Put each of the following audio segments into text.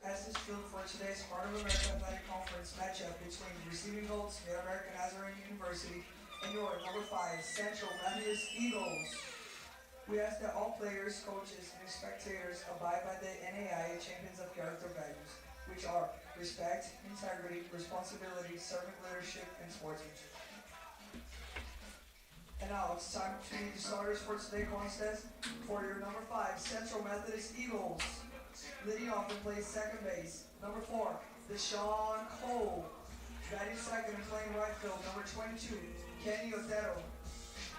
As is field for today's Heart of America Athletic Conference matchup between Receiving Colts, Mid-American Nazarene University, and your number 5 Central Methodist Eagles. We ask that all players, coaches, and spectators abide by the NAIA Champions of Character values, which are respect, integrity, responsibility, servant leadership, and sportsmanship. And now it's time to meet the starters for today's contest for your number 5 Central Methodist Eagles. Leading off and plays second base, number 4, Deshaun Cole. Batting second and playing right field, number 22, Kenny Otero.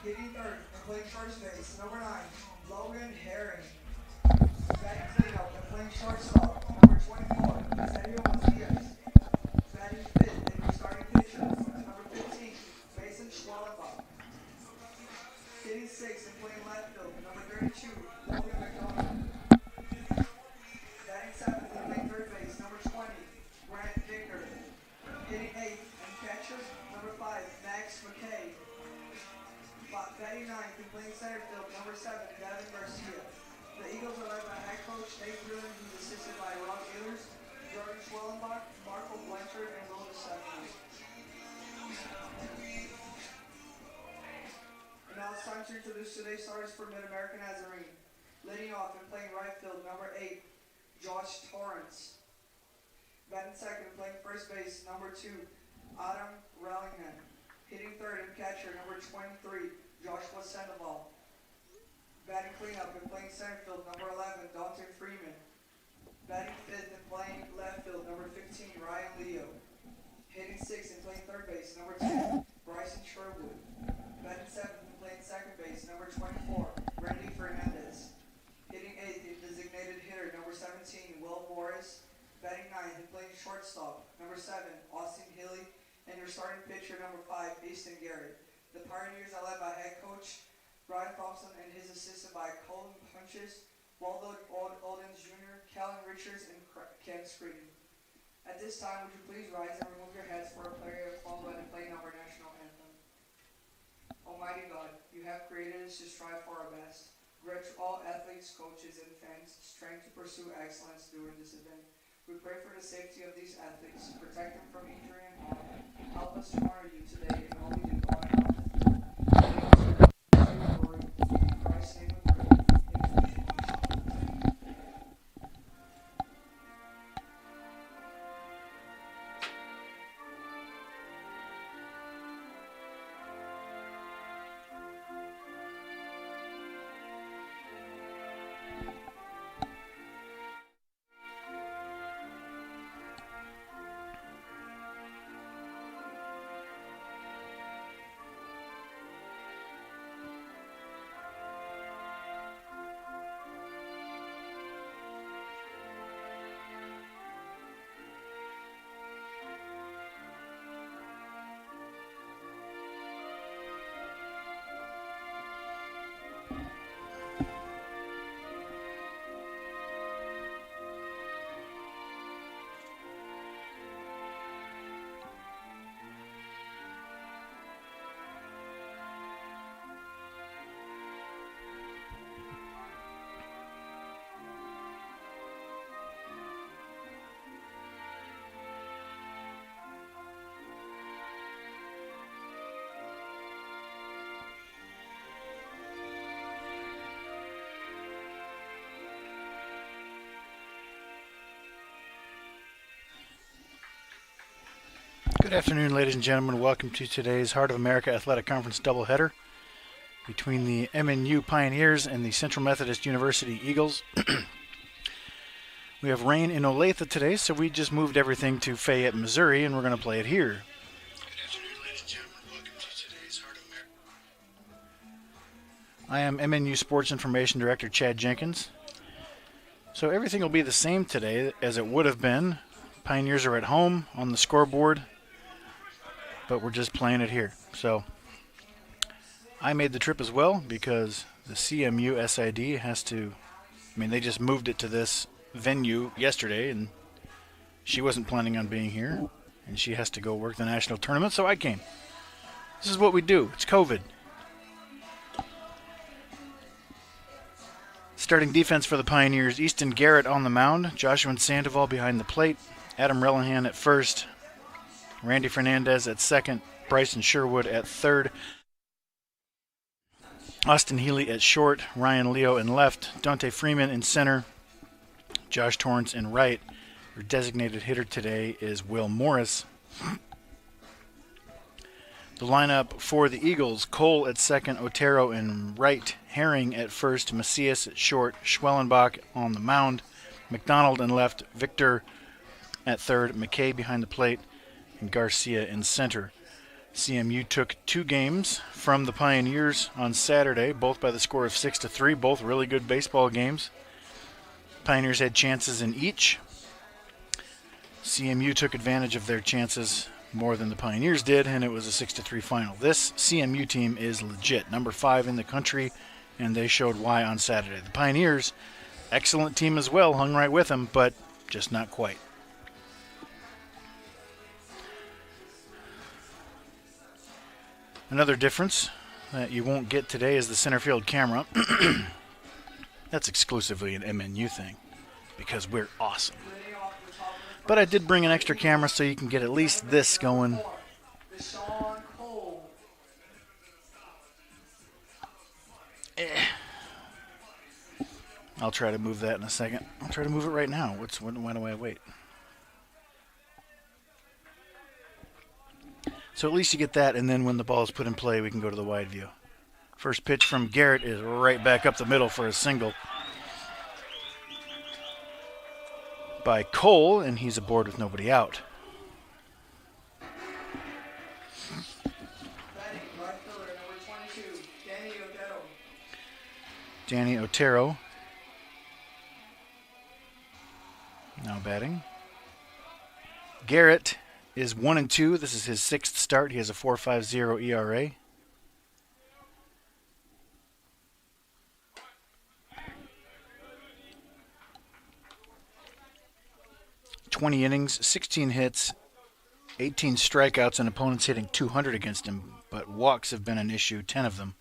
Hitting third and playing first base, number 9, Logan Herring. Batting cleanup and playing shortstop, number 24, Sergio Macias. Batting fifth and starting pitcher, number 15, Mason Schwallenbach. Hitting sixth and playing left field, number 32, Logan McDonald. Batting seventh and playing third base, number 20, Grant Dicker. Hitting eighth and catcher, number 5, Max McKay. Batting ninth and playing center field, number 7, Devin Garcia. The Eagles are led by head coach Nate Bruin, who's assisted by Rob Ehlers, Jordan Schwellenbach, Marco Blanchard, and Will DeStefano. And now it's time to introduce today's starters for Mid-American Nazarene. Leading off and playing right field, number 8, Josh Torrance. Batting second and playing first base, number 2, Adam Rellingham. Hitting third and catcher, number 23, Joshua Sandoval. Batting cleanup and playing center field, number 11, Dante Freeman. Batting fifth and playing left field, number 15, Ryan Leo. Hitting sixth and playing third base, number 10, Bryson Sherwood. Batting seventh and playing second base, number 24, Randy Fernandez. Hitting eighth and designated hitter, number 17, Will Morris. Batting ninth and playing shortstop, number 7, Austin Healy. And your starting pitcher, number 5, Easton Garrett. The Pioneers are led by head coach Brian Thompson and his assistant by Colin Punches, Waldo Oldens Jr., Callan Richards, and Ken Screeden. At this time, would you please rise and remove your hats for a player followed by the playing of our national anthem. Almighty God, you have created us to strive for our best. Grant to all athletes, coaches, and fans strength to pursue excellence during this event. We pray for the safety of these athletes, protect them from injury and harm. Help us to honor you today in all we do. In Christ's name we pray. Amen. Good afternoon, ladies and gentlemen. Welcome to today's Heart of America Athletic Conference doubleheader between the MNU Pioneers and the Central Methodist University Eagles. We have rain in Olathe today, so we just moved everything to Fayette, Missouri, and we're going to play it here. Good afternoon, ladies and gentlemen. Welcome to today's Heart of America. I am MNU Sports Information Director Chad Jenkins. So everything will be the same today as it would have been. Pioneers are at home on the scoreboard, but we're just playing it here. So I made the trip as well because the CMU SID has to, they just moved it to this venue yesterday, and she wasn't planning on being here, and she has to go work the national tournament, so I came. This is what we do. It's COVID. Starting defense for the Pioneers, Easton Garrett on the mound, Joshua Sandoval behind the plate, Adam Relihan at first, Randy Fernandez at second, Bryson Sherwood at third, Austin Healy at short, Ryan Leo in left, Dante Freeman in center, Josh Torrance in right. Your designated hitter today is Will Morris. The lineup for the Eagles, Cole at second, Otero in right, Herring at first, Macias at short, Schwellenbach on the mound, McDonald in left, Victor at third, McKay behind the plate, and Garcia in center. CMU took 2 games from the Pioneers on Saturday, both by the score of 6-3, both really good baseball games. Pioneers had chances in each. CMU took advantage of their chances more than the Pioneers did, and it was a 6-3 final. This CMU team is legit, number 5 in the country, and they showed why on Saturday. The Pioneers, excellent team as well, hung right with them, but just not quite. Another difference that you won't get today is the center field camera. That's exclusively an MNU thing, because we're awesome. But I did bring an extra camera so you can get at least this going. I'll try to move that in a second. I'll try to move it right now. Why do I wait? So at least you get that, and then when the ball is put in play, we can go to the wide view. First pitch from Garrett is right back up the middle for a single by Cole, and he's aboard with nobody out. Danny Otero now batting. Garrett is 1-2. This is his 6th start. He has a 4.50 ERA. (20 innings, 16 hits, 18 strikeouts, and opponents hitting .200 against him, but walks have been an issue, 10 of them.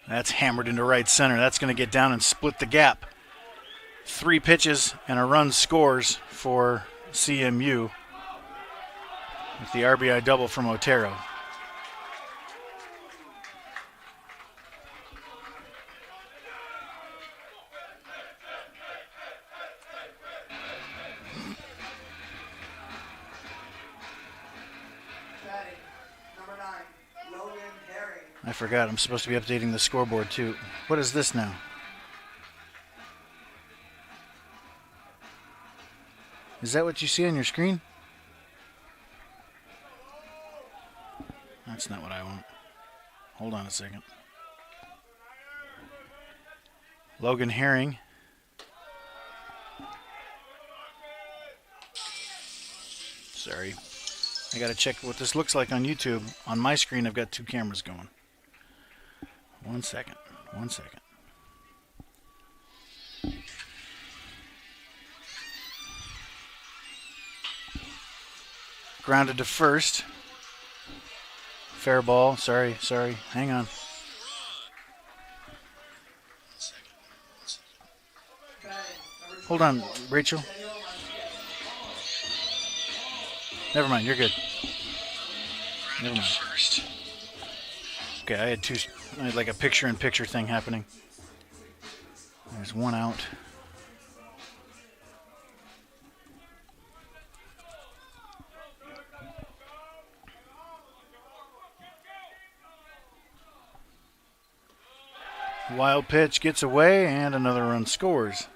That's hammered into right center. That's going to get down and split the gap. 3 pitches and a run scores for CMU with the RBI double from Otero. I forgot, I'm supposed to be updating the scoreboard too. What is this now? Is that what you see on your screen? That's not what I want. Hold on a second. Logan Herring. Sorry. I gotta check what this looks like on YouTube. On my screen, I've got 2 cameras going. One second. Grounded to first. Fair ball. Sorry. Hang on. Hold on, Rachel. Never mind, you're good. Never mind. Okay, I had like a picture-in-picture thing happening. There's 1 out. Wild pitch gets away, and another run scores.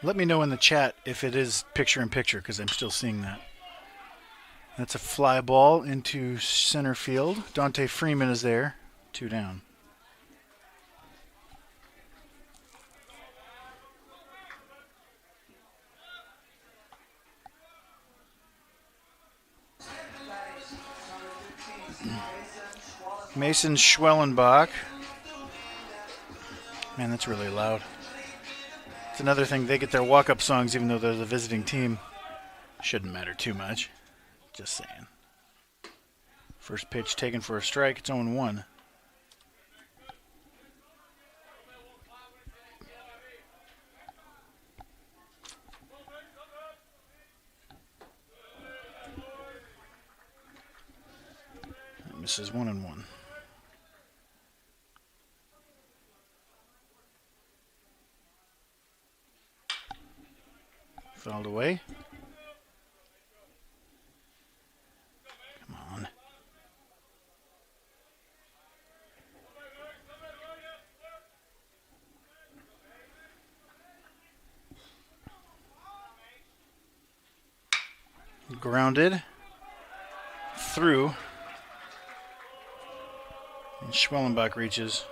Let me know in the chat if it is picture-in-picture, because I'm still seeing that. That's a fly ball into center field. Dante Freeman is there. 2 down. Mason Schwellenbach. Man, that's really loud. It's another thing, they get their walk-up songs even though they're the visiting team. Shouldn't matter too much. Just saying. First pitch taken for a strike. It's 0-1. That misses 1-1. Fouled away. Come on. Grounded. Through. And Schwellenbach reaches.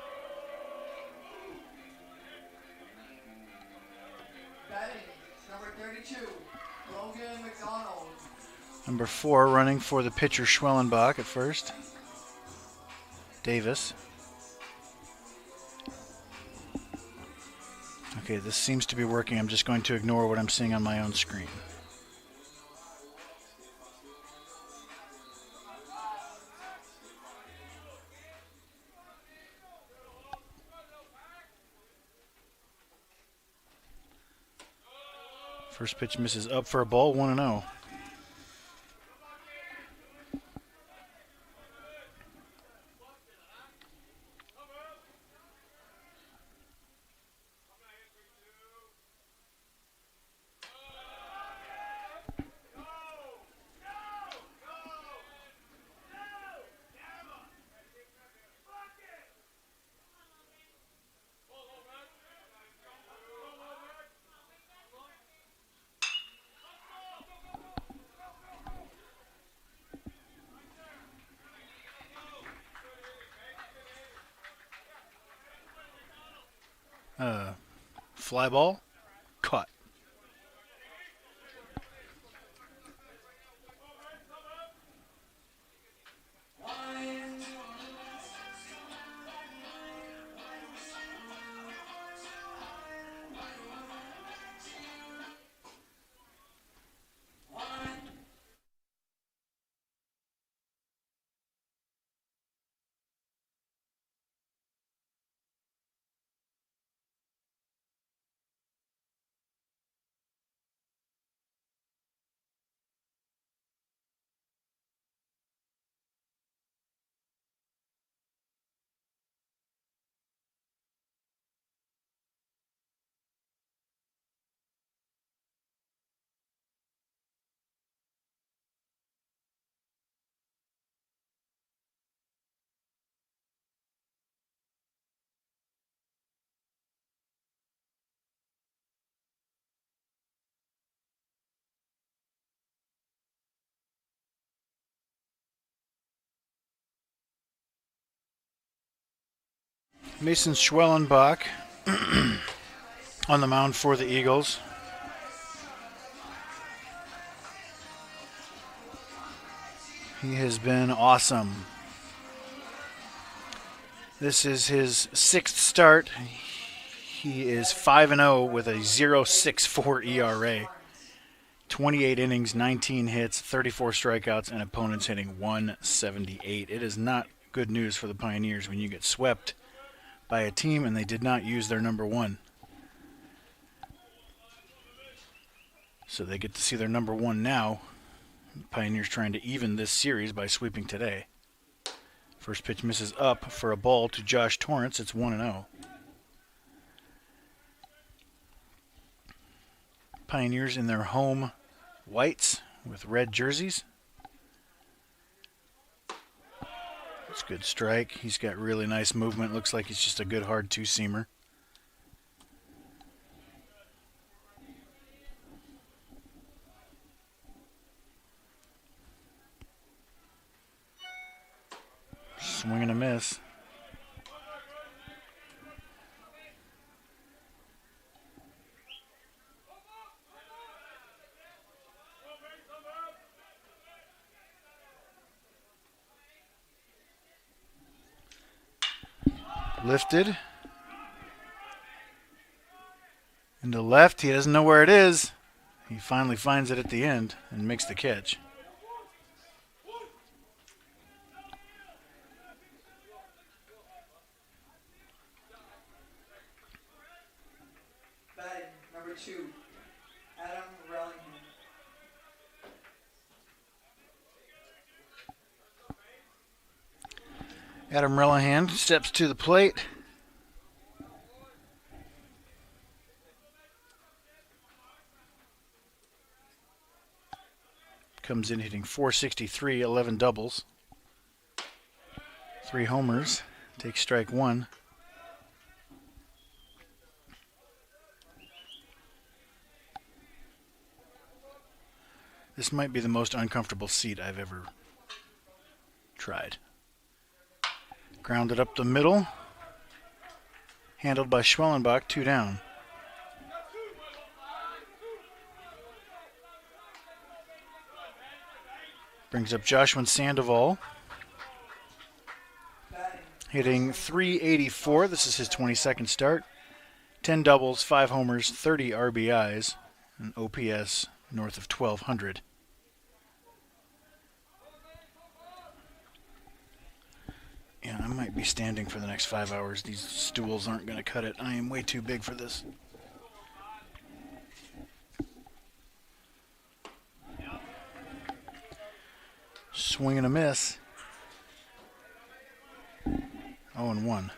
Number 4 running for the pitcher Schwellenbach at first. Davis. Okay, this seems to be working. I'm just going to ignore what I'm seeing on my own screen. First pitch misses up for a ball, 1-0. Fly ball, caught. Mason Schwellenbach on the mound for the Eagles. He has been awesome. This is his 6th start. He is 5-0 with a 0.64 ERA. 28 innings, 19 hits, 34 strikeouts, and opponents hitting 178. It is not good news for the Pioneers when you get swept by a team and they did not use their number 1. So they get to see their number 1 now. Pioneers trying to even this series by sweeping today. First pitch misses up for a ball to Josh Torrance. It's 1-0. Pioneers in their home whites with red jerseys. That's a good strike. He's got really nice movement. Looks like he's just a good hard two-seamer. Swing and a miss. Lifted. Into left. He doesn't know where it is. He finally finds it at the end and makes the catch. Batting, number 2, Adam Rellingham. Adam Relihan steps to the plate. Comes in hitting .463, 11 doubles. 3 homers. Takes strike 1. This might be the most uncomfortable seat I've ever tried. Grounded up the middle. Handled by Schwellenbach, 2 down. Brings up Joshua Sandoval. Hitting .384. This is his 22nd start. 10 doubles, 5 homers, 30 RBIs, and OPS north of 1,200. Yeah, I might be standing for the next 5 hours. These stools aren't going to cut it. I am way too big for this. Swing and a miss. 0-1.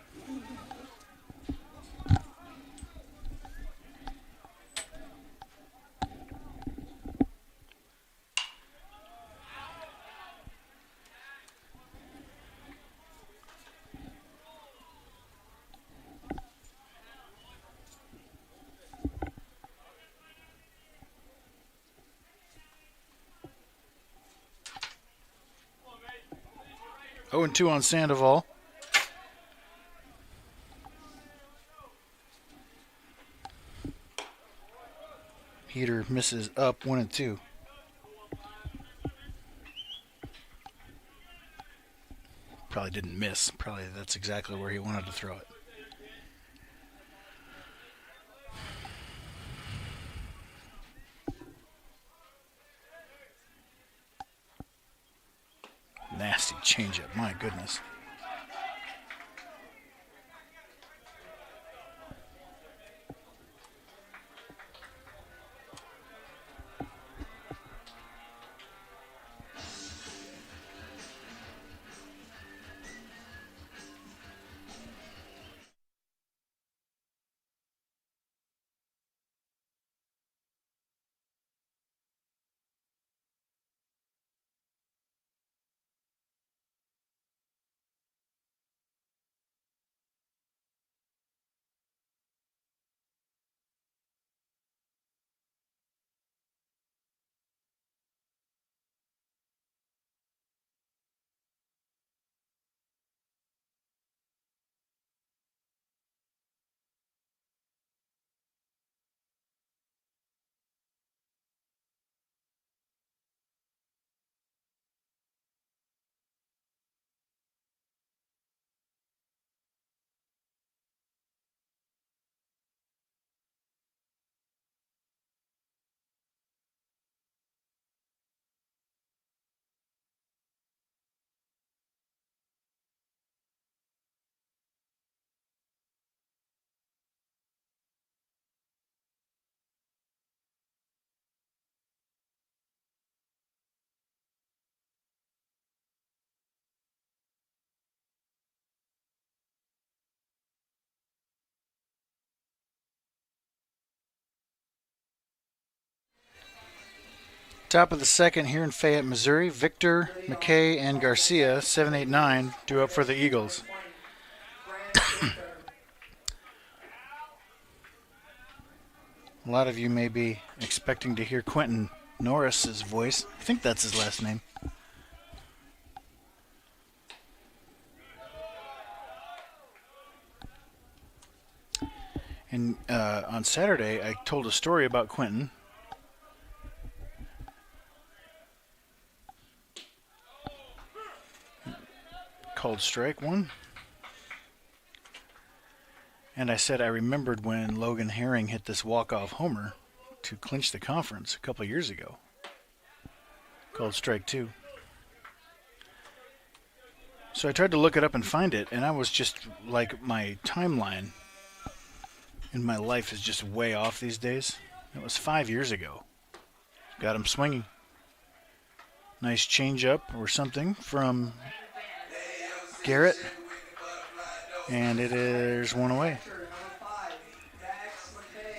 Oh, and 2 on Sandoval. Heater misses up 1-2. Probably didn't miss. Probably that's exactly where he wanted to throw it. Nasty changeup, my goodness. Top of the second here in Fayette, Missouri. Victor, McKay, and Garcia, 7-8-9, due up for the Eagles. A lot of you may be expecting to hear Quentin Norris's voice. I think that's his last name. And on Saturday, I told a story about Quentin. Called strike 1. And I said I remembered when Logan Herring hit this walk-off homer to clinch the conference a couple years ago. Called strike two. So I tried to look it up and find it, and I was just like, my timeline in my life is just way off these days. It was 5 years ago. Got him swinging. Nice change-up or something from Garrett. And it is one away.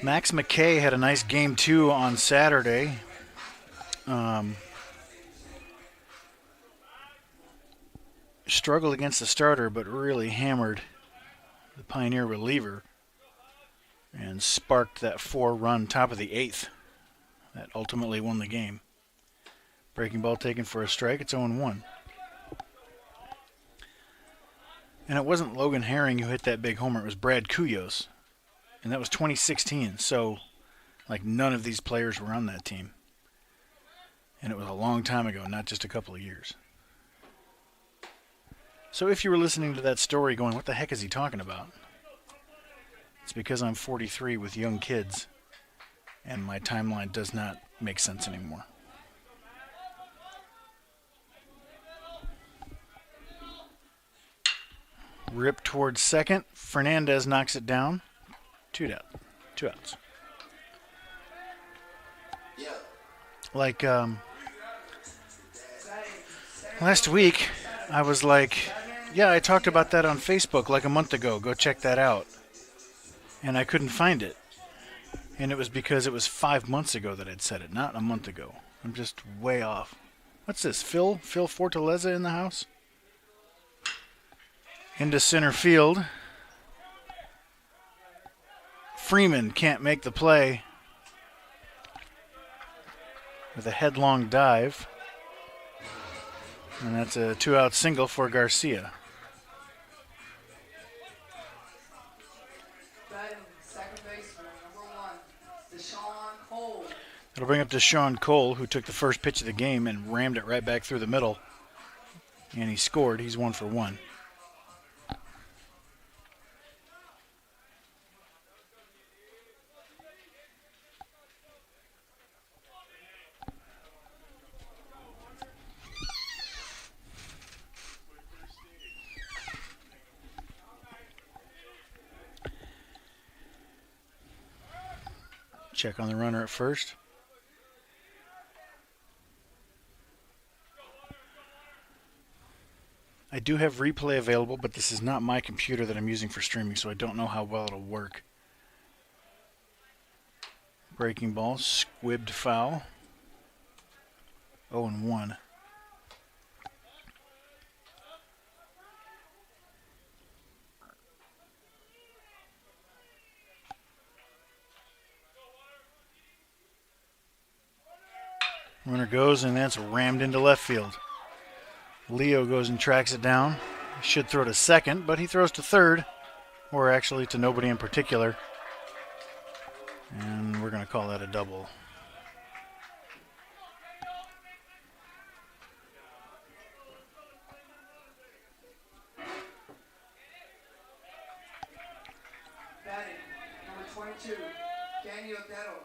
Max McKay had a nice game 2 on Saturday. Struggled against the starter, but really hammered the Pioneer reliever and sparked that 4-run top of the 8th that ultimately won the game. Breaking ball taken for a strike. It's 0-1. And it wasn't Logan Herring who hit that big homer. It was Brad Kuyos. And that was 2016. So, like, none of these players were on that team. And it was a long time ago, not just a couple of years. So if you were listening to that story going, what the heck is he talking about? It's because I'm 43 with young kids, and my timeline does not make sense anymore. Rip towards second. Fernandez knocks it down. 2 outs. Like last week, I was like, yeah, I talked about that on Facebook like a month ago. Go check that out. And I couldn't find it. And it was because it was 5 months ago that I'd said it, not a month ago. I'm just way off. What's this, Phil Fortaleza in the house? Into center field. Freeman can't make the play with a headlong dive. And that's a 2-out single for Garcia. Second baseman, number 1, Deshaun Cole. It'll bring up Deshaun Cole, who took the first pitch of the game and rammed it right back through the middle. And he scored. He's 1 for 1. Check on the runner at first. I do have replay available, but this is not my computer that I'm using for streaming, so I don't know how well it'll work. Breaking ball, squibbed foul. 0-1. Runner goes, and that's rammed into left field. Leo goes and tracks it down. He should throw to second, but he throws to third, or actually to nobody in particular. And we're going to call that a double. Batting, number 22, Daniel Detto.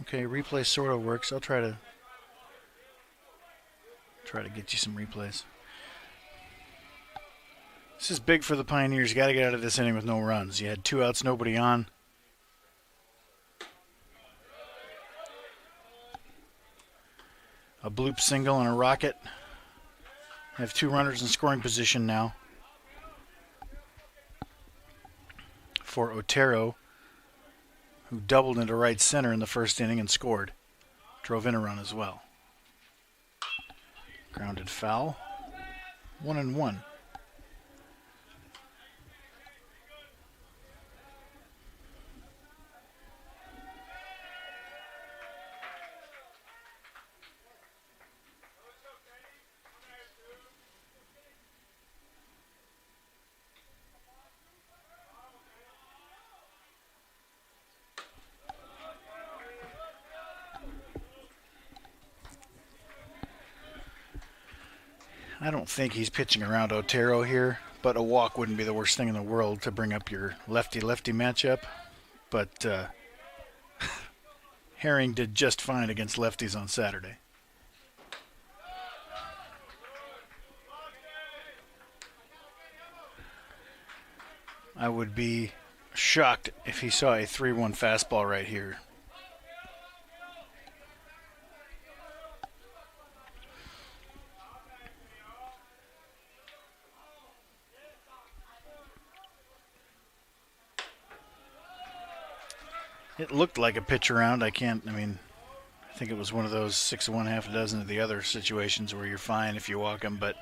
Okay, replay sort of works. I'll try to get you some replays. This is big for the Pioneers. You got to get out of this inning with no runs. You had 2 outs, nobody on. A bloop single and a rocket. Have 2 runners in scoring position now for Otero, who doubled into right center in the first inning and scored. Drove in a run as well. Grounded foul. 1-1. I don't think he's pitching around Otero here, but a walk wouldn't be the worst thing in the world to bring up your lefty-lefty matchup. But Herring did just fine against lefties on Saturday. I would be shocked if he saw a 3-1 fastball right here. It looked like a pitch around. I think it was one of those 6 of one, half a dozen of the other situations where you're fine if you walk him, but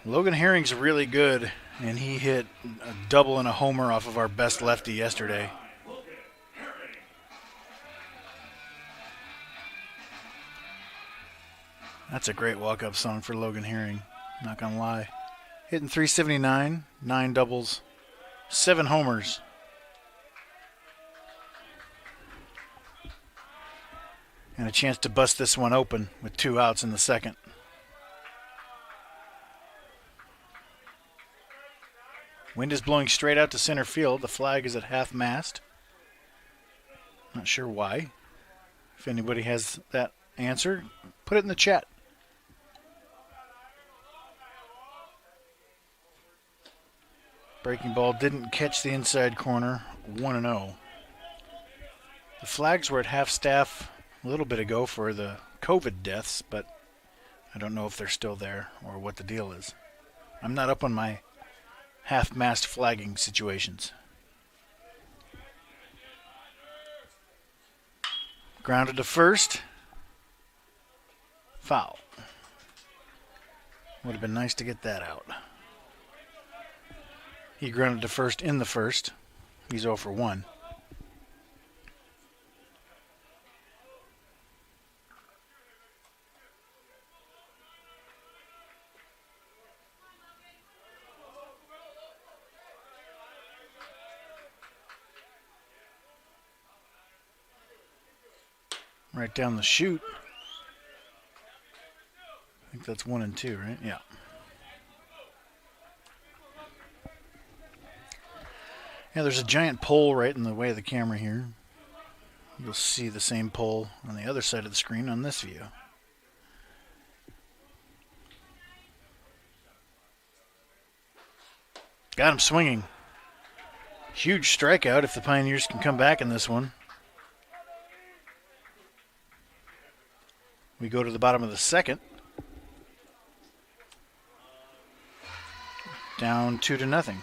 Logan Herring's really good, and he hit a double and a homer off of our best lefty yesterday. That's a great walk-up song for Logan Herring, not gonna lie. Hitting .379, 9 doubles, 7 homers. And a chance to bust this one open with 2 outs in the second. Wind is blowing straight out to center field. The flag is at half-mast. Not sure why. If anybody has that answer, put it in the chat. Breaking ball didn't catch the inside corner. 1-0. The flags were at half-staff a little bit ago for the COVID deaths, but I don't know if they're still there or what the deal is. I'm not up on my half-mast flagging situations. Grounded to first. Foul. Would have been nice to get that out. He grounded to first in the first. He's 0 for 1. Right down the chute. I think that's 1 and 2, right? Yeah. Yeah, there's a giant pole right in the way of the camera here. You'll see the same pole on the other side of the screen on this view. Got him swinging. Huge strikeout if the Pioneers can come back in this one. We go to the bottom of the second. Down 2-0.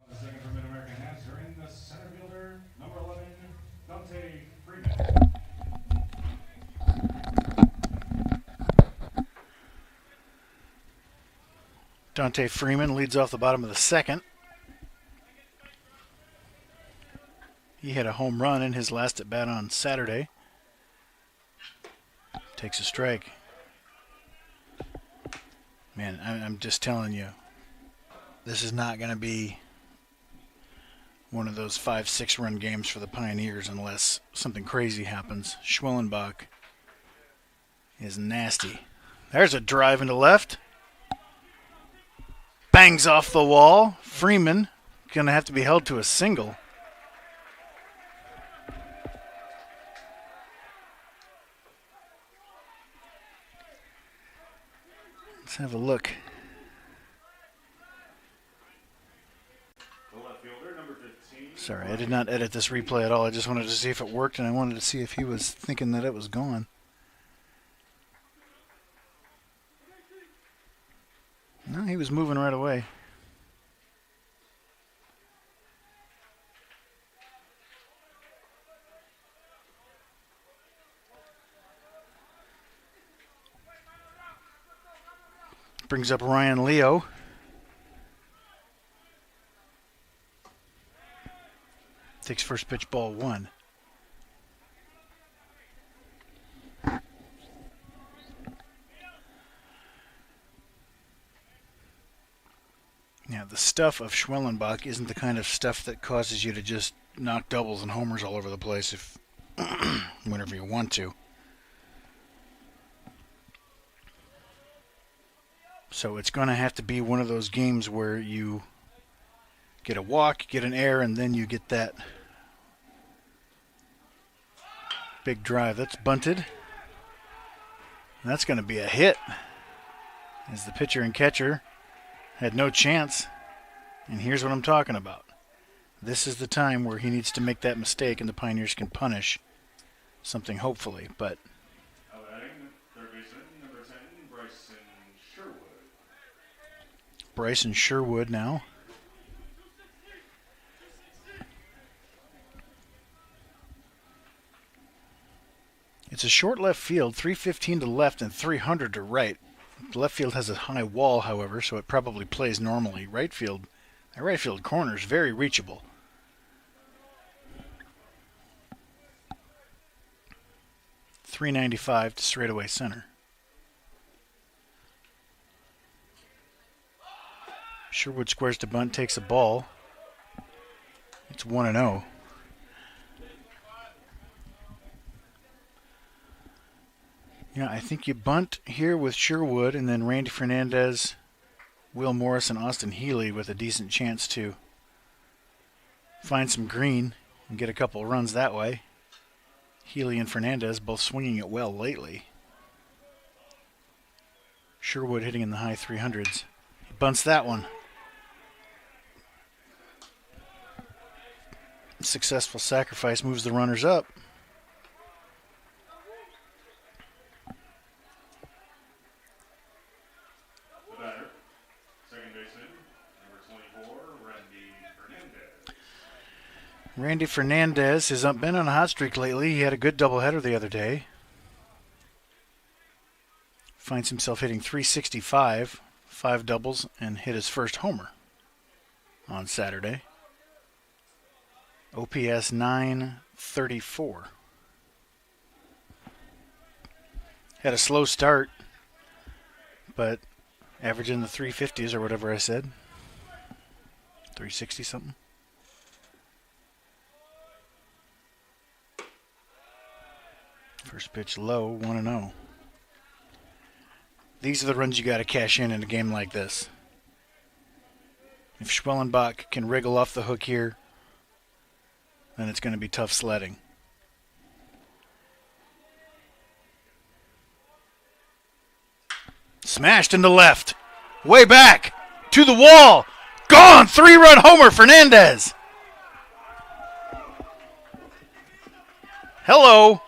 The second for Mid-American has during the center fielder, number 11, Dante Freeman. Dante Freeman leads off the bottom of the second. He hit a home run in his last at-bat on Saturday. Takes a strike. Man, I'm just telling you, this is not going to be one of those 5-6 run games for the Pioneers unless something crazy happens. Schwellenbach is nasty. There's a drive into left. Bangs off the wall. Freeman going to have to be held to a single. Let's have a look. Sorry, I did not edit this replay at all. I just wanted to see if it worked, and I wanted to see if he was thinking that it was gone. No, he was moving right away. Brings up Ryan Leo. Takes first pitch, ball 1. Yeah, the stuff of Schwellenbach isn't the kind of stuff that causes you to just knock doubles and homers all over the place if whenever you want to. So it's going to have to be one of those games where you get a walk, get an error, and then you get that big drive. That's bunted. And that's going to be a hit, as the pitcher and catcher had no chance. And here's what I'm talking about. This is the time where he needs to make that mistake, and the Pioneers can punish something, hopefully. But Bryson Sherwood now. It's a short left field, 315 to left and 300 to right. The left field has a high wall, however, so it probably plays normally. Right field, that right field corner is very reachable. .395 to straightaway center. Sherwood squares to bunt, takes a ball. It's 1-0. Yeah, I think you bunt here with Sherwood, and then Randy Fernandez, Will Morris, and Austin Healy with a decent chance to find some green and get a couple of runs that way. Healy and Fernandez both swinging it well lately. Sherwood hitting in the high 300s. He bunts that one. Successful sacrifice moves the runners up. The batter, second baseman, number 24, Randy Fernandez. Randy Fernandez has been on a hot streak lately. He had a good doubleheader the other day. Finds himself hitting .365, 5 doubles, and hit his first homer on Saturday. OPS .934. Had a slow start, but averaging the 350s or whatever I said. 360 something. First pitch low, 1-0. These are the runs you got to cash in a game like this. If Schwellenbach can wriggle off the hook here, then it's going to be tough sledding. Smashed into left. Way back. To the wall. Gone. 3-run homer, Fernandez. Hello.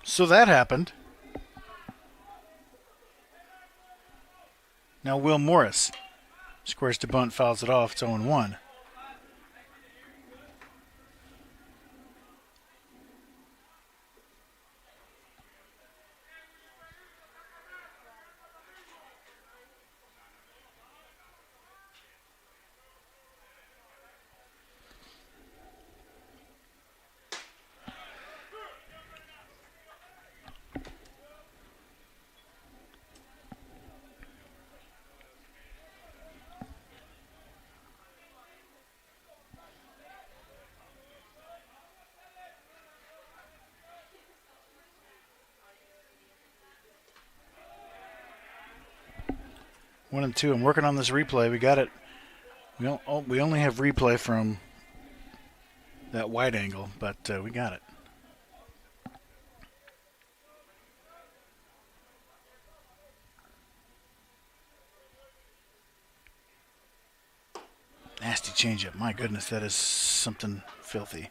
So that happened. Now Will Morris squares to bunt, fouls it off. It's 0-1. One and two. I'm working on this replay. We got it. We only have replay from that wide angle, but we got it. Nasty changeup. My goodness, that is something filthy.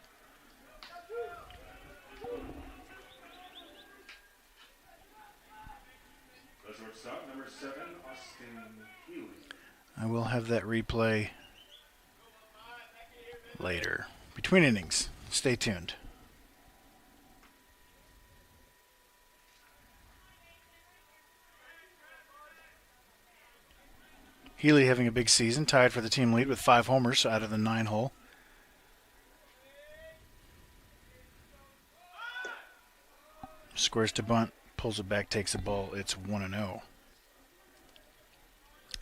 The shortstop, number 7, Austin Healy. I will have that replay later. Between innings. Stay tuned. Healy having a big season, tied for the team lead with 5 homers out of the 9-hole. Squares to bunt, pulls it back, takes the ball. It's 1-0.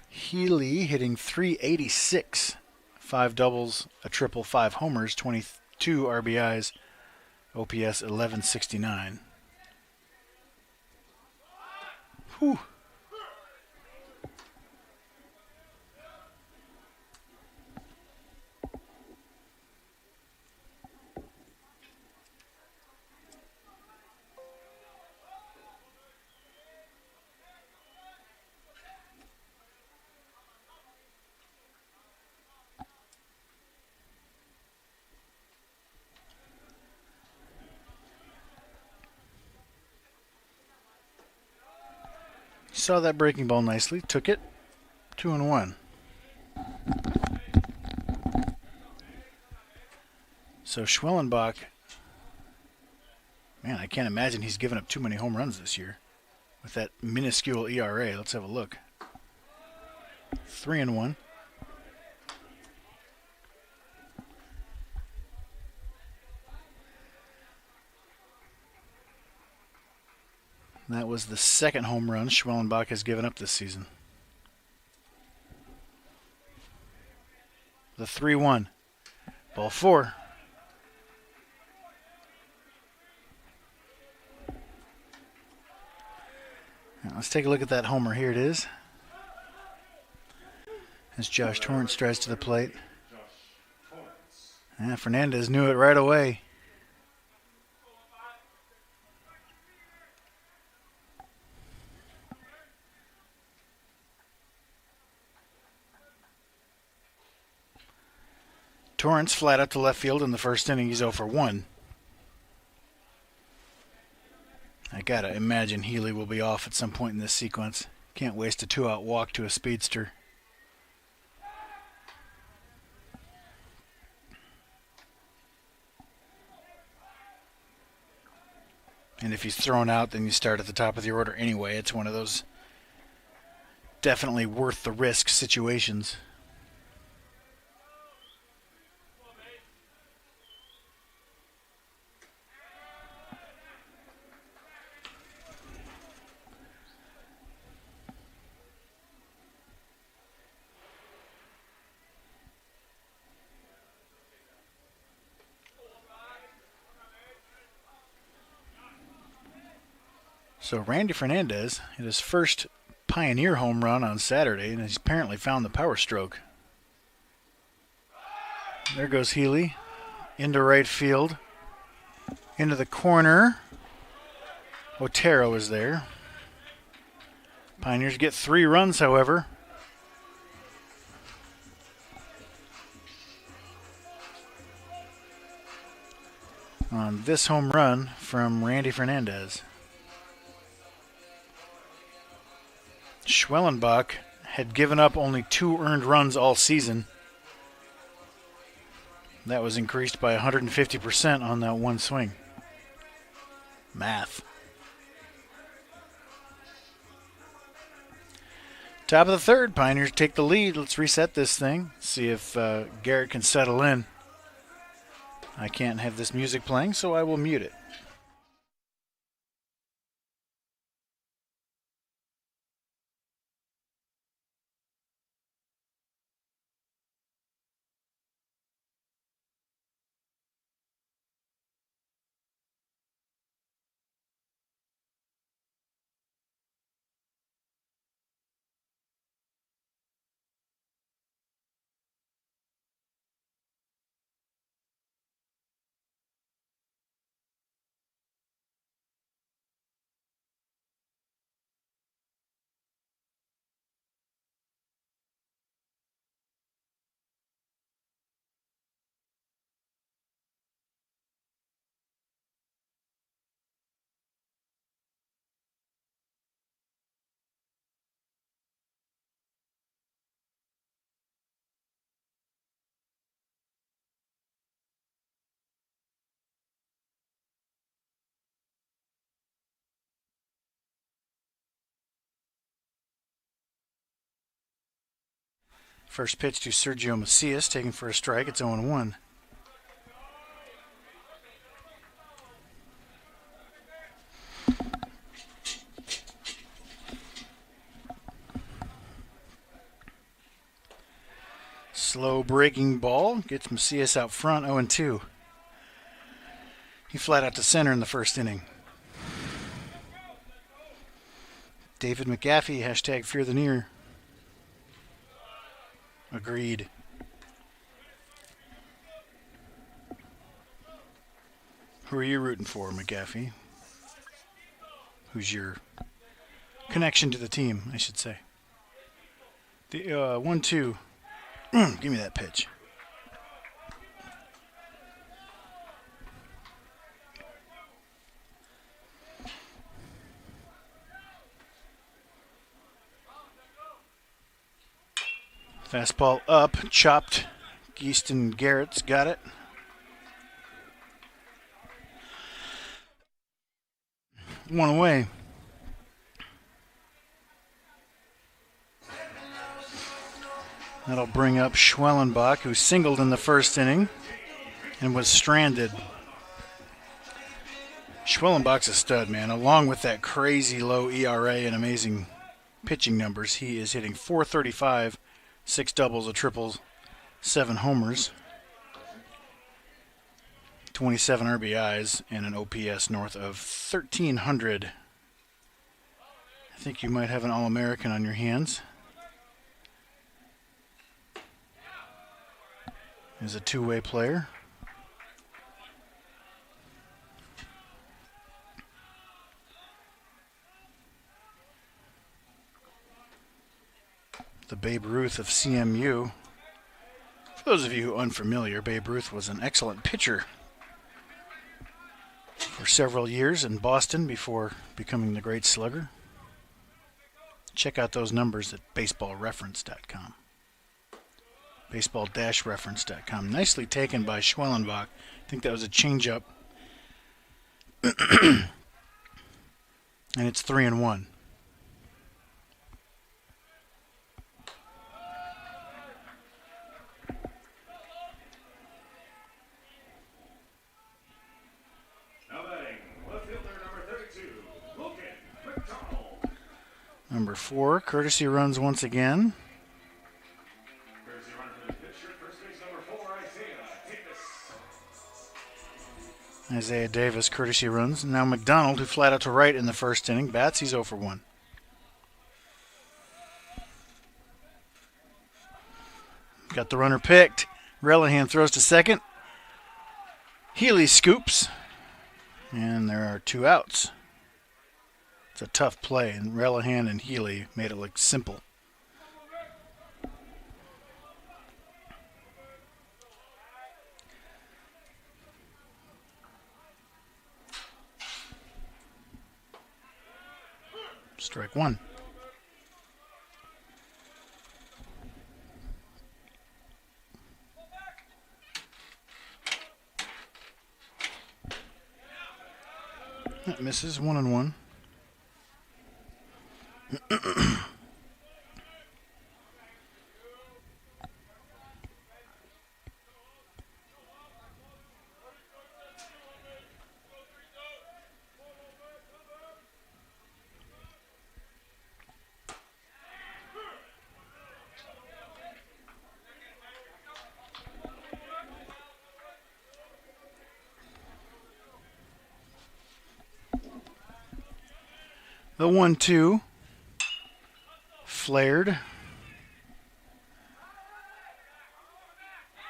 Healy hitting .386, 5 doubles, a triple, 5 homers, 22 RBIs, OPS 1169. Whew. Saw that breaking ball nicely, took it, 2-1. So Schwellenbach, man, I can't imagine he's given up too many home runs this year with that minuscule ERA. Let's have a look. 3-1. That was the second home run Schwellenbach has given up this season. The 3-1. Ball 4. Now let's take a look at that homer. Here it is. As Josh Torrance strides to the plate. And Fernandez knew it right away. Torrance flat out to left field in the first inning. He's 0 for 1. I gotta imagine Healy will be off at some point in this sequence. Can't waste a 2-out walk to a speedster. And if he's thrown out, then you start at the top of the order anyway. It's one of those definitely worth the risk situations. So Randy Fernandez hit his first Pioneer home run on Saturday, and he's apparently found the power stroke. There goes Healy into right field, into the corner. Otero is there. Pioneers get 3 runs, however. On this home run from Randy Fernandez. Schwellenbach had given up only 2 earned runs all season. That was increased by 150% on that one swing. Math. Top of the third, Pioneers take the lead. Let's reset this thing. See if Garrett can settle in. I can't have this music playing, so I will mute it. First pitch to Sergio Macias, taken for a strike. It's 0-1. Slow breaking ball gets Macias out front, 0-2. He flat out to center in the first inning. David McGaffey, hashtag fear the near. Agreed. Who are you rooting for, McGaffey? Who's your connection to the team, I should say? The 1-2. Give me that pitch. Fastball up, chopped. Geeston Garrett's got it. One away. That'll bring up Schwellenbach, who singled in the first inning and was stranded. Schwellenbach's a stud, man. Along with that crazy low ERA and amazing pitching numbers, he is hitting .435, 6 doubles, a triples, 7 homers, 27 RBIs, and an OPS north of 1,300. I think you might have an All-American on your hands. Is a two-way player. The Babe Ruth of CMU. For those of you unfamiliar, Babe Ruth was an excellent pitcher for several years in Boston before becoming the great slugger. Check out those numbers at baseballreference.com. Baseball-reference.com. Nicely taken by Schwellenbach. I think that was a changeup. And it's 3-1. Number 4, courtesy runs once again. Courtesy runner for the pitcher, first base number 4, Isaiah Davis, courtesy runs. Now McDonald, who flat out to right in the first inning, bats. He's 0 for 1. Got the runner picked. Relihan throws to second. Healy scoops. And there are 2 outs. It's a tough play, and Relihan and Healy made it look simple. Strike 1. That misses 1-1. The 1-2. Flared.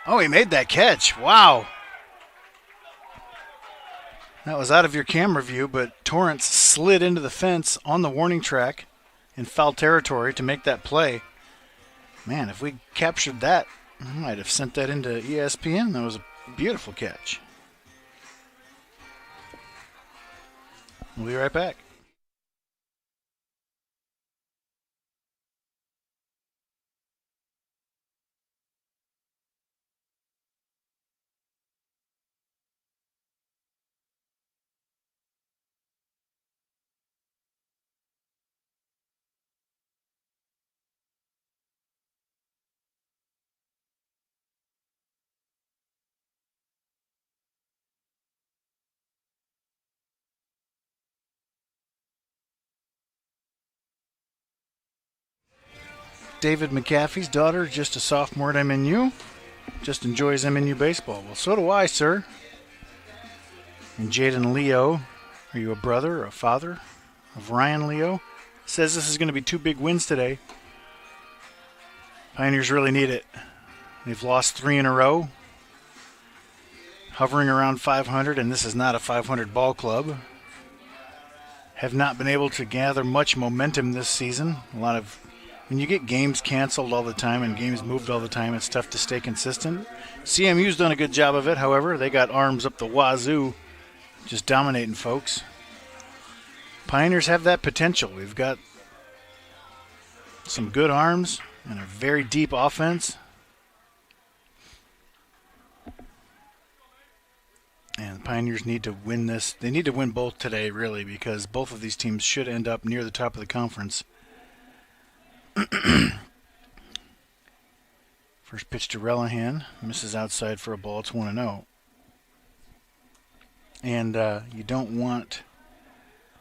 Oh, he made that catch. Wow. That was out of your camera view, but Torrance slid into the fence on the warning track in foul territory to make that play. Man, if we captured that, I might have sent that into ESPN. That was a beautiful catch. We'll be right back. David McAfee's daughter, just a sophomore at MNU, just enjoys MNU baseball. Well, so do I, sir. And Jaden Leo, are you a brother or a father of Ryan Leo? Says this is going to be 2 big wins today. Pioneers really need it. They've lost 3 in a row, hovering around 500, and this is not a 500 ball club. Have not been able to gather much momentum this season. When you get games canceled all the time and games moved all the time, it's tough to stay consistent. CMU's done a good job of it, however. They got arms up the wazoo, just dominating folks. Pioneers have that potential. We've got some good arms and a very deep offense. And the Pioneers need to win this. They need to win both today, really, because both of these teams should end up near the top of the conference. First pitch to Relihan. Misses outside for a ball. It's 1-0. And you don't want...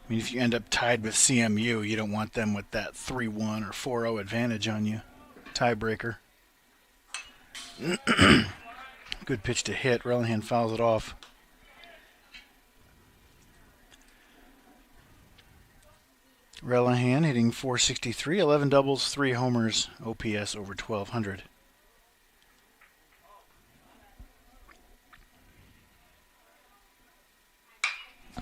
if you end up tied with CMU, you don't want them with that 3-1 or 4-0 advantage on you. Tiebreaker. Good pitch to hit. Relihan fouls it off. Relihan hitting .463, 11 doubles, 3 homers, OPS over 1,200.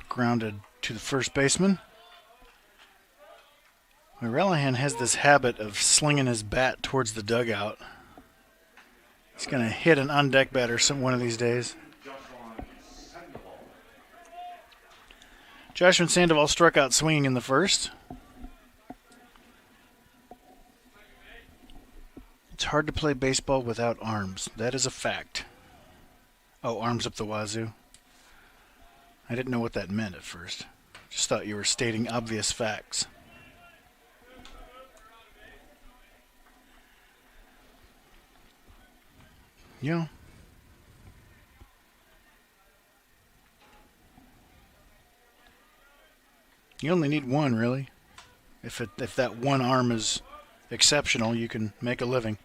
Grounded to the first baseman. Relihan has this habit of slinging his bat towards the dugout. He's going to hit an on-deck batter one of these days. Joshua Sandoval struck out swinging in the first. It's hard to play baseball without arms. That is a fact. Oh, arms up the wazoo. I didn't know what that meant at first. Just thought you were stating obvious facts. You only need one, really. If that one arm is exceptional, you can make a living.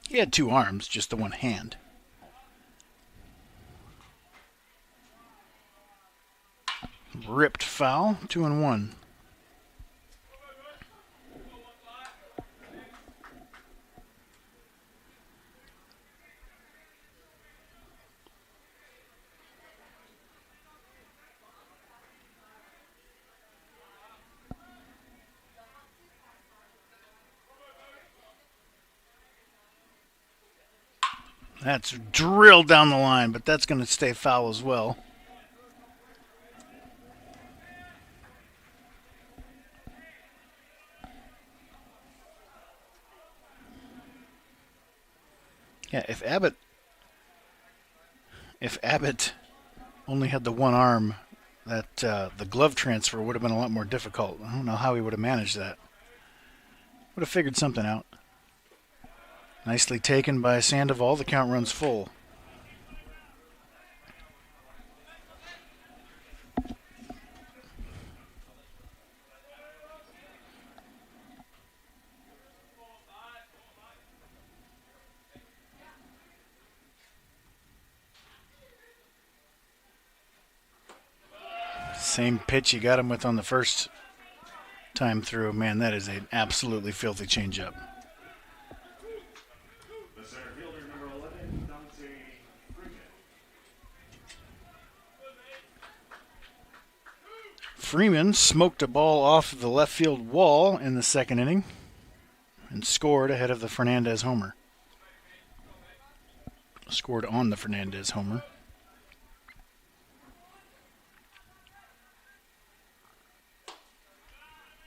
He had 2 arms, just the one hand. Ripped foul, 2-1. That's drilled down the line, but that's going to stay foul as well. Yeah, if Abbott if Abbott only had the one arm, that the glove transfer would have been a lot more difficult. I don't know how he would have managed that. Would have figured something out. Nicely taken by Sandoval. The count runs full. Same pitch you got him with on the first time through. Man, that is an absolutely filthy changeup. The center fielder, number 11, Dante Freeman smoked a ball off the left field wall in the second inning and scored ahead of the Fernandez homer. Scored on the Fernandez homer.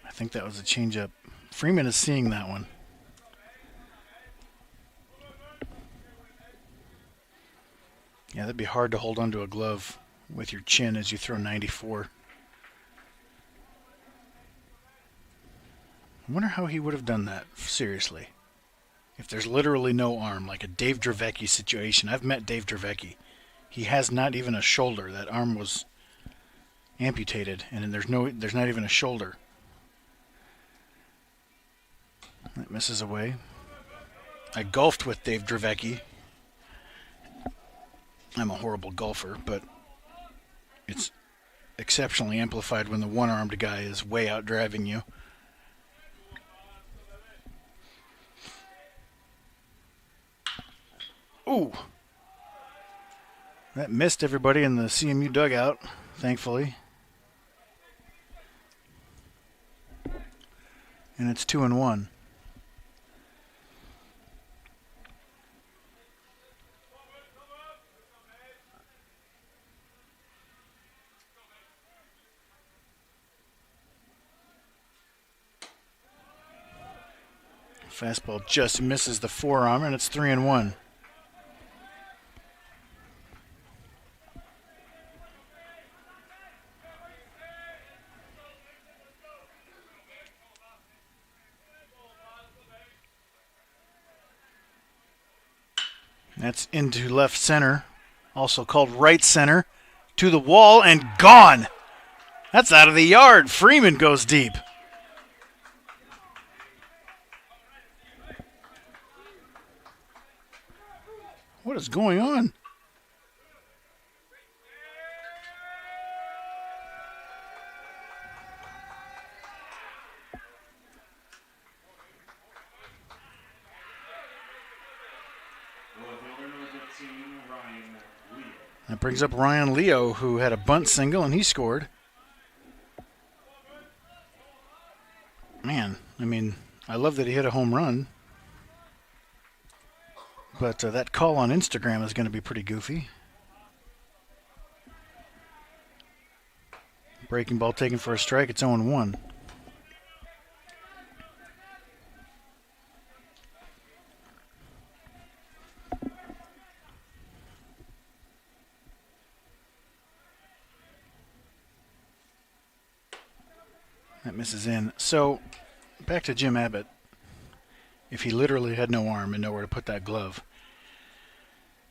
I think that was a changeup. Freeman is seeing that one. Yeah, that'd be hard to hold onto a glove with your chin as you throw 94. I wonder how he would have done that, seriously. If there's literally no arm, like a Dave Dravecki situation. I've met Dave Dravecki. He has not even a shoulder. That arm was amputated, and there's not even a shoulder. That misses away. I golfed with Dave Dravecki. I'm a horrible golfer, but it's exceptionally amplified when the one-armed guy is way out driving you. Ooh. That missed everybody in the CMU dugout, thankfully. And it's 2-1. Fastball just misses the forearm, and it's 3-1. That's into left center, also called right center, to the wall and gone. That's out of the yard. Freeman goes deep. What is going on? That brings up Ryan Leo, who had a bunt single, and he scored. Man, I mean, I love that he hit a home run. But that call on Instagram is going to be pretty goofy. Breaking ball taken for a strike. It's 0-1. That misses in. So, back to Jim Abbott. If he literally had no arm and nowhere to put that glove,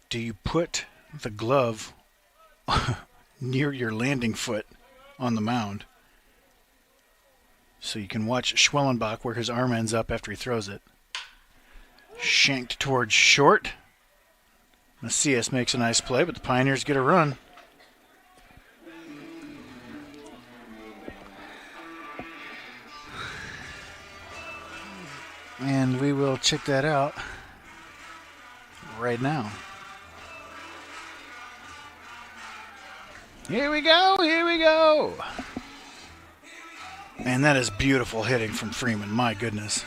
do you put the glove near your landing foot on the mound so you can watch Schwellenbach where his arm ends up after he throws it? Shanked towards short. Macias makes a nice play, but the Pioneers get a run. And we will check that out right now. Here we go, here we go. And that is beautiful hitting from Freeman, my goodness.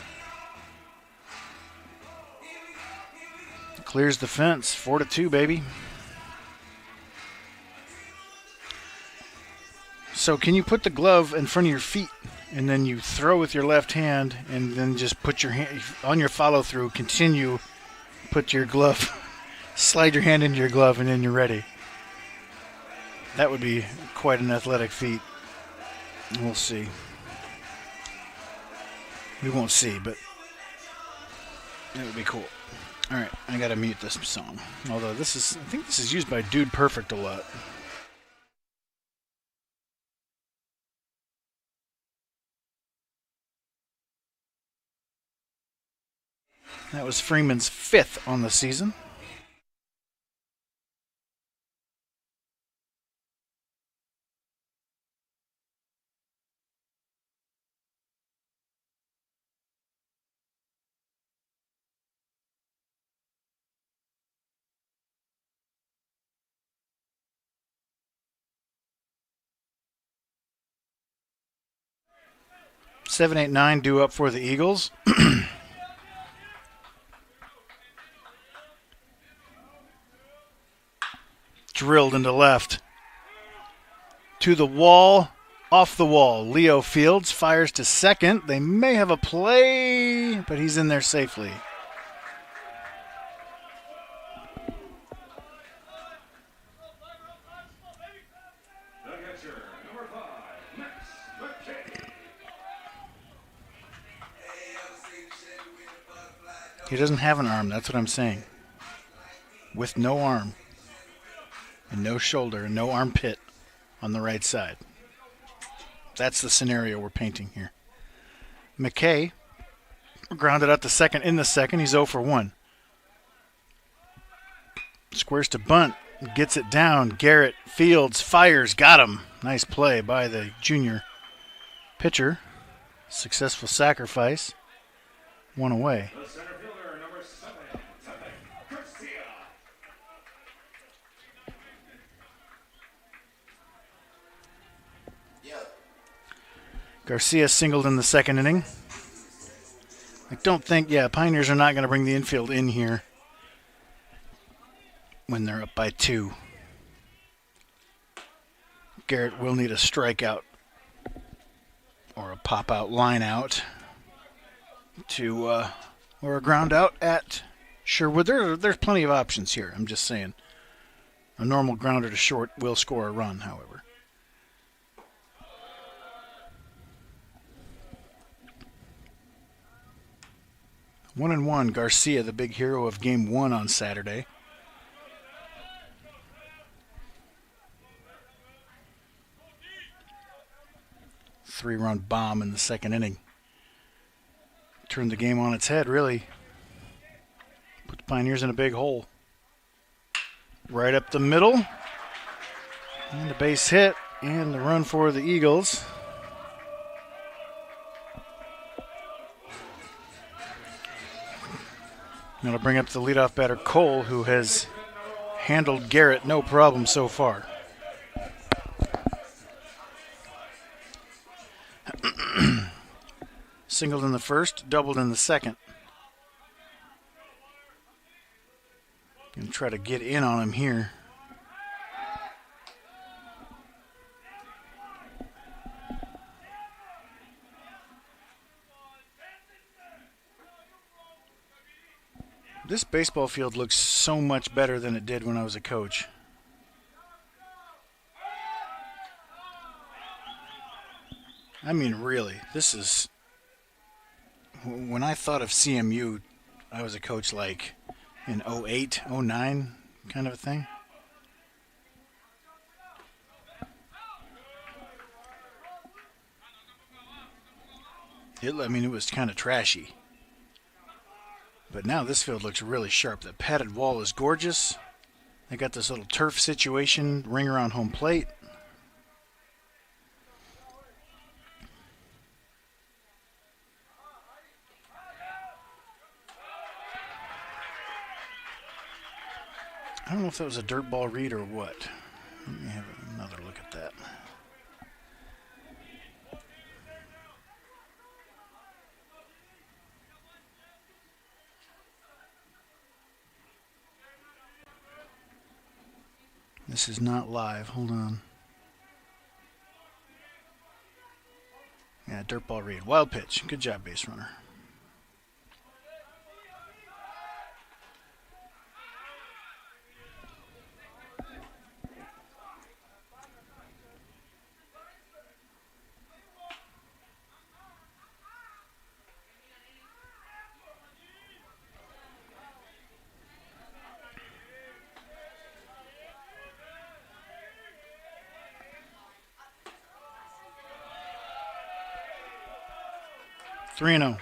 Clears the fence, 4-2, baby. So can you put the glove in front of your feet and then you throw with your left hand and then just put your hand on your follow through, continue, put your glove, slide your hand into your glove and then you're ready? That would be quite an athletic feat. We'll see. We won't see, but it would be cool. All right, I gotta mute this song. Although I think this is used by Dude Perfect a lot. That was Freeman's 5th on the season. Seven, 8, 9 due up for the Eagles. Drilled into left. To the wall. Off the wall. Leo Fields fires to second. They may have a play, but he's in there safely. He doesn't have an arm, that's what I'm saying. With no arm, and no shoulder, and no armpit on the right side. That's the scenario we're painting here. McKay grounded out to second in the second. He's 0 for 1. Squares to bunt, gets it down. Garrett Fields fires, got him. Nice play by the junior pitcher. Successful sacrifice. One away. Garcia singled in the second inning. I don't think, Pioneers are not going to bring the infield in here when they're up by 2. Garrett will need a strikeout or a pop-out line out or a ground out at Sherwood. There's plenty of options here. I'm just saying. A normal grounder to short will score a run, however. One and one, Garcia, the big hero of Game 1 on Saturday. Three-run bomb in the second inning. Turned the game on its head, really. Put the Pioneers in a big hole. Right up the middle. And a base hit. And the run for the Eagles. Now to bring up the leadoff batter, Cole, who has handled Garrett no problem so far. Singled in the first, doubled in the second. Gonna try to get in on him here. This baseball field looks so much better than it did when I was a coach. I mean, really, this is... When I thought of CMU, I was a coach like in 08, 09 kind of a thing. It was kind of trashy. But now this field looks really sharp. The padded wall is gorgeous. They got this little turf situation, ring around home plate. I don't know if that was a dirt ball read or what. Let me have another look at that. This is not live. Hold on. Yeah, dirt ball read. Wild pitch. Good job, base runner. 3-0.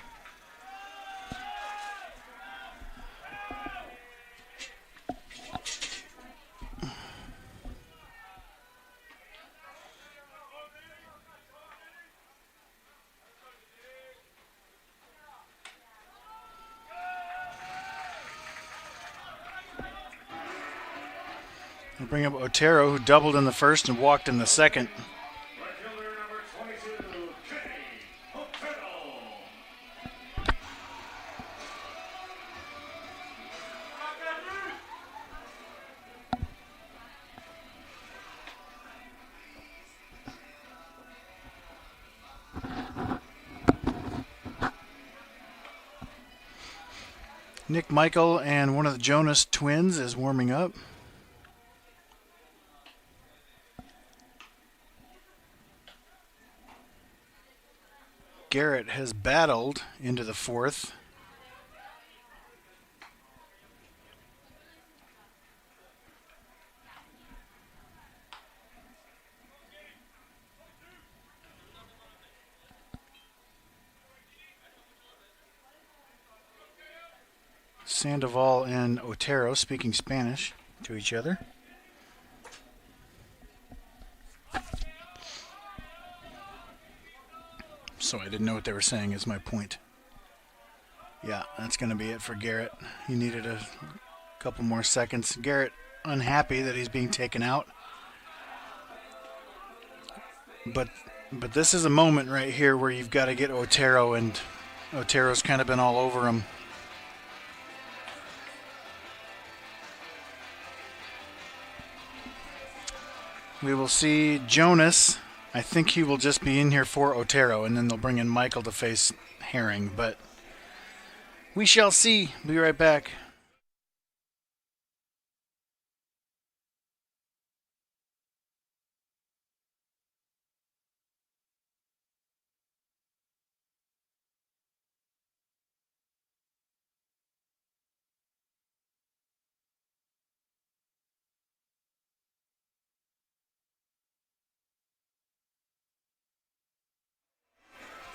We'll bring up Otero, who doubled in the first and walked in the second. Right fielder number 22, Kenny Otero. Nick Michael and one of the Jonas twins is warming up. Garrett has battled into the fourth. Sandoval and Otero speaking Spanish to each other. So I didn't know what they were saying is my point. Yeah, that's going to be it for Garrett. He needed a couple more seconds. Garrett unhappy that he's being taken out. But this is a moment right here where you've got to get Otero, and Otero's kind of been all over him. We will see Jonas. I think he will just be in here for Otero, and then they'll bring in Michael to face Herring. But we shall see. Be right back.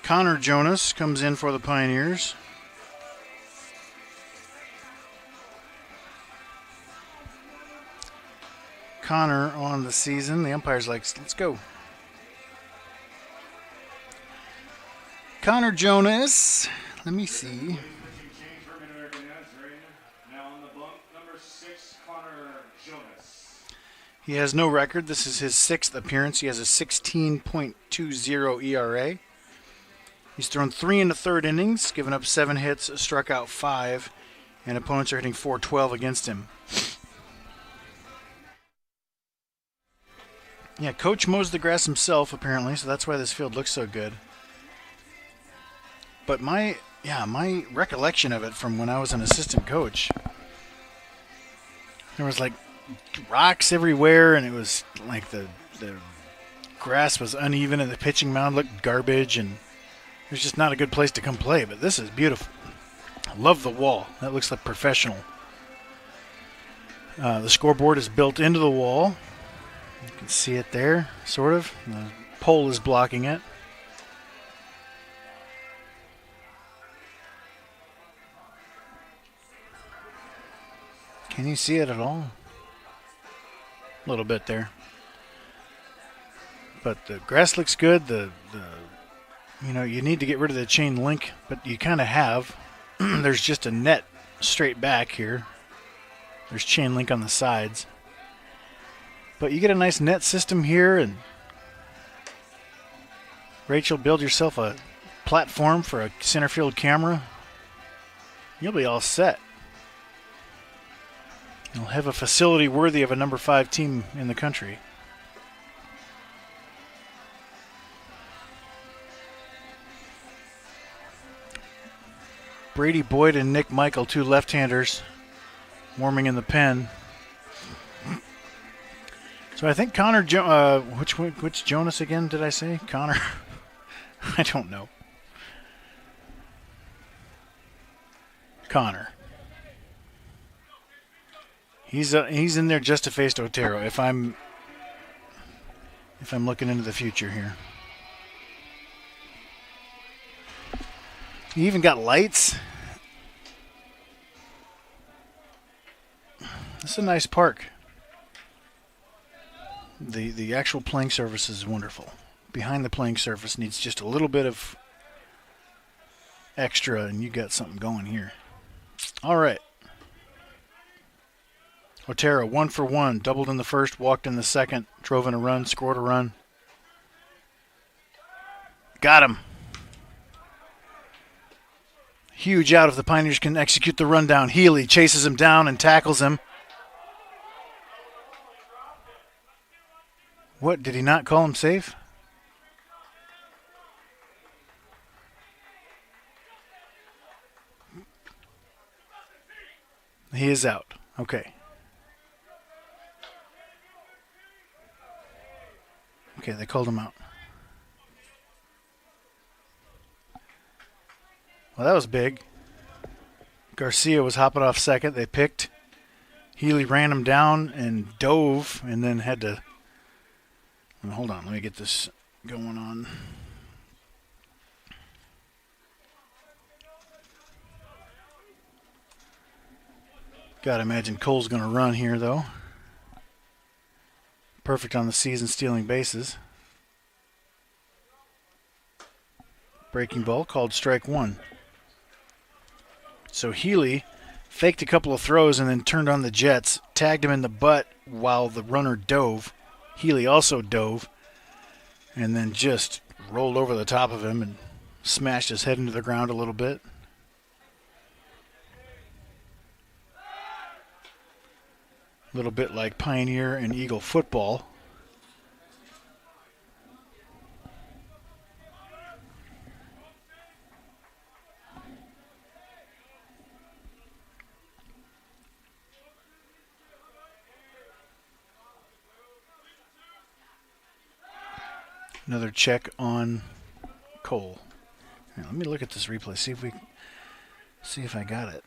Connor Jonas comes in for the Pioneers. Connor on the season. The umpire's like, let's go. Connor Jonas. Let me see. He has no record. This is his 6th appearance. He has a 16.20 ERA. He's thrown 3 in the third innings, given up 7 hits, struck out 5, and opponents are hitting .412 against him. Yeah, Coach mows the grass himself, apparently, so that's why this field looks so good. But my recollection of it from when I was an assistant coach, there was like rocks everywhere, and it was like the grass was uneven, and the pitching mound looked garbage, and it was just not a good place to come play. But this is beautiful. I love the wall. That looks like professional. The scoreboard is built into the wall. You can see it there, sort of. The pole is blocking it. Can you see it at all? A little bit there. But the grass looks good. You need to get rid of the chain link, but you kind of have. There's just a net straight back here. There's chain link on the sides. But you get a nice net system here, and Rachel, build yourself a platform for a center field camera. You'll be all set. You'll have a facility worthy of a number 5 team in the country. Brady Boyd and Nick Michael, 2 left-handers, warming in the pen. So I think Connor, which Jonas again did I say? Connor? I don't know. Connor. He's in there just to face Otero. If I'm looking into the future here. You even got lights. This is a nice park. The actual playing surface is wonderful. Behind the playing surface needs just a little bit of extra, and you got something going here. All right. Otero, 1 for 1. Doubled in the first, walked in the second, drove in a run, scored a run. Got him. Huge out if the Pioneers can execute the rundown. Healy chases him down and tackles him. What, did he not call him safe? He is out. Okay. Okay, they called him out. Well, that was big. Garcia was hopping off second. They picked. Healy ran him down and dove and then had to... Hold on, let me get this going on. Gotta imagine Cole's going to run here, though. Perfect on the season stealing bases. Breaking ball called strike one. So Healy faked a couple of throws and then turned on the Jets, tagged him in the butt while the runner dove. Healy also dove and then just rolled over the top of him and smashed his head into the ground a little bit. A little bit like Pioneer and Eagle football. Another check on Cole. Here, let me look at this replay. See if I got it.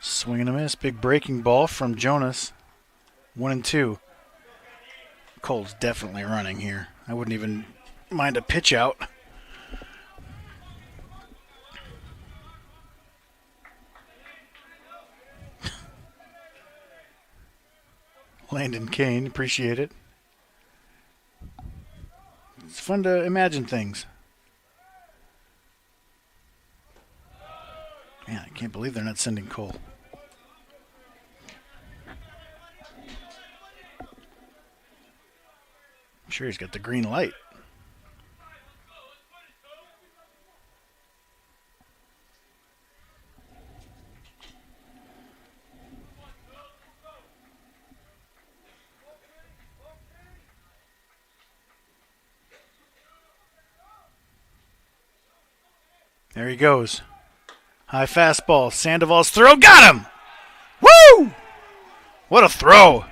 Swing and a miss. Big breaking ball from Jonas. 1-2. Cole's definitely running here. I wouldn't even mind a pitch out. Landon Kane, appreciate it. It's fun to imagine things. Man, I can't believe they're not sending Cole. I'm sure he's got the green light. There he goes. High fastball. Sandoval's throw. Got him! Woo! What a throw.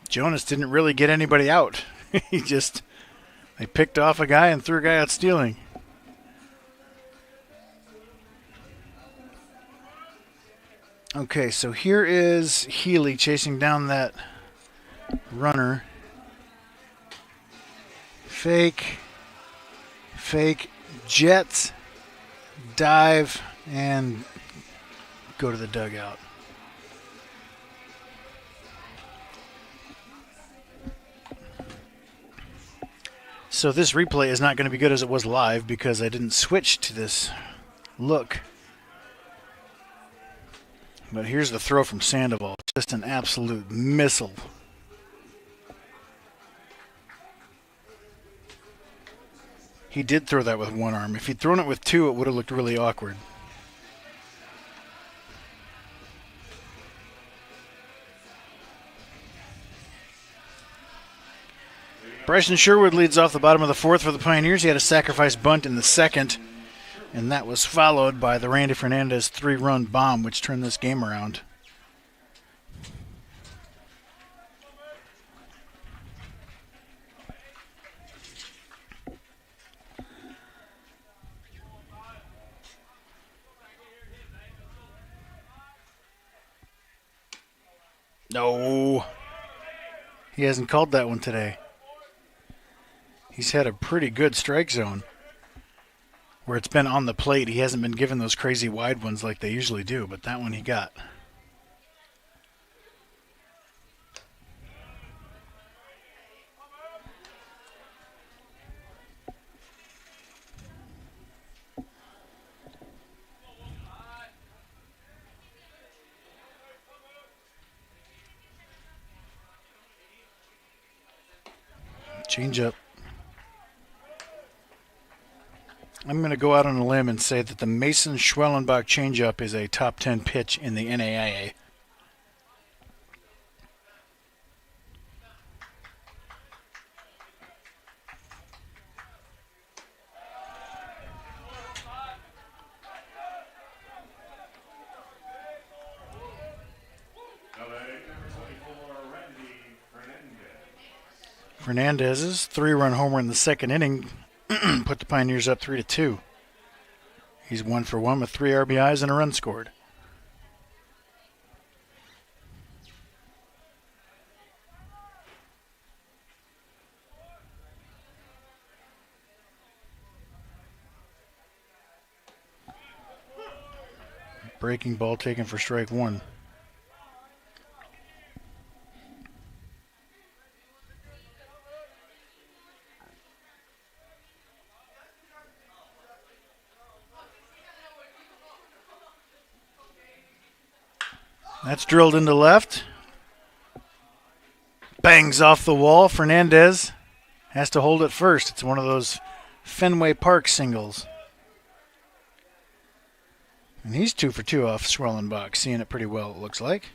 Jonas didn't really get anybody out. They picked off a guy and threw a guy out stealing. Okay, so here is Healy chasing down that runner. Fake, Jets, dive, and go to the dugout. So this replay is not going to be good as it was live because I didn't switch to this look. But here's the throw from Sandoval. Just an absolute missile. He did throw that with one arm. If he'd thrown it with two, it would have looked really awkward. Bryson Sherwood leads off the bottom of the fourth for the Pioneers. He had a sacrifice bunt in the second, and that was followed by the Randy Fernandez 3-run bomb, which turned this game around. No. He hasn't called that one today. He's had a pretty good strike zone where it's been on the plate. He hasn't been given those crazy wide ones like they usually do, but that one he got. Change up. I'm going to go out on a limb and say that the Mason Schwellenbach changeup is a top 10 pitch in the NAIA. Fernandez's 3-run homer in the second inning put the Pioneers up 3-2. He's 1 for 1 with 3 RBIs and a run scored. Breaking ball taken for strike one. That's drilled into left. Bangs off the wall. Fernandez has to hold it first. It's one of those Fenway Park singles. And he's 2 for 2 off Schwellenbach, seeing it pretty well, it looks like.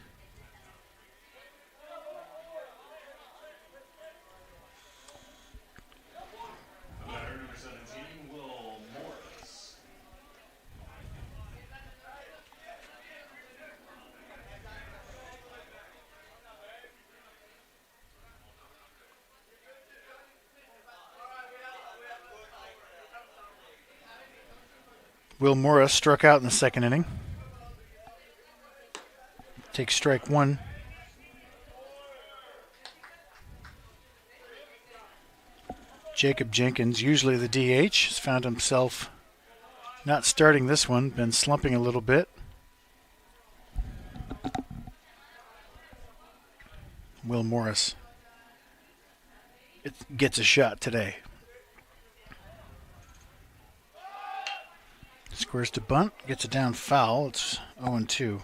Will Morris struck out in the second inning. Takes strike one. Jacob Jenkins, usually the DH, has found himself not starting this one, been slumping a little bit. Will Morris gets a shot today. Squares to bunt, gets it down foul. It's 0-2.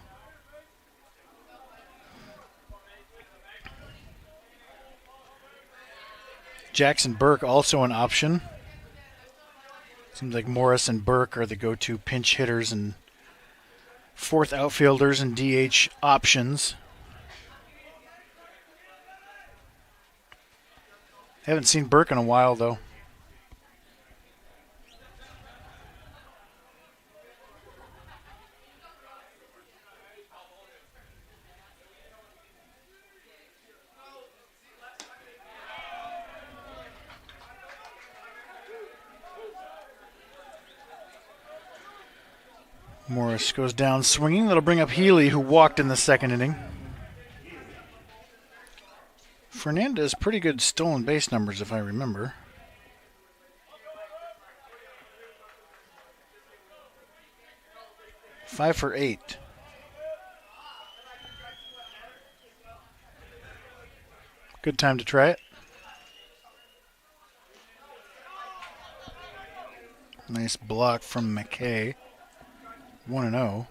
Jackson Burke also an option. Seems like Morris and Burke are the go-to pinch hitters and fourth outfielders and DH options. Haven't seen Burke in a while, though. Morris goes down swinging. That'll bring up Healy, who walked in the second inning. Fernandez, pretty good stolen base numbers, if I remember. Five for 8. Good time to try it. Nice block from McKay. 1-0.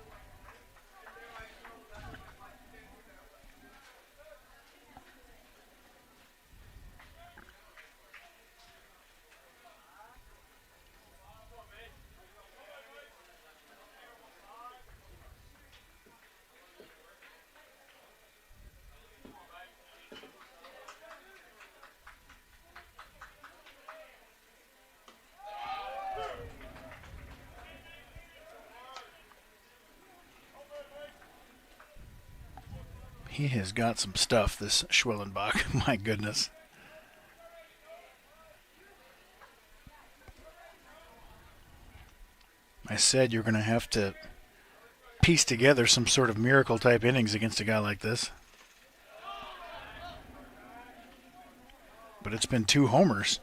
He has got some stuff, this Schwellenbach. My goodness. I said you're going to have to piece together some sort of miracle-type innings against a guy like this. But it's been 2 homers.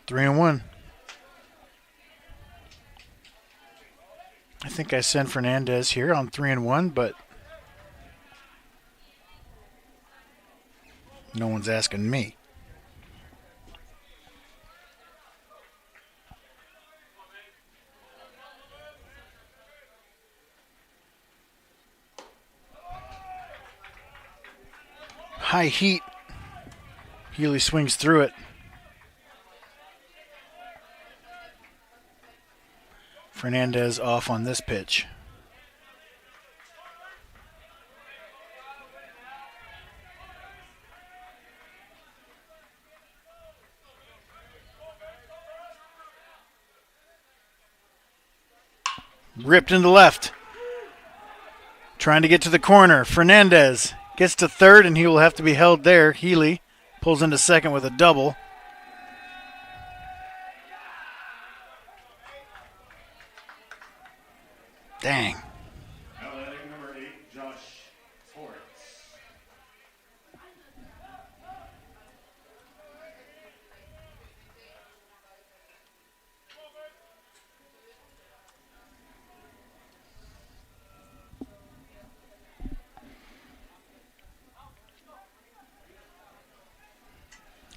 Three and one. I think I sent Fernandez here on 3-1, but no one's asking me. High heat. Healy swings through it. Fernandez off on this pitch. Ripped into left. Trying to get to the corner. Fernandez gets to third, and he will have to be held there. Healy pulls into second with a double. Dang. Now batting number 8, Josh Torrance.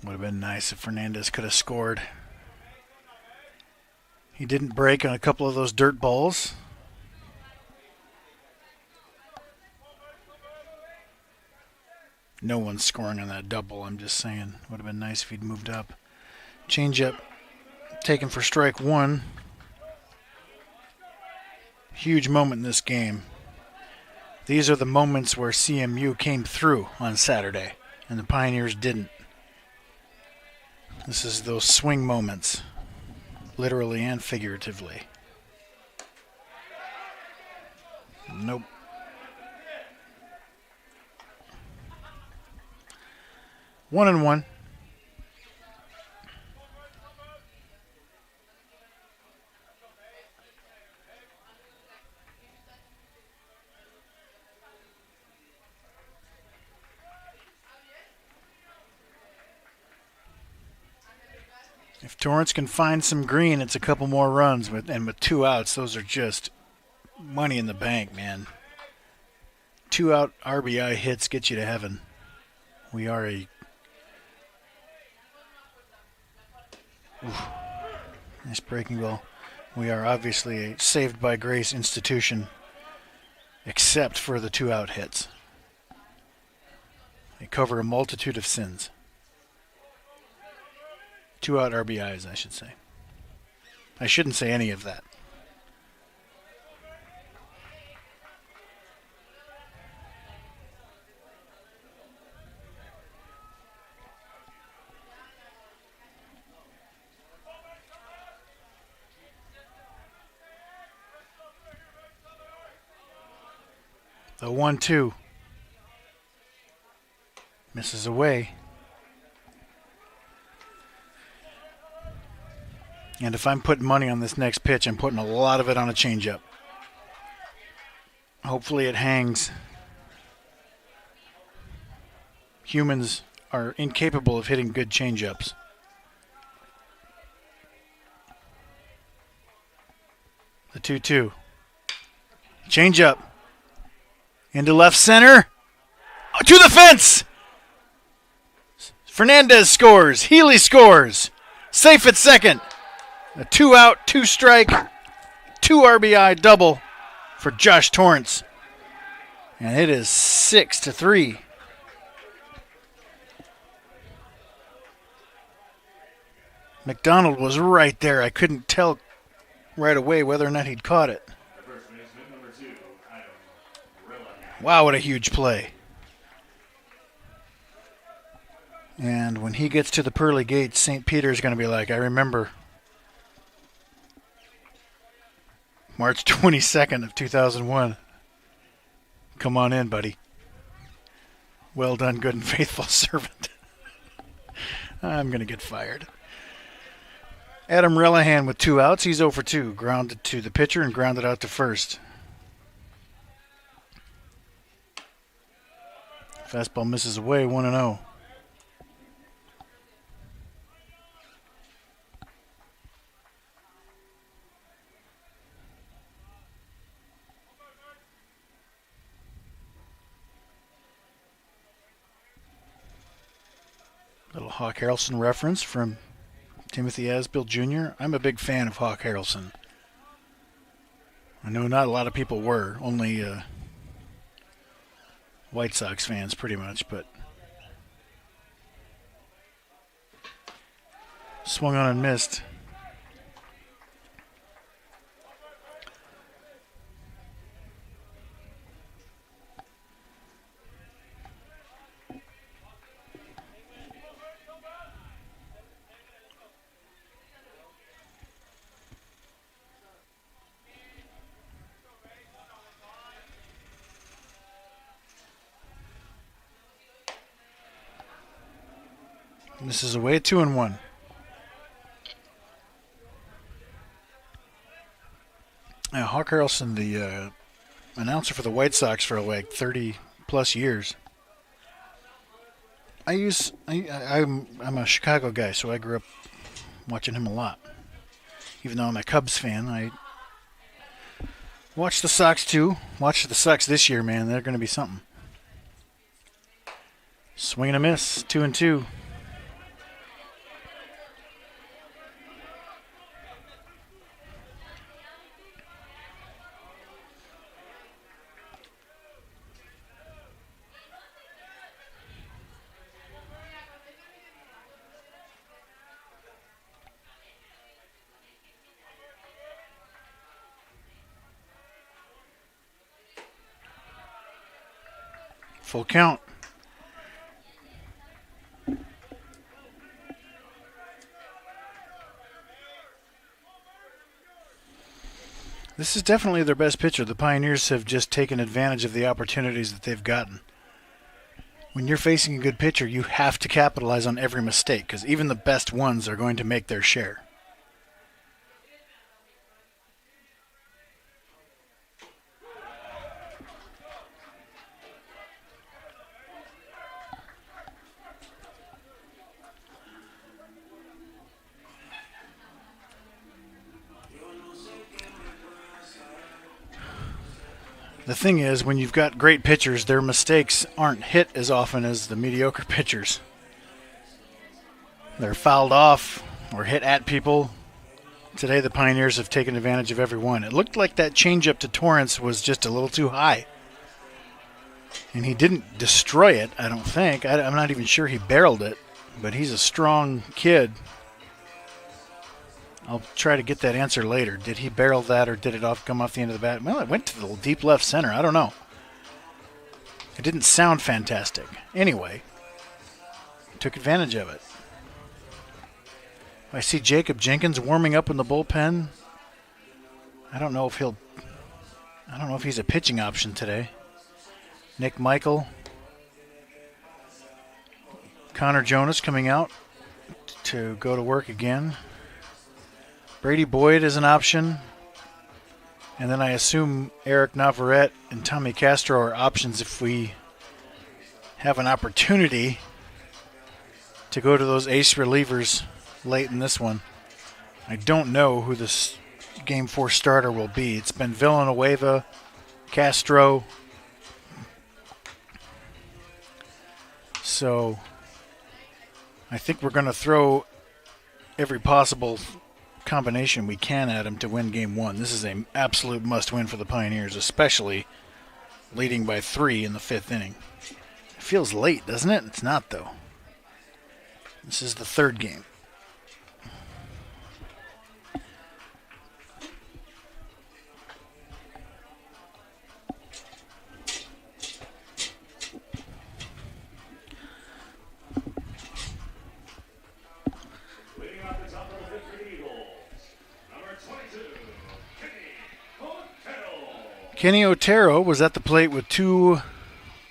Would have been nice if Fernandez could have scored. He didn't break on a couple of those dirt balls. No one's scoring on that double, I'm just saying. Would have been nice if he'd moved up. Changeup taken for strike one. Huge moment in this game. These are the moments where CMU came through on Saturday, and the Pioneers didn't. This is those swing moments, literally and figuratively. Nope. One and one. If Torrance can find some green, it's a couple more runs, and with 2 outs, those are just money in the bank, man. 2 out RBI hits get you to heaven. We are a nice breaking ball. We are obviously a saved by grace institution, except for the 2 out hits. They cover a multitude of sins. 2 out RBIs, I should say. I shouldn't say any of that. The 1-2 misses away. And if I'm putting money on this next pitch, I'm putting a lot of it on a changeup. Hopefully it hangs. Humans are incapable of hitting good changeups. The 2-2. Changeup. Into left center. To the fence! Fernandez scores. Healy scores. Safe at second. A 2 out, 2 strike, 2 RBI double for Josh Torrance. And it is 6-3. McDonald was right there. I couldn't tell right away whether or not he'd caught it. Wow, what a huge play. And when he gets to the pearly gates, St. Peter's going to be like, I remember March 22nd of 2001. Come on in, buddy. Well done, good and faithful servant. I'm going to get fired. Adam Relihan with 2 outs. He's 0 for 2. Grounded to the pitcher and grounded out to first. Fastball misses away, 1-0. Little Hawk Harrelson reference from Timothy Asbill Jr. I'm a big fan of Hawk Harrelson. I know not a lot of people were, only White Sox fans pretty much, but swung on and missed. This is away, 2-1. Now, Hawk Harrelson, the announcer for the White Sox for like 30 plus years. I'm a Chicago guy, so I grew up watching him a lot. Even though I'm a Cubs fan, I watch the Sox too. Watch the Sox this year, man. They're going to be something. Swing and a miss, 2-2. Full count. This is definitely their best pitcher. The Pioneers have just taken advantage of the opportunities that they've gotten. When you're facing a good pitcher, you have to capitalize on every mistake because even the best ones are going to make their share. The thing is, when you've got great pitchers, their mistakes aren't hit as often as the mediocre pitchers. They're fouled off or hit at people. Today, the Pioneers have taken advantage of every one. It looked like that changeup to Torrance was just a little too high. And he didn't destroy it, I don't think. I'm not even sure he barreled it, but he's a strong kid. I'll try to get that answer later. Did he barrel that or did it come off the end of the bat? Well, it went to the deep left center. I don't know. It didn't sound fantastic. Anyway, took advantage of it. I see Jacob Jenkins warming up in the bullpen. I don't know if he's a pitching option today. Nick Michael. Connor Jonas coming out to go to work again. Brady Boyd is an option. And then I assume Eric Navarrete and Tommy Castro are options if we have an opportunity to go to those ace relievers late in this one. I don't know who this Game 4 starter will be. It's been Villanueva, Castro. So I think we're going to throw every possible combination we can at him to win Game 1. This is an absolute must-win for the Pioneers, especially leading by 3 in the 5th inning. It feels late, doesn't it? It's not, though. This is the 3rd game. Kenny Otero was at the plate with 2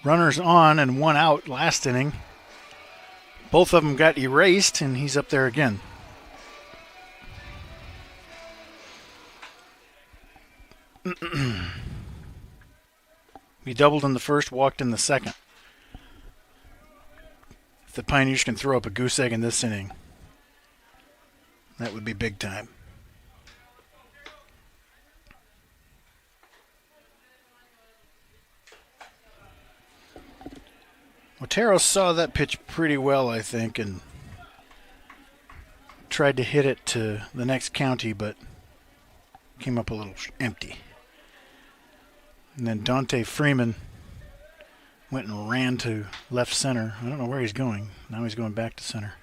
runners on and 1 out last inning. Both of them got erased, and he's up there again. He doubled in the first, walked in the second. If the Pioneers can throw up a goose egg in this inning, that would be big time. Otero saw that pitch pretty well, I think, and tried to hit it to the next county, but came up a little empty. And then Dante Freeman went and ran to left center. I don't know where he's going. Now he's going back to center.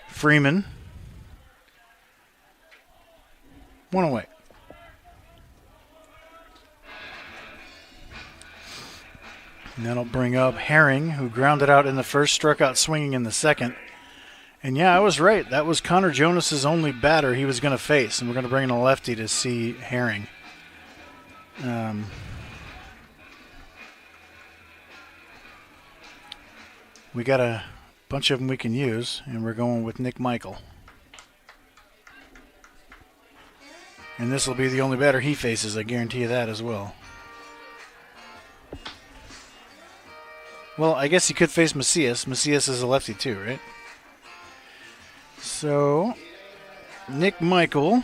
Freeman. 1 away. And that'll bring up Herring, who grounded out in the first, struck out swinging in the second. And yeah, I was right. That was Connor Jonas's only batter he was going to face, and we're going to bring in a lefty to see Herring. We got a bunch of them we can use, and we're going with Nick Michael. And this will be the only batter he faces, I guarantee you that as well. Well, I guess he could face Macias. Macias is a lefty too, right? So, Nick Michael.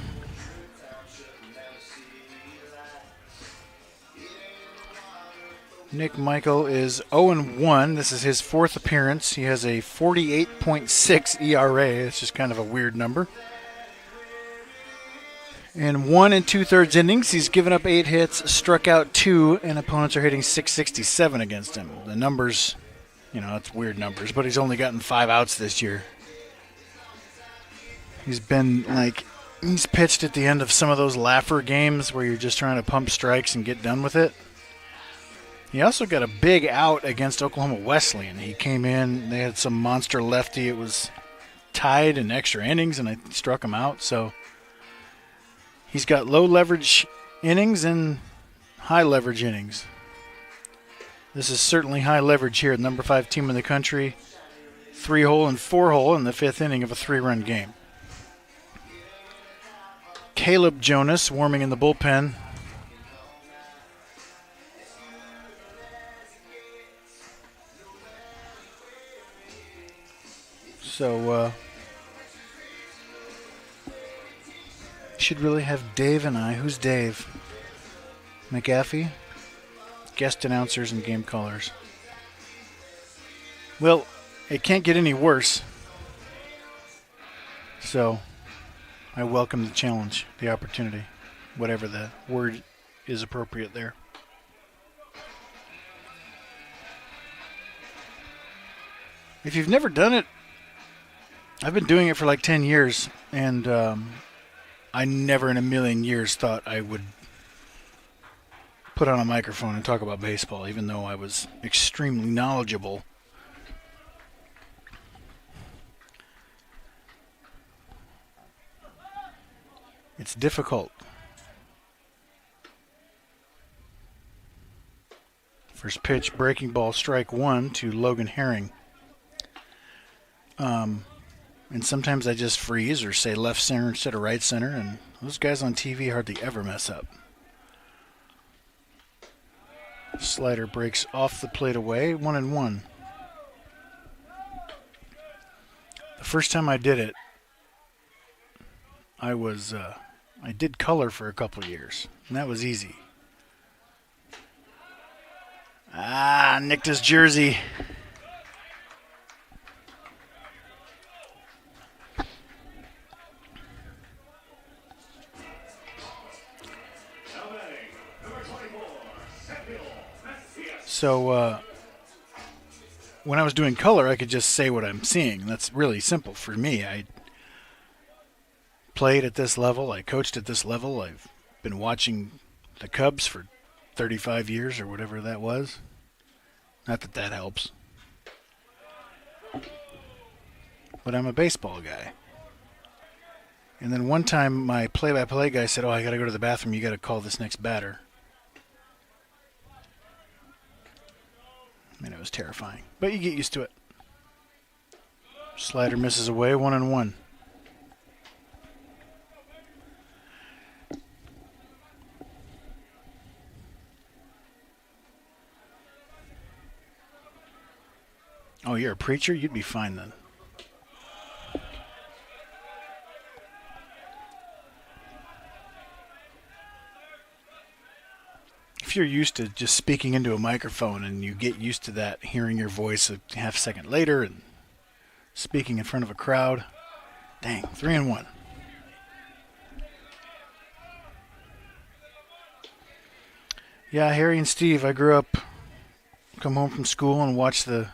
Nick Michael is 0-1. This is his 4th appearance. He has a 48.6 ERA. It's just kind of a weird number. In 1 2/3 innings, he's given up 8 hits, struck out 2, and opponents are hitting .667 against him. The numbers, it's weird numbers, but he's only gotten 5 outs this year. He's pitched at the end of some of those laugher games where you're just trying to pump strikes and get done with it. He also got a big out against Oklahoma Wesleyan. He came in, they had some monster lefty. It was tied in extra innings, and I struck him out, so he's got low leverage innings and high leverage innings. This is certainly high leverage here, number 5 team in the country. 3-hole and 4-hole in the 5th inning of a 3-run game. Caleb Jonas warming in the bullpen. So, should really have Dave and I. Who's Dave? McAfee? Guest announcers and game callers. Well, it can't get any worse. So, I welcome the challenge, the opportunity, whatever the word is appropriate there. If you've never done it, I've been doing it for like 10 years, and I never in a million years thought I would put on a microphone and talk about baseball, even though I was extremely knowledgeable. It's difficult. First pitch, breaking ball, strike 1 to Logan Herring. And sometimes I just freeze or say left center instead of right center, and those guys on TV hardly ever mess up. Slider breaks off the plate away, 1-1. The first time I did it, I did color for a couple years, and that was easy. Nicked his jersey. So, when I was doing color, I could just say what I'm seeing. And that's really simple for me. I played at this level. I coached at this level. I've been watching the Cubs for 35 years or whatever that was. Not that that helps. But I'm a baseball guy. And then one time my play-by-play guy said, "Oh, I got to go to the bathroom. You got to call this next batter." And it was terrifying. But you get used to it. Slider misses away, 1-1. Oh, you're a preacher? You'd be fine then. If you're used to just speaking into a microphone and you get used to that, hearing your voice a half second later and speaking in front of a crowd, dang, 3-1. Yeah, Harry and Steve, I grew up, come home from school and watch the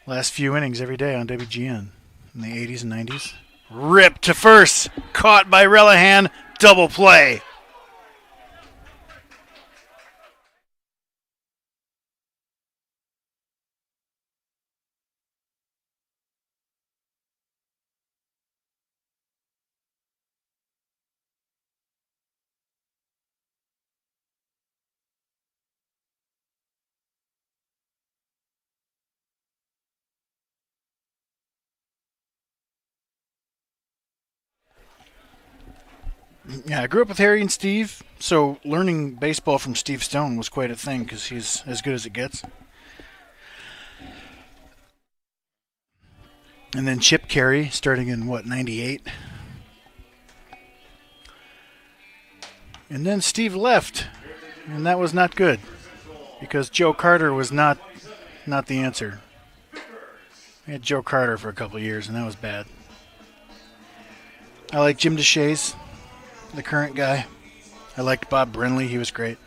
last few innings every day on WGN in the 80s and 90s. Ripped to first, caught by Relihan, double play. Yeah, I grew up with Harry and Steve, so learning baseball from Steve Stone was quite a thing because he's as good as it gets. And then Chip Carey, starting in, 98? And then Steve left, and that was not good because Joe Carter was not the answer. We had Joe Carter for a couple of years, and that was bad. I like Jim DeShays, the current guy. I liked Bob Brenly. He was great.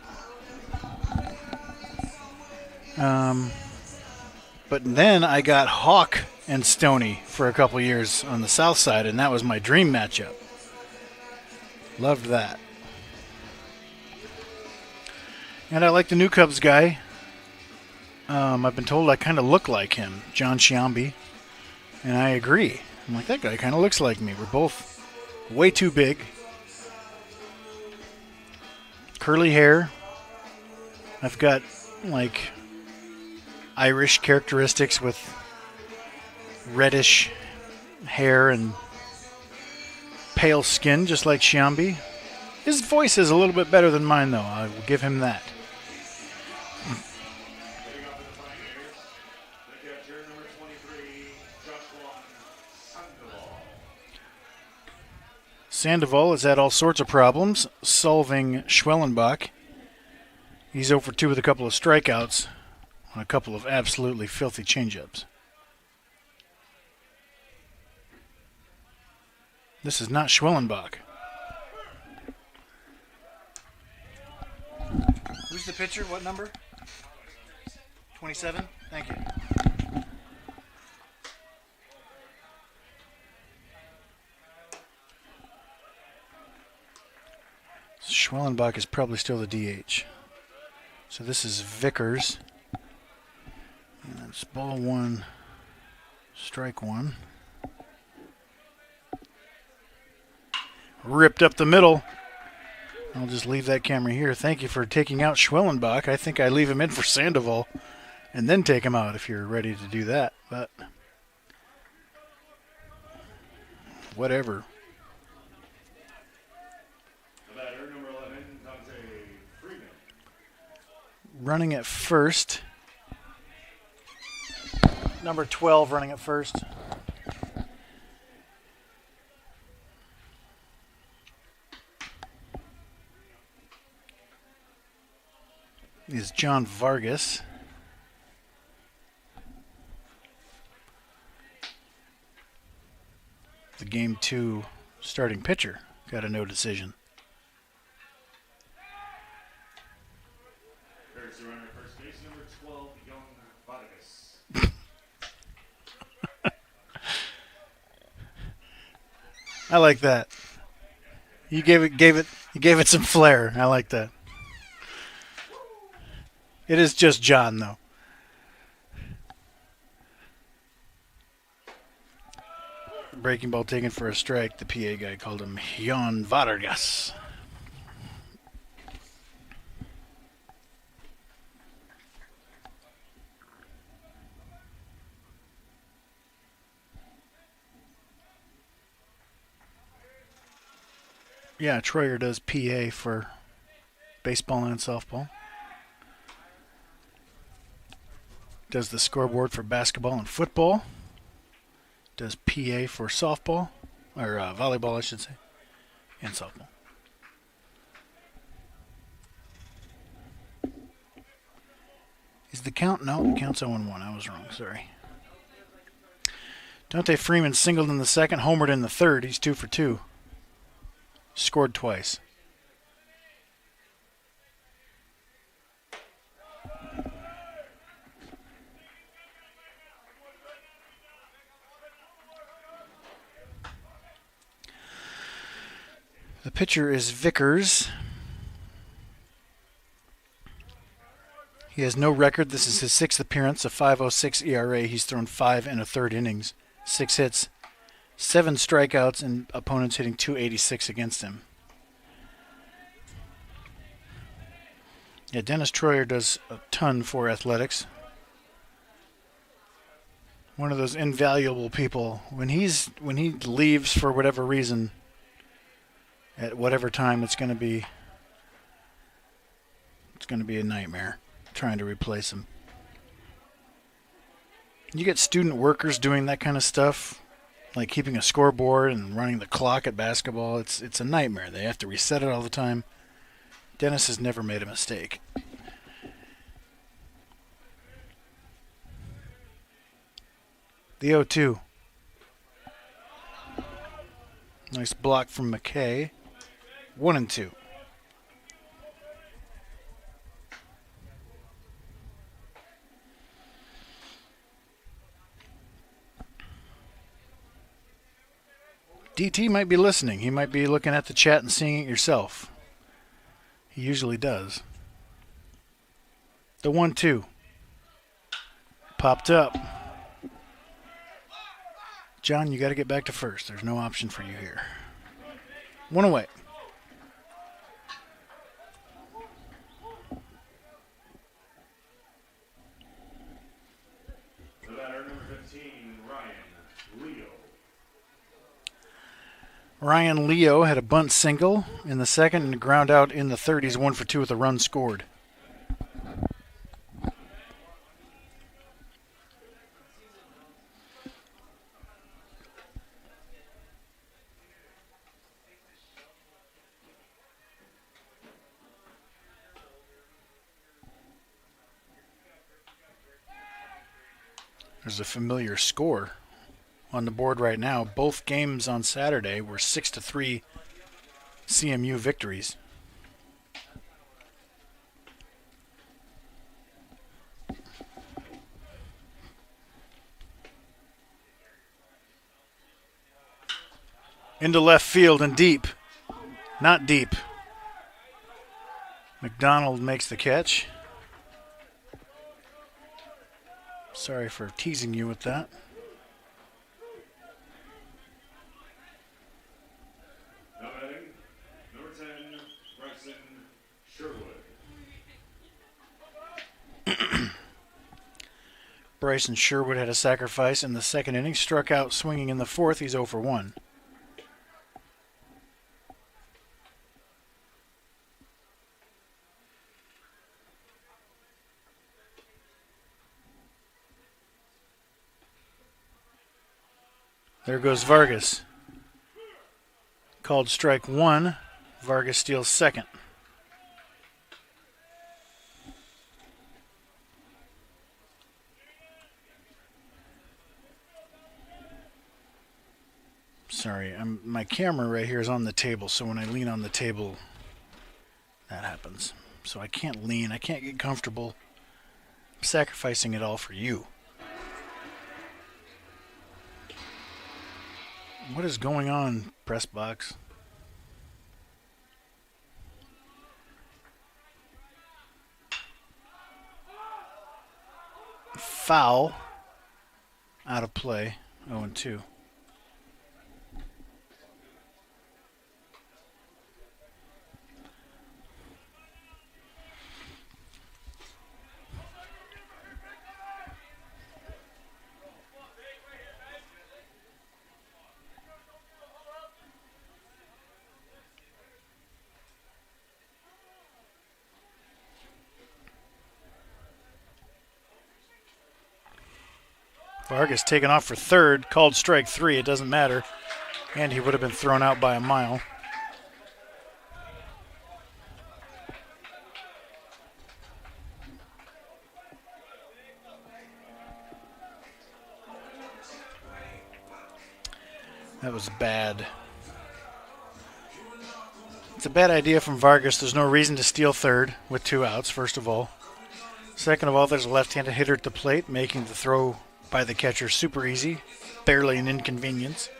But then I got Hawk and Stoney for a couple years on the south side, and that was my dream matchup. Loved that. And I like the New Cubs guy. I've been told I kind of look like him, John Sciambi, and I agree. I'm like, that guy kind of looks like me. We're both way too big. Curly hair. I've got, like, Irish characteristics with reddish hair and pale skin, just like Sciambi. His voice is a little bit better than mine, though. I will give him that. Sandoval has had all sorts of problems solving Schwellenbach. He's 0 for 2 with a couple of strikeouts on a couple of absolutely filthy changeups. This is not Schwellenbach. Who's the pitcher? What number? 27? Thank you. Schwellenbach is probably still the DH. So this is Vickers. And that's ball 1, strike 1. Ripped up the middle. I'll just leave that camera here. Thank you for taking out Schwellenbach. I think I leave him in for Sandoval and then take him out if you're ready to do that. But whatever. Running at first. Number 12 running at first. Is John Vargas. The game 2 starting pitcher got a no decision. There's the runner at first base, number 12, young Vargas. I like that. You gave it some flair. I like that. It is just John, though. breaking ball taken for a strike. The PA guy called him Jan Vargas. Yeah, Troyer does PA for baseball and softball. Does the scoreboard for basketball and football. Does PA for softball, or volleyball, I should say, and softball. Is the count? No, the count's 0-1. I was wrong, sorry. Dante Freeman singled in the second, homered in the third. He's 2 for 2. Scored twice. The pitcher is Vickers. He has no record. This is his 6th appearance, a 5.06 ERA. He's thrown 5 1/3 innings, 6 hits, 7 strikeouts, and opponents hitting .286 against him. Yeah, Dennis Troyer does a ton for athletics. One of those invaluable people. When he leaves for whatever reason, at whatever time, it's going to be a nightmare trying to replace him. You get student workers doing that kind of stuff, like keeping a scoreboard and running the clock at basketball. It's a nightmare. They have to reset it all the time. Dennis has never made a mistake. The 0-2. Nice block from McKay. 1-2. DT might be listening. He might be looking at the chat and seeing it yourself. He usually does. The 1-2. Popped up. John, you got to get back to first. There's no option for you here. 1 away. The batter, number 15, Ryan Leo. Ryan Leo had a bunt single in the second and ground out in the third. He's 1 for 2 with a run scored. There's a familiar score on the board right now. Both games on Saturday were 6-3 CMU victories. Into left field and deep. Not deep. McDonald makes the catch. Sorry for teasing you with that. Now batting, number 10, Bryson Sherwood. Bryson Sherwood had a sacrifice in the second inning, struck out swinging in the fourth. He's 0 for 1. There goes Vargas. Called strike 1. Vargas steals second. Sorry, my camera right here is on the table, so when I lean on the table, that happens. So I can't lean, I can't get comfortable. I'm sacrificing it all for you. What is going on, press box? Foul. Out of play. 0-2. Vargas taken off for third, called strike 3. It doesn't matter. And he would have been thrown out by a mile. That was bad. It's a bad idea from Vargas. There's no reason to steal third with 2 outs, first of all. Second of all, there's a left-handed hitter at the plate, making the throw by the catcher super easy, barely an inconvenience.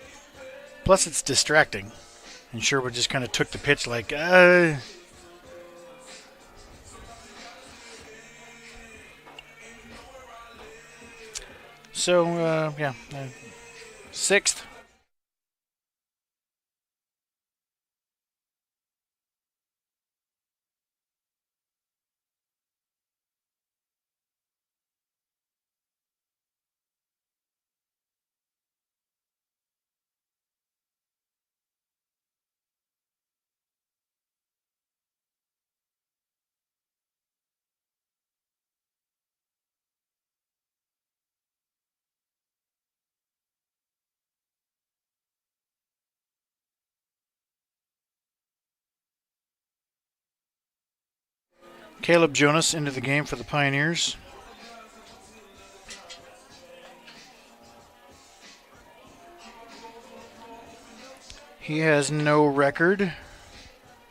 Plus, it's distracting. And Sherwood just kind of took the pitch like, So, sixth. Caleb Jonas into the game for the Pioneers. He has no record.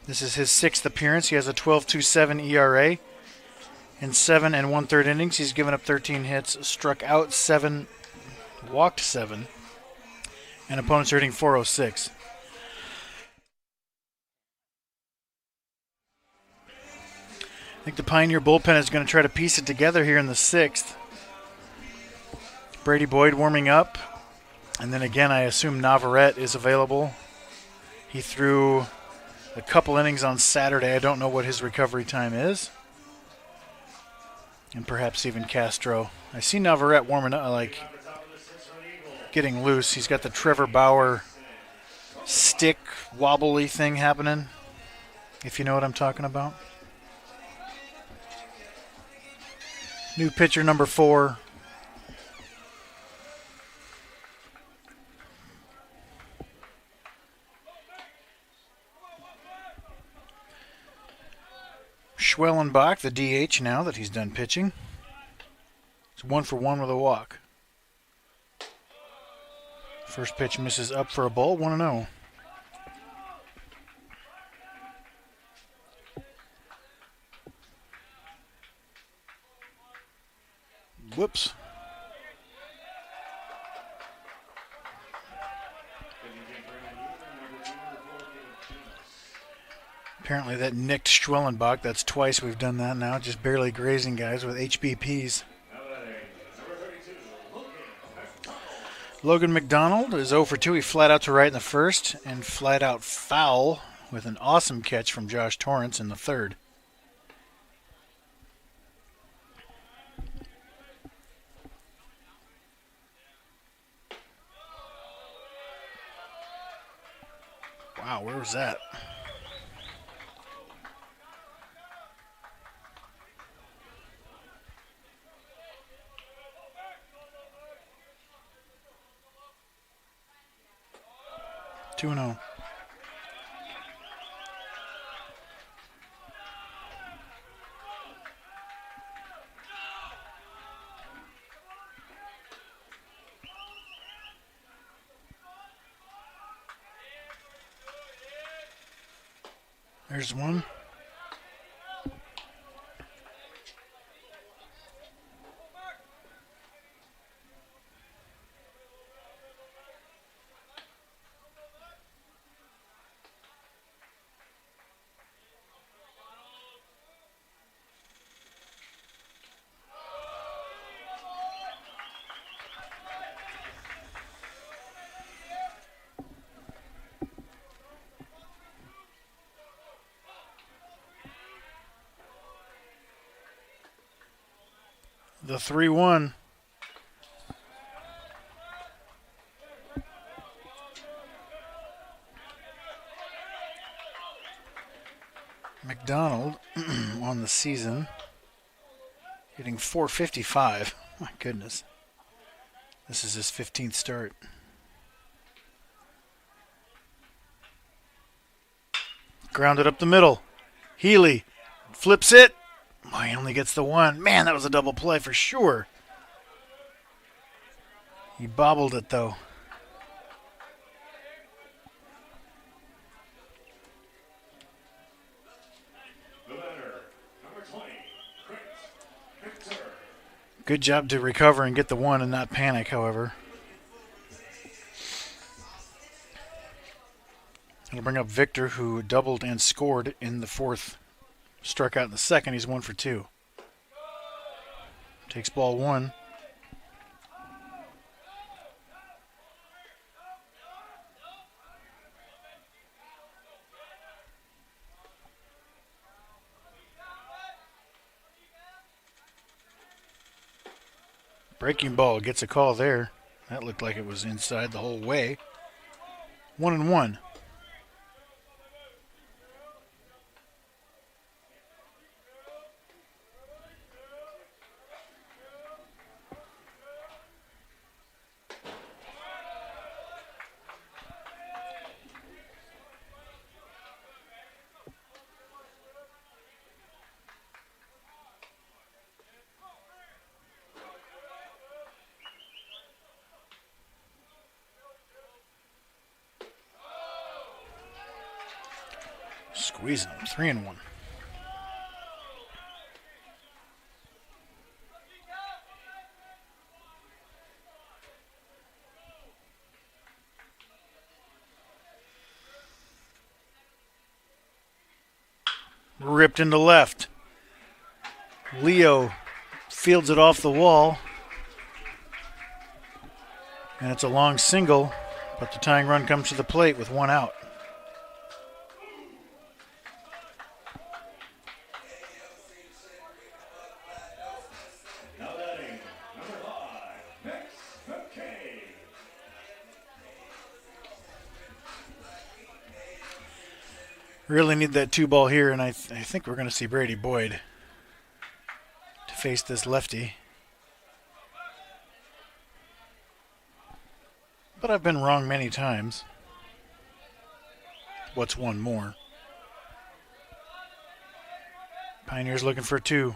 This is his 6th appearance. He has a 12.27 ERA. In 7 1/3 innings, he's given up 13 hits, struck out 7, walked 7, and opponents are hitting .406. I think the Pioneer bullpen is going to try to piece it together here in the 6th. Brady Boyd warming up. And then again, I assume Navarrete is available. He threw a couple innings on Saturday. I don't know what his recovery time is. And perhaps even Castro. I see Navarrete warming up, like getting loose. He's got the Trevor Bauer stick wobbly thing happening, if you know what I'm talking about. New pitcher number 4. Schwellenbach, the DH now that he's done pitching. It's 1-for-1 with a walk. First pitch misses up for a ball, 1-0. Whoops. Apparently that nicked Schwellenbach. That's twice we've done that now, just barely grazing guys with HBPs. Logan McDonald is 0 for 2. He flat out to right in the first and flat out foul with an awesome catch from Josh Torrance in the third. Wow, where was that? Two and 0. There's one. The 3-1. McDonald on the season hitting .455. My goodness. This is his 15th start. Grounded up the middle. Healy flips it. Oh, he only gets the one. Man, that was a double play for sure. He bobbled it, though. The batter, number 20, Victor. Good job to recover and get the one and not panic, however. It'll bring up Victor, who doubled and scored in the fourth. Struck out in the second. He's 1 for 2. Takes ball 1. Breaking ball gets a call there. That looked like it was inside the whole way. 1-1. Squeezing them. 3-1. Ripped into left. Leo fields it off the wall. And it's a long single, but the tying run comes to the plate with 1 out. Really need that 2 ball here, and I think we're going to see Brady Boyd to face this lefty. But I've been wrong many times. What's one more? Pioneers looking for 2.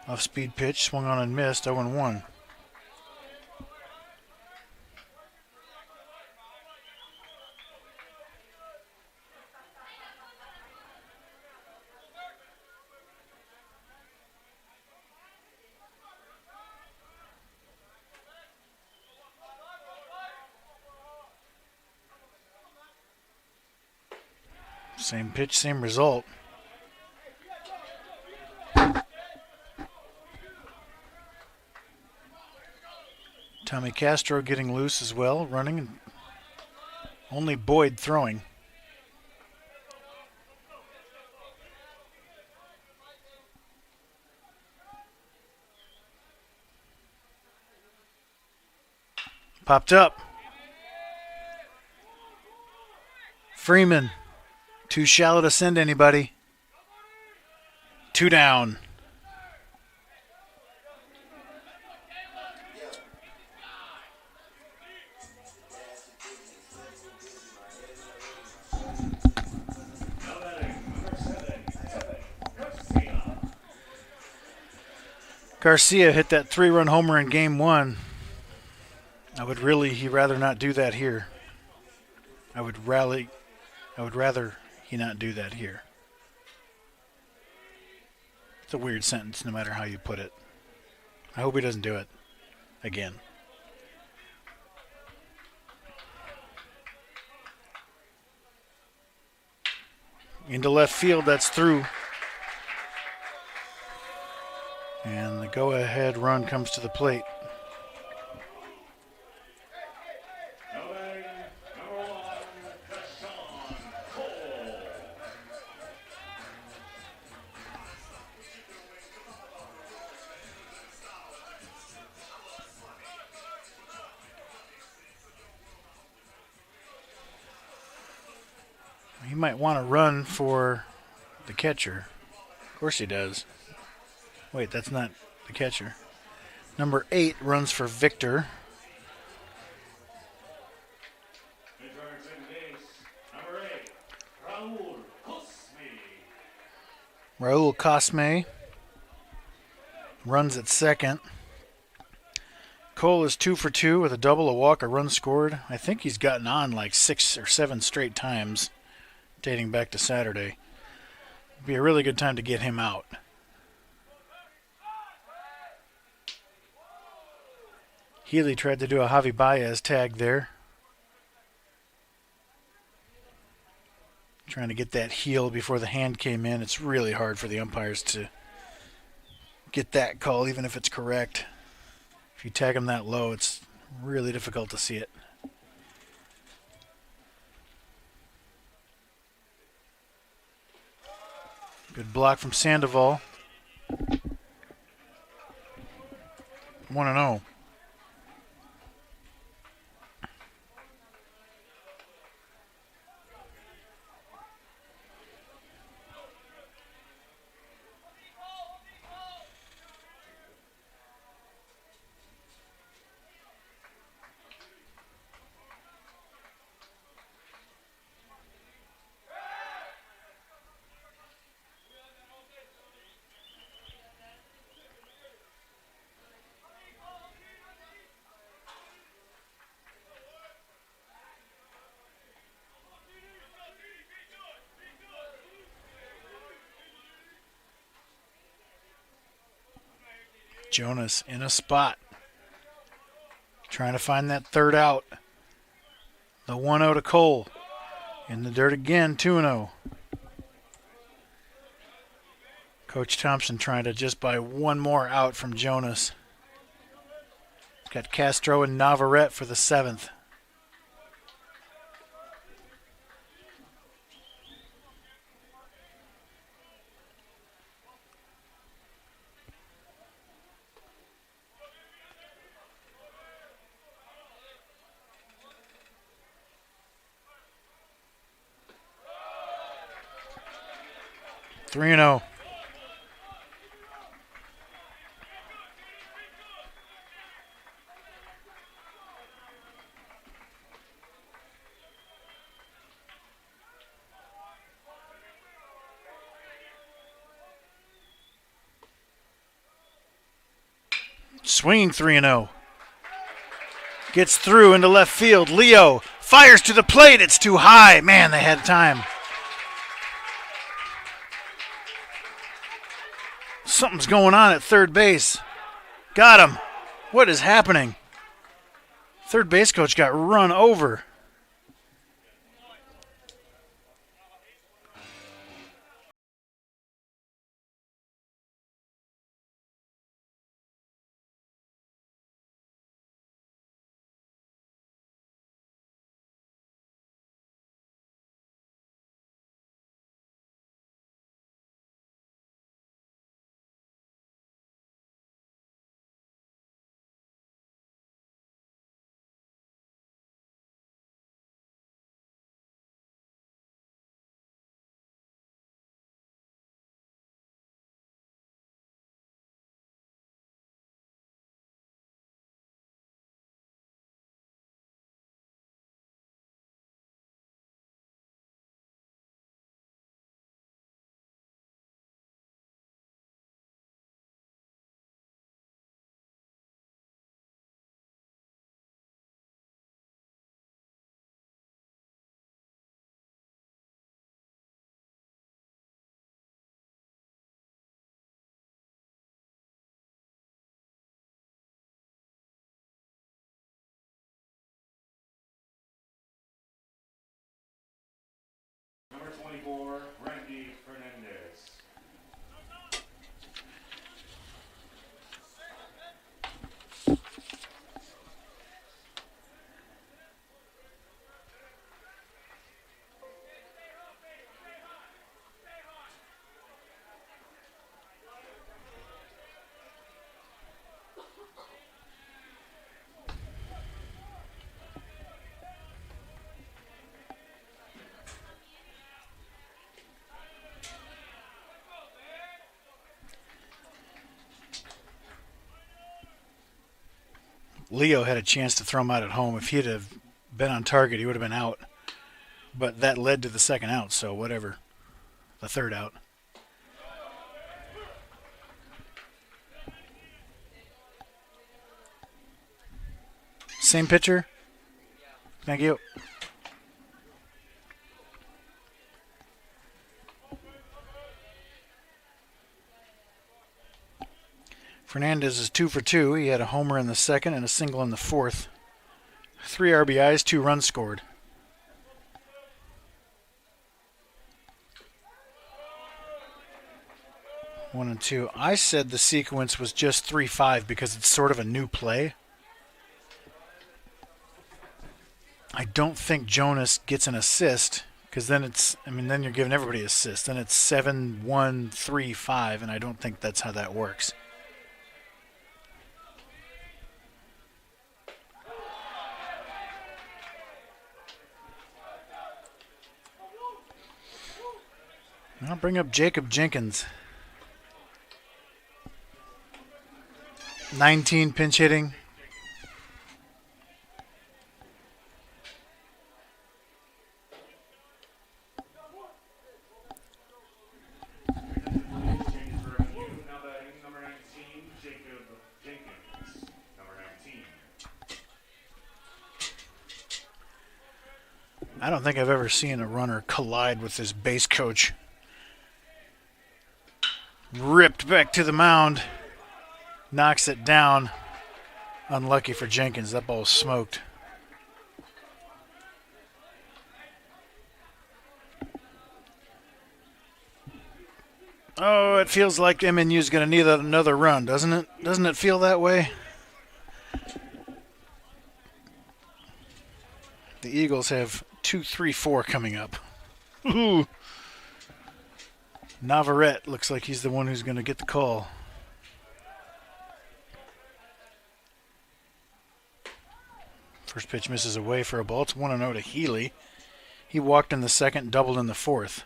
Off-speed pitch, swung on and missed, 0-1. Same pitch, same result. Tommy Castro getting loose as well, running, and only Boyd throwing. Popped up. Freeman. Too shallow to send anybody. 2 down. Garcia hit that 3-run homer in game 1. He'd rather not do that here. I would rather he not do that here. It's a weird sentence no matter how you put it. I hope he doesn't do it again. Into left field, that's through. And the go-ahead run comes to the plate. He might want to run for the catcher. Of course he does. Wait, that's not the catcher. Number 8 runs for Victor. Returns in base, number 8, Raul Cosme. Raul Cosme runs at second. Cole is 2 for 2 with a double, a walk, a run scored. I think he's gotten on like 6 or 7 straight times dating back to Saturday. It'd be a really good time to get him out. Healy tried to do a Javi Baez tag there. Trying to get that heel before the hand came in. It's really hard for the umpires to get that call, even if it's correct. If you tag him that low, it's really difficult to see it. Good block from Sandoval. 1-0. Jonas in a spot. Trying to find that third out. The 1-0 to Cole. In the dirt again, 2-0. Coach Thompson trying to just buy one more out from Jonas. Got Castro and Navarrete for the 7th. Three and 0. Swinging 3 and 0. Gets through into left field. Leo fires to the plate. It's too high. Man, they had time. Something's going on at third base. Got him. What is happening? Third base coach got run over. Number 24, Randy Fernandez. Leo had a chance to throw him out at home. If he'd have been on target, he would have been out. But that led to the second out, so whatever. The third out. Same pitcher. Thank you. Fernandez is 2 for 2. He had a homer in the second and a single in the fourth. 3 RBIs, 2 runs scored. 1-2. I said the sequence was just 3-5 because it's sort of a new play. I don't think Jonas gets an assist because then then you're giving everybody assists. Then it's 7-1-3-5, and I don't think that's how that works. I'll bring up Jacob Jenkins. 19 pinch hitting. I don't think I've ever seen a runner collide with his base coach. Ripped back to the mound. Knocks it down. Unlucky for Jenkins. That ball was smoked. Oh, it feels like MNU is going to need another run, doesn't it? Doesn't it feel that way? The Eagles have 2, 3, 4 coming up. Ooh. Navarrete looks like he's the one who's going to get the call. First pitch misses away for a ball. It's 1-0 to Healy. He walked in the second, doubled in the fourth.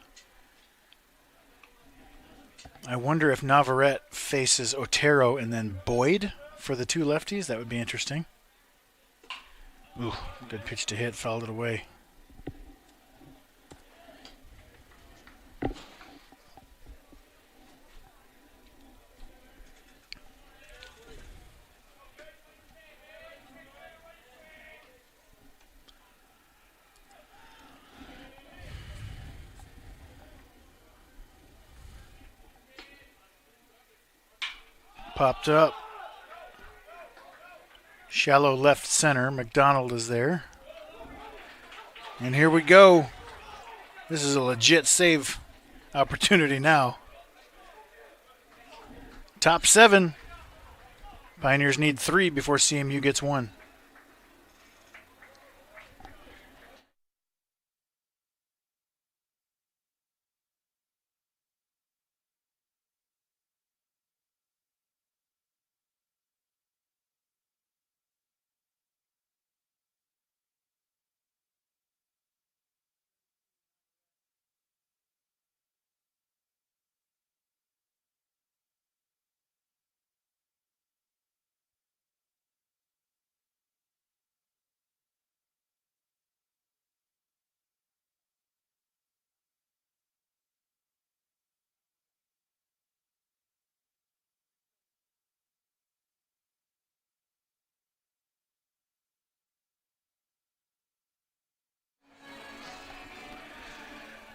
I wonder if Navarrete faces Otero and then Boyd for the 2 lefties. That would be interesting. Ooh, good pitch to hit. Fouled it away. Popped up. Shallow left center. McDonald is there. And here we go. This is a legit save opportunity now. Top 7. Pioneers need 3 before CMU gets 1.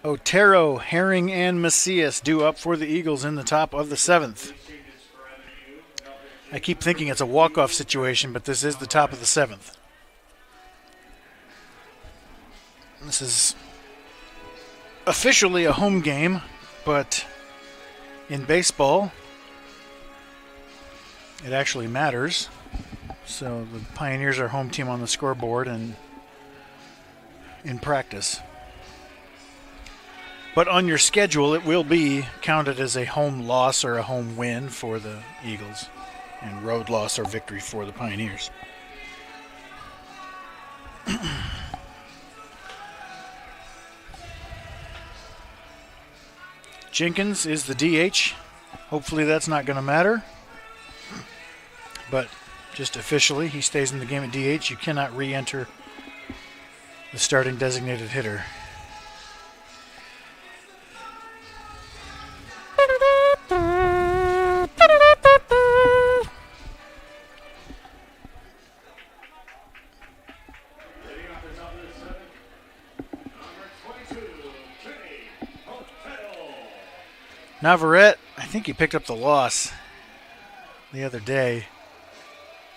Otero, Herring, and Macias due up for the Eagles in the top of the 7th. I keep thinking it's a walk-off situation, but this is the top of the 7th. This is officially a home game, but in baseball, it actually matters. So the Pioneers are home team on the scoreboard and in practice. But on your schedule, it will be counted as a home loss or a home win for the Eagles, and road loss or victory for the Pioneers. Jenkins is the DH. Hopefully that's not going to matter. But just officially, he stays in the game at DH. You cannot re-enter the starting designated hitter. Navarrete, I think he picked up the loss the other day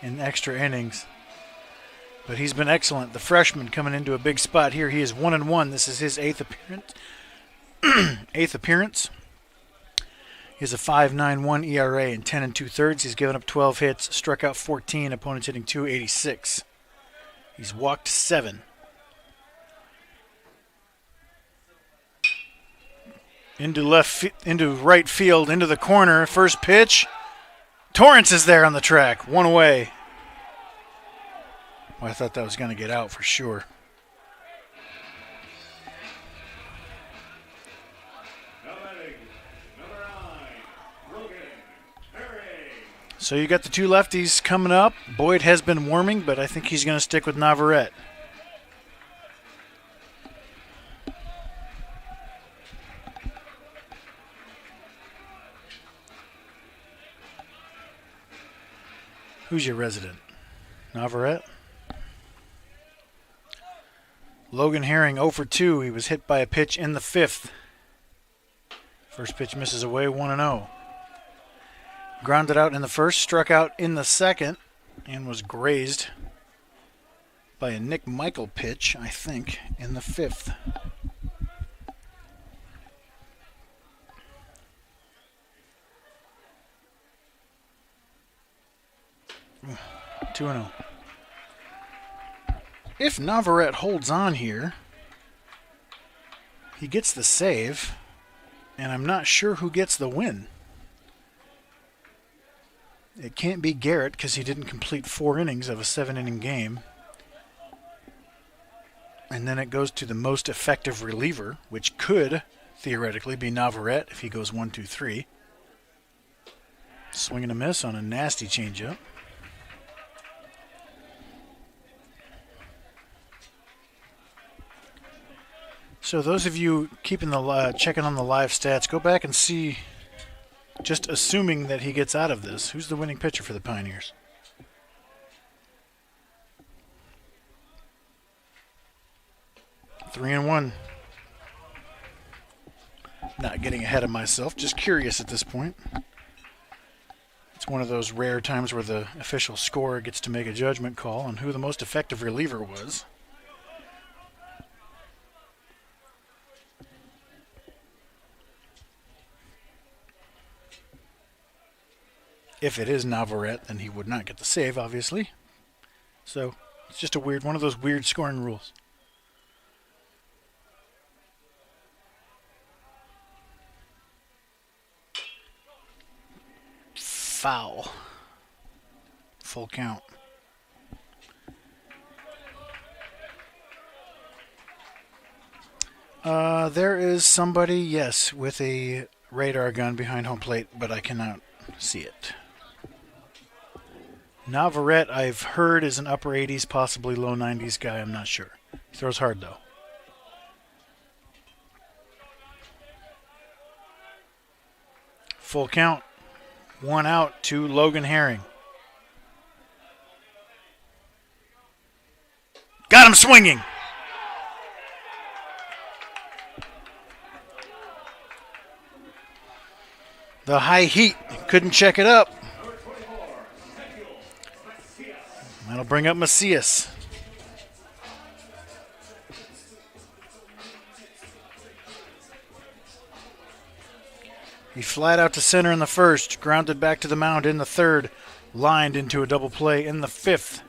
in extra innings. But he's been excellent. The freshman coming into a big spot here. He is 1-1. This is his eighth appearance. He has a 5.91 ERA and 10 2/3. He's given up 12 hits, struck out 14, opponents hitting .286. He's walked 7. Into right field, into the corner. First pitch. Torrance is there on the track. One away. Well, I thought that was going to get out for sure. So you got the two lefties coming up. Boyd has been warming, but I think he's going to stick with Navarrete. Who's your resident? Navarrete? Logan Herring 0 for 2. He was hit by a pitch in the 5th. First pitch misses away, 1-0. Grounded out in the 1st, struck out in the 2nd, and was grazed by a Nick Michael pitch, I think, in the 5th. Ooh, 2-0. If Navarrete holds on here, he gets the save, and I'm not sure who gets the win. It can't be Garrett because he didn't complete 4 innings of a 7-inning game. And then it goes to the most effective reliever, which could theoretically be Navarrete if he goes 1-2-3. Swing and a miss on a nasty changeup. So those of you keeping checking on the live stats, go back and see, just assuming that he gets out of this, who's the winning pitcher for the Pioneers? Three and one. Not getting ahead of myself, just curious at this point. It's one of those rare times where the official scorer gets to make a judgment call on who the most effective reliever was. If it is Navarrete, then he would not get the save, obviously. So it's just one of those weird scoring rules. Foul. Full count. There is somebody, yes, with a radar gun behind home plate, but I cannot see it. Navarrete, I've heard, is an upper 80s, possibly low 90s guy. I'm not sure. He throws hard, though. Full count. 1 out to Logan Herring. Got him swinging. The high heat. Couldn't check it up. That'll bring up Macias. He flied out to center in the 1st, grounded back to the mound in the 3rd, lined into a double play in the 5th.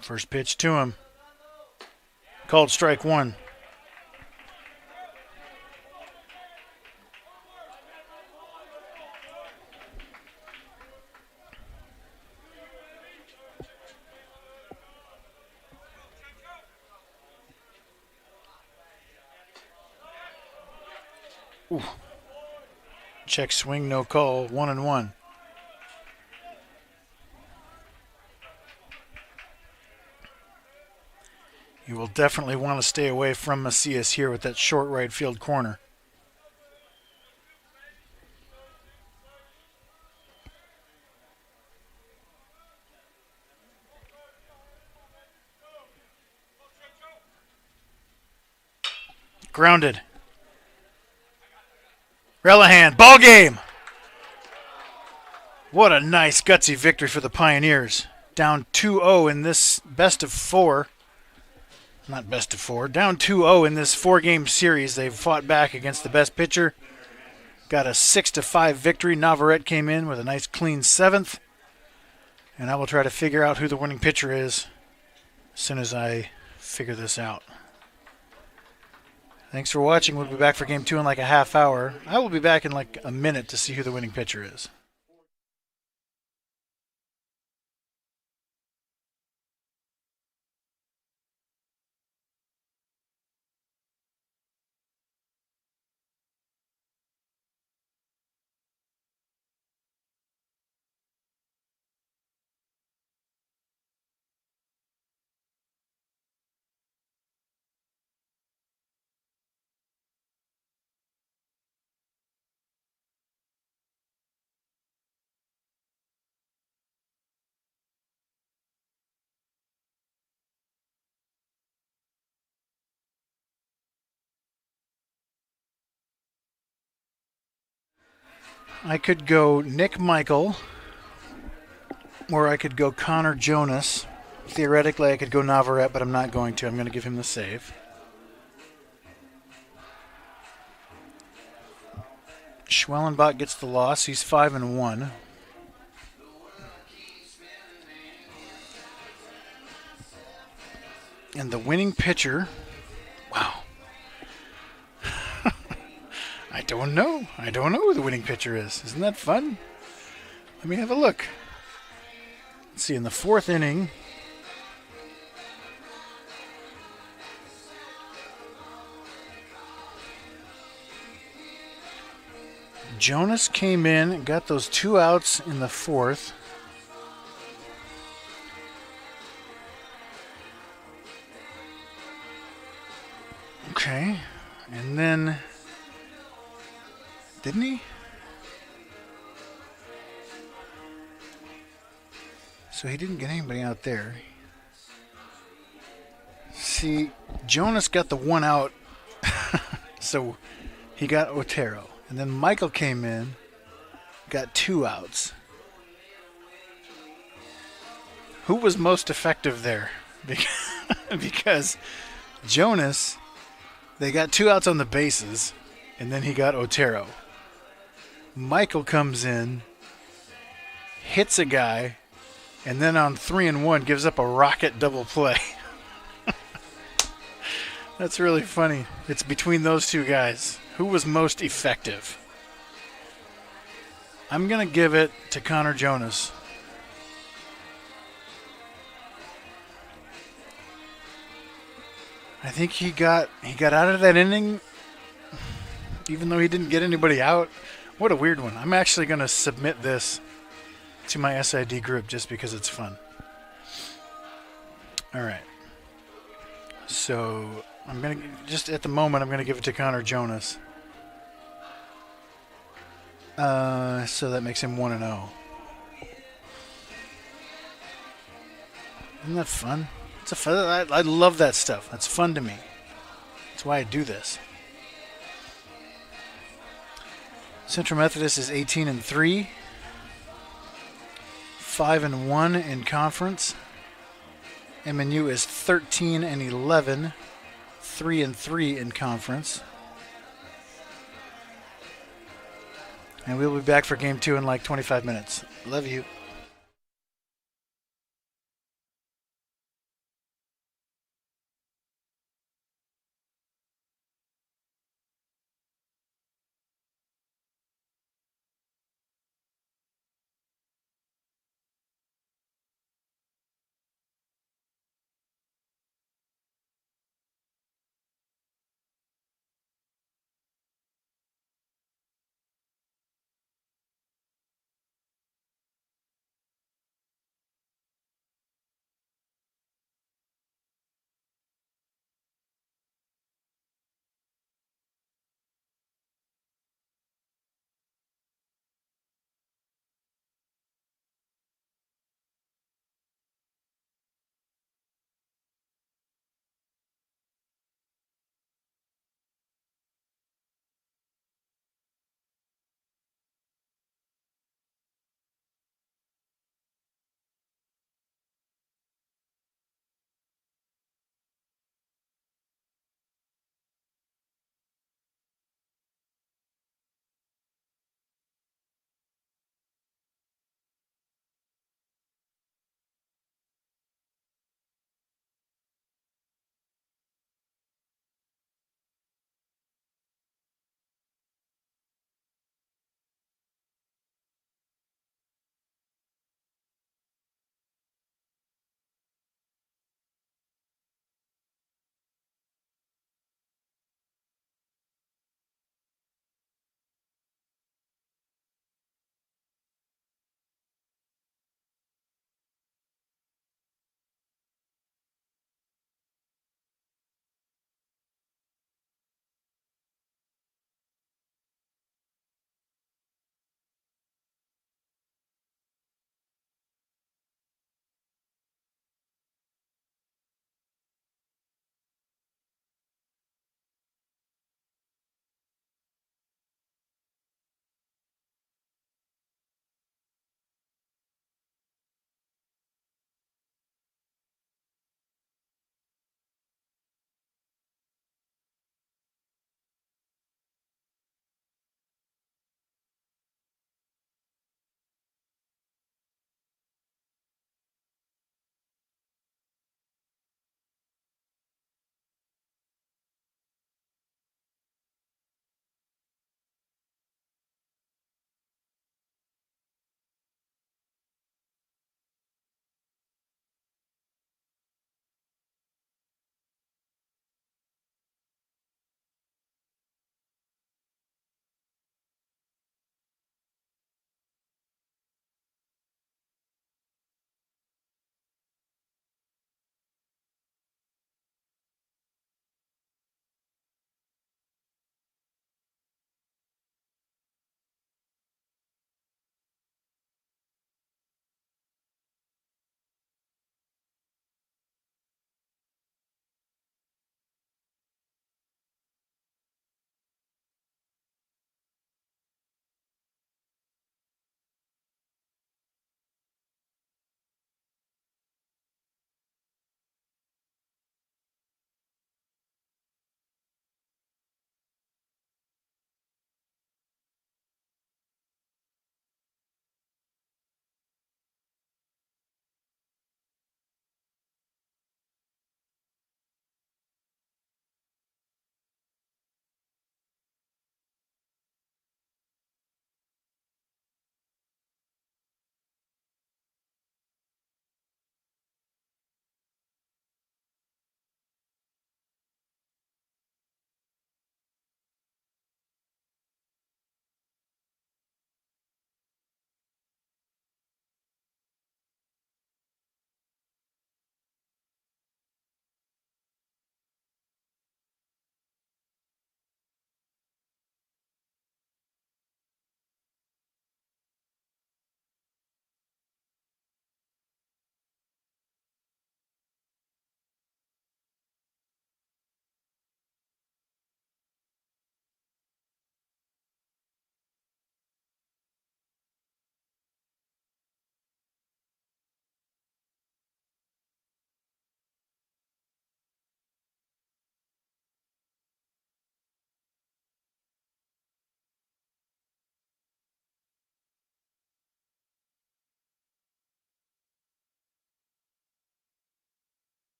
First pitch to him. Called strike 1. Ooh. Check swing, no call, 1-1. You will definitely want to stay away from Macias here with that short right field corner. Grounded. Relihan, ball game! What a nice gutsy victory for the Pioneers. Down 2-0 in this best of four. Not best of four. Down 2-0 in this four-game series. They've fought back against the best pitcher. Got a 6-5 victory. Navarrete came in with a nice clean seventh. And I will try to figure out who the winning pitcher is as soon as I figure this out. Thanks for watching. We'll be back for game 2 in like a half hour. I will be back in like a minute to see who the winning pitcher is. I could go Nick Michael, or I could go Connor Jonas. Theoretically, I could go Navarrete, but I'm not going to. I'm going to give him the save. Schwellenbach gets the loss. He's 5-1. And the winning pitcher, wow. I don't know. I don't know who the winning pitcher is. Isn't that fun? Let me have a look. Let's see, in the fourth inning, Jonas came in and got those 2 outs in the fourth. Okay. And then, didn't he? So he didn't get anybody out there. See, Jonas got the 1 out, so he got Otero. And then Michael came in, got 2 outs. Who was most effective there? Because Jonas, they got 2 outs on the bases, and then he got Otero. Michael comes in, hits a guy, and then on 3-1 gives up a rocket double play. That's really funny. It's between those 2 guys. Who was most effective? I'm going to give it to Connor Jonas. I think he got out of that inning, even though he didn't get anybody out. What a weird one. I'm actually going to submit this to my SID group just because it's fun. All right. So I'm going to, just at the moment, I'm going to give it to Connor Jonas. So that makes him 1-0. Isn't that fun? It's a fun. I love that stuff. That's fun to me. That's why I do this. Central Methodist is 18-3, 5-1 in conference. MNU is 13-11, 3-3 in conference. And we'll be back for game 2 in like 25 minutes. Love you.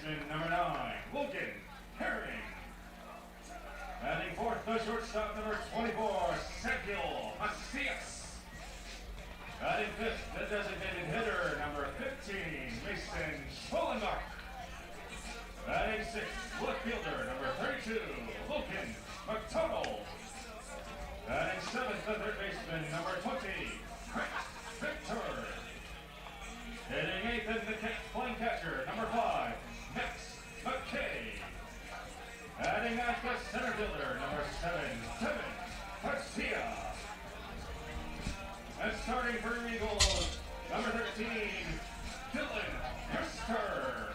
baseman, number 9, Logan Herring. Batting fourth, the shortstop, number 24, Sergio Macias. Batting fifth, the designated hitter, number 15, Mason Schwellenbach. Batting sixth, left fielder, number 32, Logan McDonald. Batting seventh, the third baseman, number 20, Grant Victor. Hitting eighth, and the flying catcher, number 5, Max McKay. Batting ninth, the center fielder, number 7, Devin Garcia. And starting for Eagles, number 13, Dylan Hester.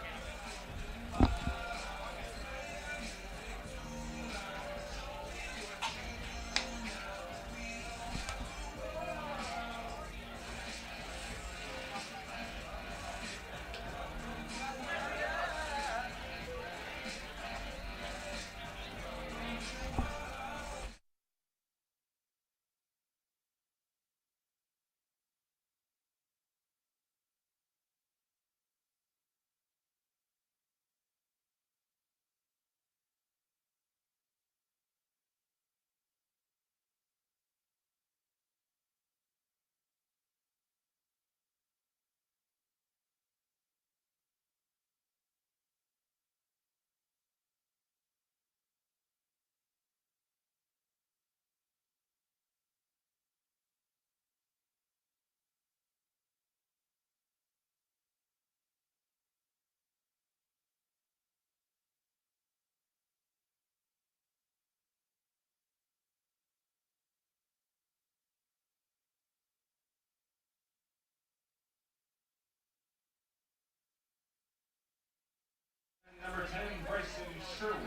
Number 10, Bryson Sherwood.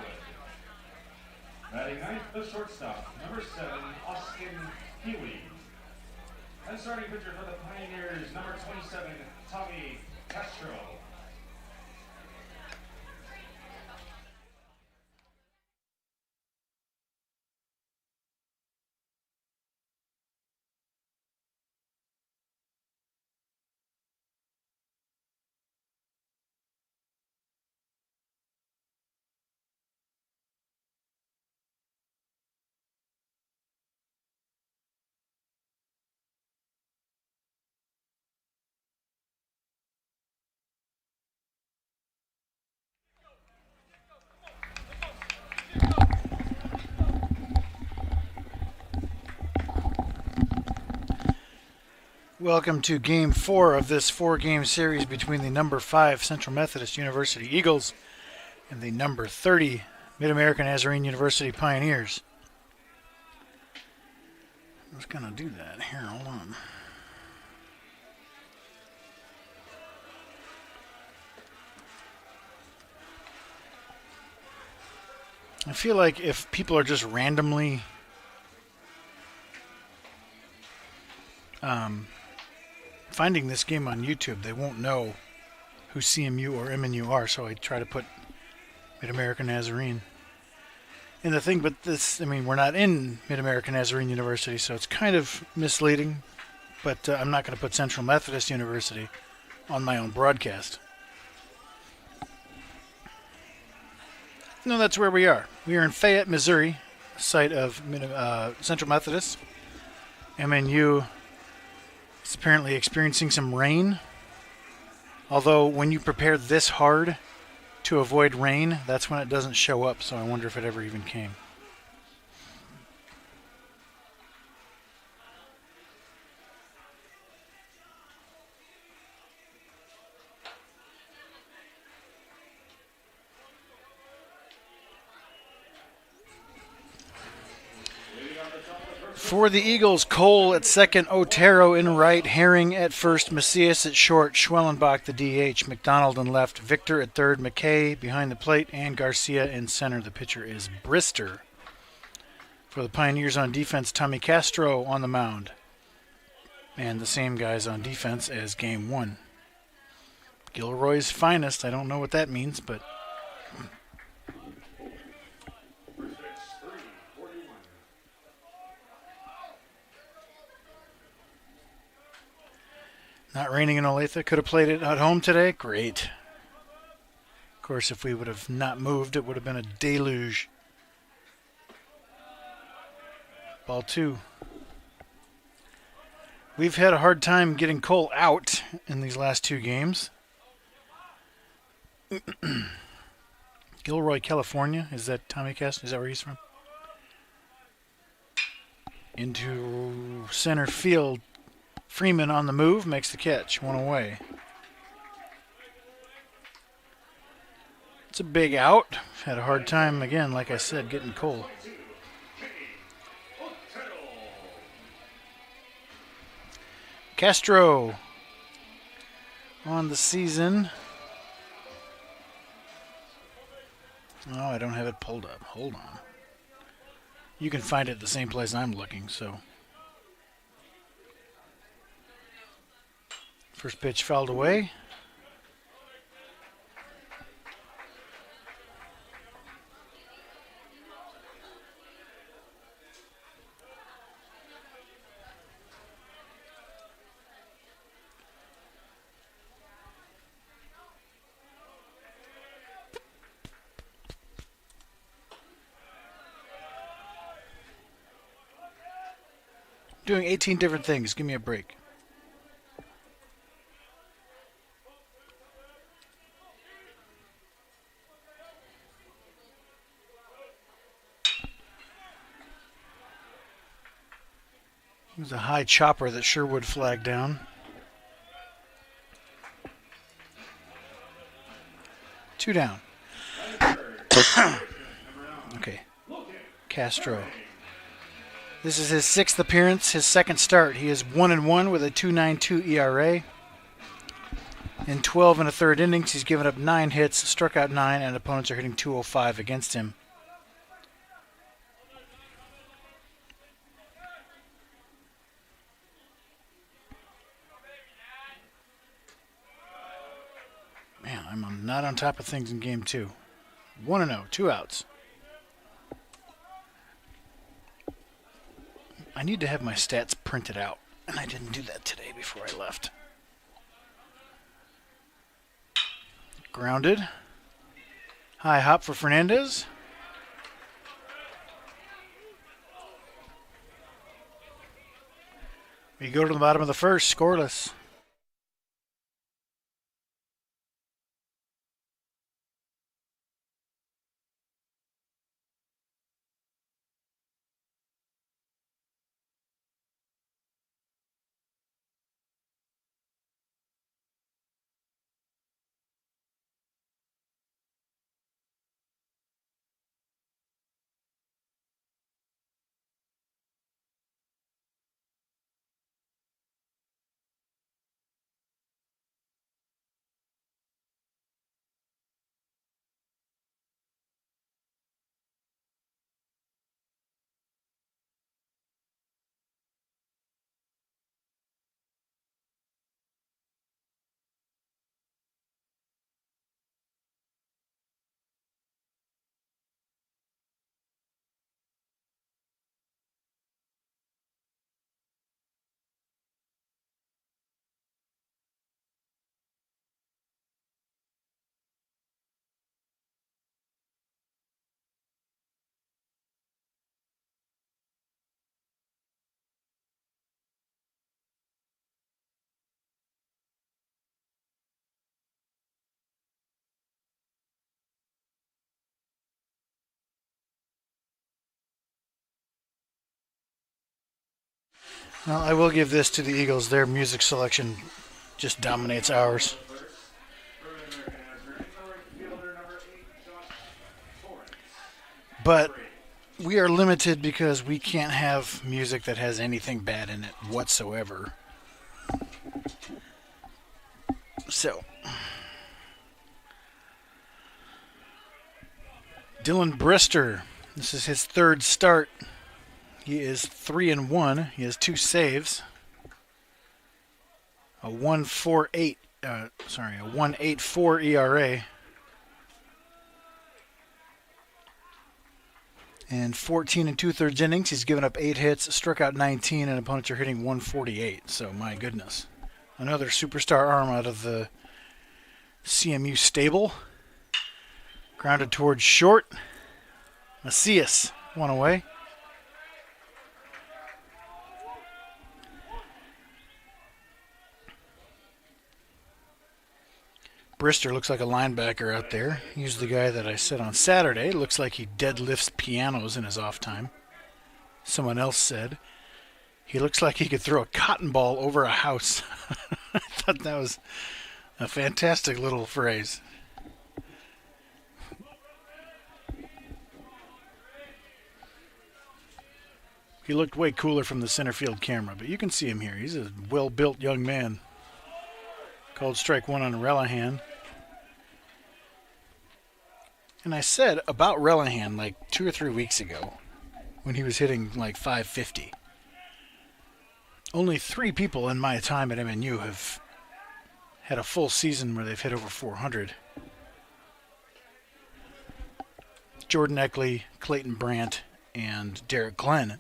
Batting ninth, the shortstop, number 7, Austin Huey. And starting pitcher for the Pioneers, number 27, Tommy Castro. Welcome to Game 4 of this 4-game series between the number 5 Central Methodist University Eagles and the number 30 Mid-American Nazarene University Pioneers. I was going to do that. Here, hold on. I feel like if people are just randomly finding this game on YouTube, they won't know who CMU or MNU are, so I try to put Mid-American Nazarene in the thing. But this, I mean, we're not in Mid-American Nazarene University, so it's kind of misleading. But I'm not going to put Central Methodist University on my own broadcast. No, that's where we are. We are in Fayette, Missouri, site of Central Methodist. MNU is apparently experiencing some rain. Although when you prepare this hard to avoid rain, that's when it doesn't show up, so I wonder if it ever even came. For the Eagles, Cole at second, Otero in right, Herring at first, Macias at short, Schwellenbach the DH, McDonald in left, Victor at third, McKay behind the plate, and Garcia in center. The pitcher is Brister. For the Pioneers on defense, Tommy Castro on the mound. And the same guys on defense as Game 1. Gilroy's finest. I don't know what that means, but... Not raining in Olathe. Could have played it at home today. Great. course, if we would have not moved, it would have been a deluge. Ball 2. We've had a hard time getting Cole out in these last 2 games. Gilroy, California. Is that Tommy Cast? Is that where he's from? Into center field. Freeman on the move, makes the catch. 1 away. It's a big out. Had a hard time, again, like I said, getting Cole. Castro on the season. Oh, I don't have it pulled up. Hold on. You can find it at the same place I'm looking, so. First pitch fouled away. Doing 18 different things. Give me a break. It was a high chopper that Sherwood flagged down. 2 down. Okay. Castro. This is his 6th appearance, his 2nd start. He is 1-1 with a 2.92 ERA. In 12 1/3 innings, he's given up 9 hits, struck out 9, and opponents are hitting .205 against him. Man, I'm not on top of things in game 2. 1-0, 2 outs. I need to have my stats printed out, and I didn't do that today before I left. Grounded. High hop for Fernandez. We go to the bottom of the first, scoreless. Well, I will give this to the Eagles. Their music selection just dominates ours. But we are limited because we can't have music that has anything bad in it whatsoever. So, Dylan Brister. This is his 3rd start. He is 3-1. He has 2 saves. A 1.84 ERA. And 14 2/3 innings. He's given up 8 hits, struck out 19, and opponents are hitting 148. So, my goodness. Another superstar arm out of the CMU stable. Grounded towards short. Macias, one away. Brister looks like a linebacker out there. He's the guy that I said on Saturday. Looks like he deadlifts pianos in his off time. Someone else said he looks like he could throw a cotton ball over a house. I thought that was a fantastic little phrase. He looked way cooler from the center field camera, but you can see him here. He's a well-built young man. Called strike one on Relihan. And I said about Relihan like 2 or 3 weeks ago when he was hitting like 550. Only 3 people in my time at MNU have had a full season where they've hit over 400. Jordan Eckley, Clayton Brandt, and Derek Glenn.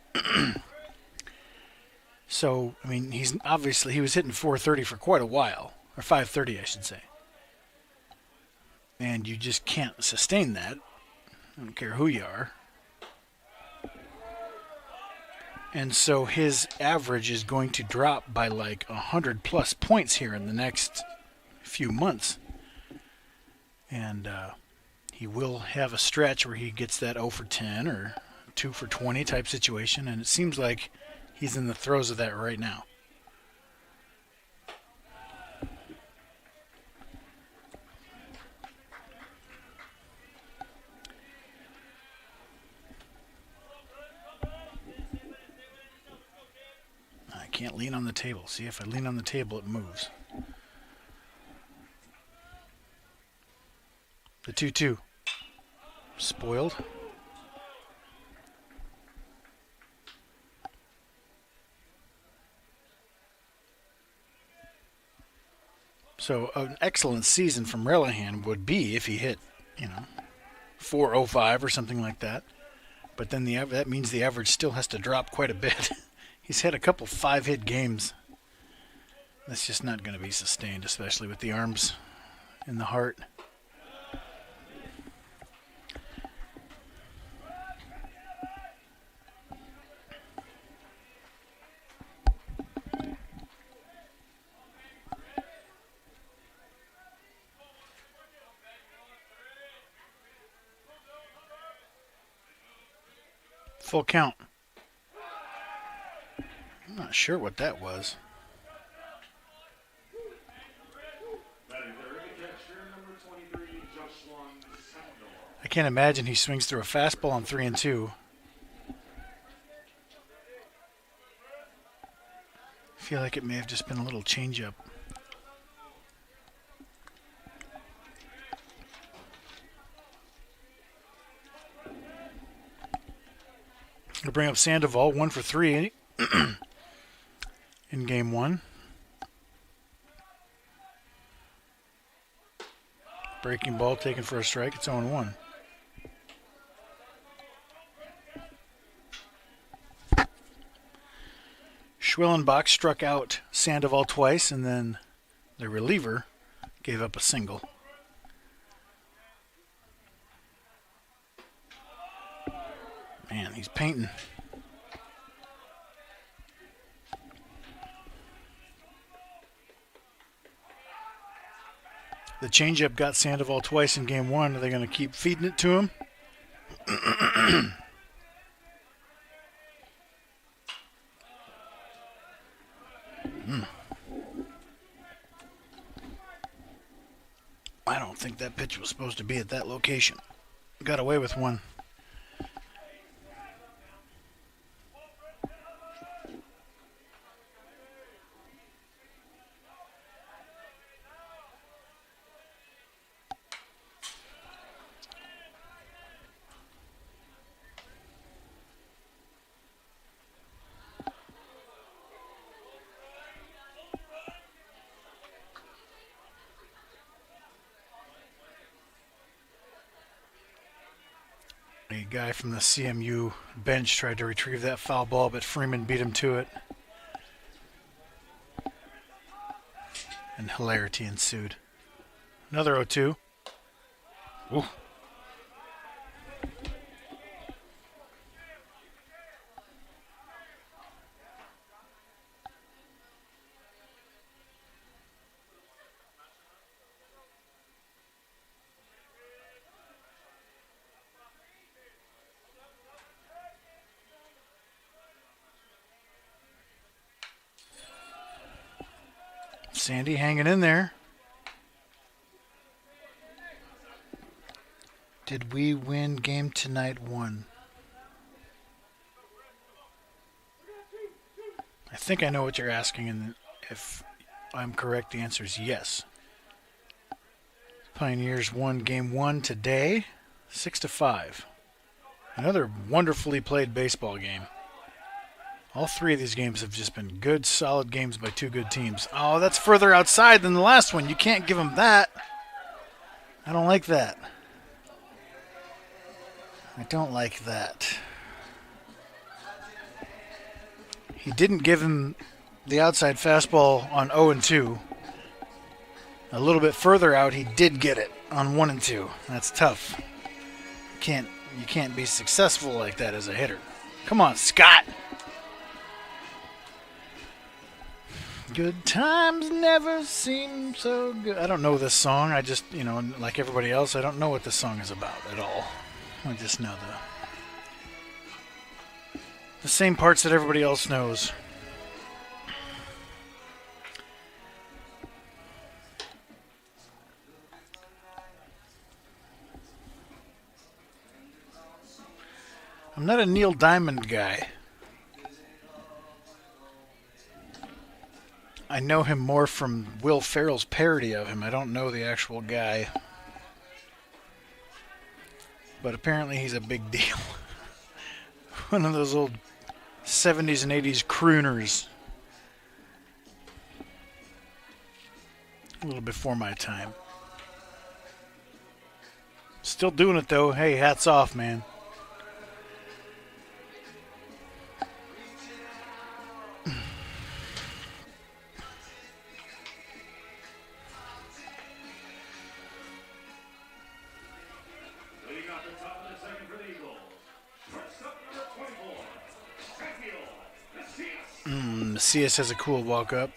So, I mean, he was hitting 430 for quite a while. Or 530, I should say. And you just can't sustain that. I don't care who you are. And so his average is going to drop by like 100 plus points here in the next few months. And he will have a stretch where he gets that 0 for 10 or 2 for 20 type situation. And it seems like he's in the throes of that right now. I can't lean on the table. See, if I lean on the table, it moves. The 2-2. Spoiled. So an excellent season from Relihan would be if he hit, 405 or something like that. But then that means the average still has to drop quite a bit. He's had a couple 5-hit games. That's just not going to be sustained, especially with the arms and the heart. Full count. I'm not sure what that was. I can't imagine he swings through a fastball on 3-2. I feel like it may have just been a little changeup. We'll bring up Sandoval, 1 for 3 in game 1. Breaking ball taken for a strike. It's 0-1. Schwellenbach struck out Sandoval twice, and then the reliever gave up a single. Man, he's painting. The changeup got Sandoval twice in game 1. Are they going to keep feeding it to him? I don't think that pitch was supposed to be at that location. Got away with one. A guy from the CMU bench tried to retrieve that foul ball, but Freeman beat him to it. And hilarity ensued. Another 0-2. Ooh. Sandy hanging in there. Did we win game tonight 1? I think I know what you're asking, and if I'm correct, the answer is yes. Pioneers won game 1 today, 6-5. Another wonderfully played baseball game. All 3 of these games have just been good, solid games by 2 good teams. Oh, that's further outside than the last one. You can't give them that. I don't like that. I don't like that. He didn't give him the outside fastball on 0-2. A little bit further out, he did get it on 1-2. That's tough. You can't be successful like that as a hitter. Come on, Scott. Good times never seem so good. I don't know this song. I just, like everybody else, I don't know what this song is about at all. I just know the same parts that everybody else knows. I'm not a Neil Diamond guy. I know him more from Will Ferrell's parody of him. I don't know the actual guy. But apparently he's a big deal. One of those old 70s and 80s crooners. A little before my time. Still doing it though. Hey, hats off, man. Macias has a cool walk-up.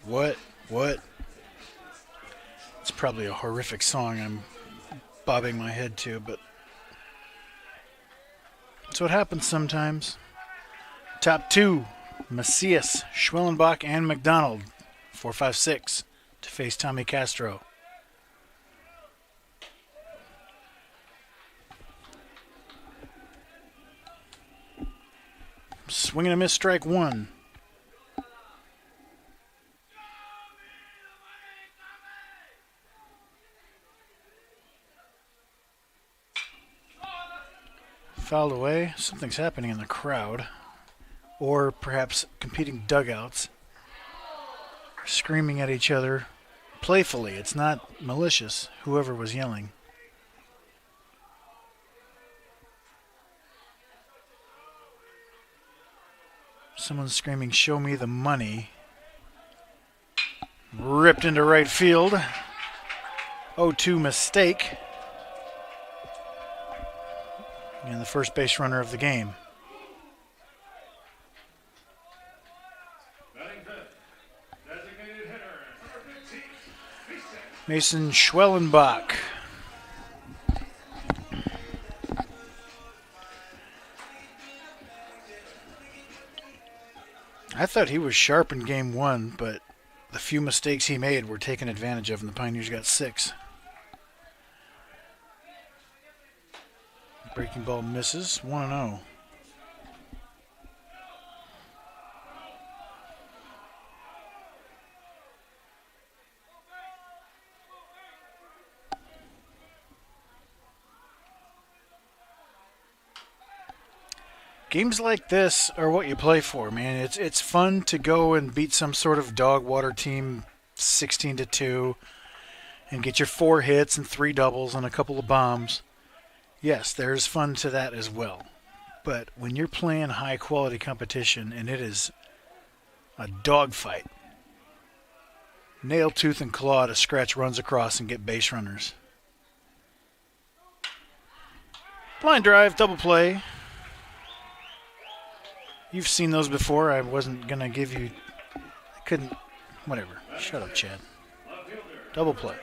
What? It's probably a horrific song I'm bobbing my head to, but that's what happens sometimes. Top 2, Macias, Schwellenbach, and McDonald, 4-5-6 to face Tommy Castro. Swing and a miss, strike 1. Fouled away. Something's happening in the crowd. Or perhaps competing dugouts. Screaming at each other playfully. It's not malicious, whoever was yelling. Someone's screaming, "Show me the money." Ripped into right field. 0-2 mistake. And the first base runner of the game. Designated hitter, number 15, Mason Schwellenbach. I thought he was sharp in game 1, but the few mistakes he made were taken advantage of, and the Pioneers got 6. Breaking ball misses, 1-0. Games like this are what you play for, man. It's fun to go and beat some sort of dog water team 16-2 and get your 4 hits and 3 doubles and a couple of bombs. Yes, there's fun to that as well. But when you're playing high quality competition and it is a dogfight, nail, tooth, and claw to scratch runs across and get base runners. Line drive, double play. You've seen those before. I wasn't going to give you... I couldn't... Whatever. Shut up, Chad. Double play.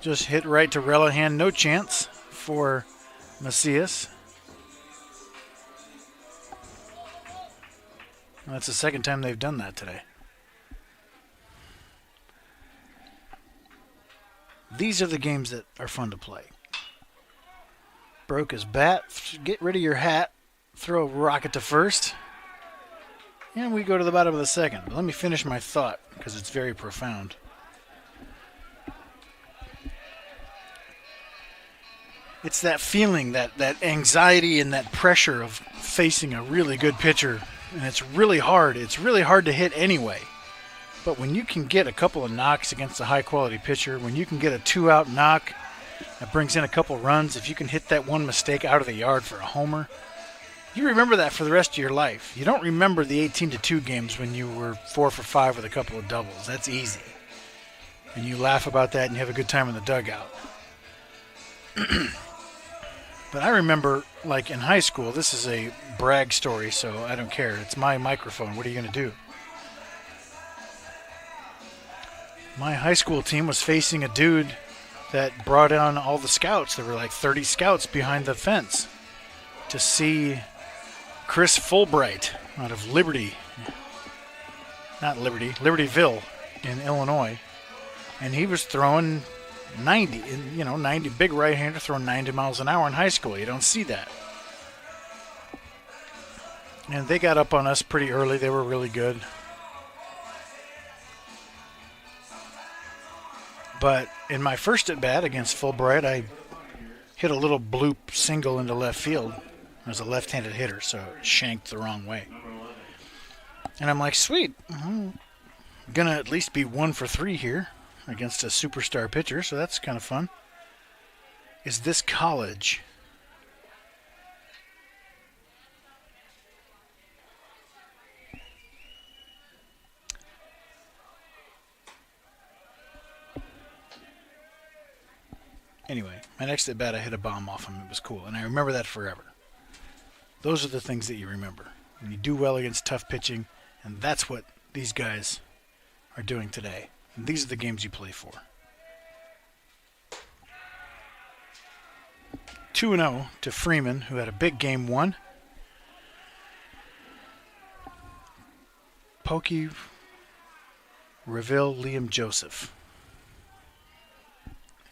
Just hit right to Relihan. No chance for Macias. That's the second time they've done that today. These are the games that are fun to play. Broke his bat. Get rid of your hat. Throw a rocket to first. And we go to the bottom of the second. But let me finish my thought because it's very profound. It's that feeling, that anxiety and that pressure of facing a really good pitcher. And it's really hard. It's really hard to hit anyway. But when you can get a couple of knocks against a high-quality pitcher, when you can get a 2-out knock that brings in a couple runs, if you can hit that one mistake out of the yard for a homer, you remember that for the rest of your life. You don't remember the 18-2 games when you were 4 for 5 with a couple of doubles. That's easy. And you laugh about that and you have a good time in the dugout. But I remember, like in high school, this is a brag story, so I don't care. It's my microphone. What are you going to do? My high school team was facing a dude that brought on all the scouts. There were like 30 scouts behind the fence to see Chris Fulbright out of Libertyville in Illinois. And he was throwing 90, 90, big right-hander throwing 90 miles an hour in high school. You don't see that. And they got up on us pretty early. They were really good. But in my first at-bat against Fulbright, I hit a little bloop single into left field. I was a left-handed hitter, so it shanked the wrong way. And I'm like, sweet. I'm going to at least be 1 for 3 here against a superstar pitcher, so that's kind of fun. Is this college? Anyway, my next at bat, I hit a bomb off him. It was cool, and I remember that forever. Those are the things that you remember. When you do well against tough pitching, and that's what these guys are doing today. And these are the games you play for. 2-0 to Freeman, who had a big game 1. Pokey, Reville, Liam Joseph.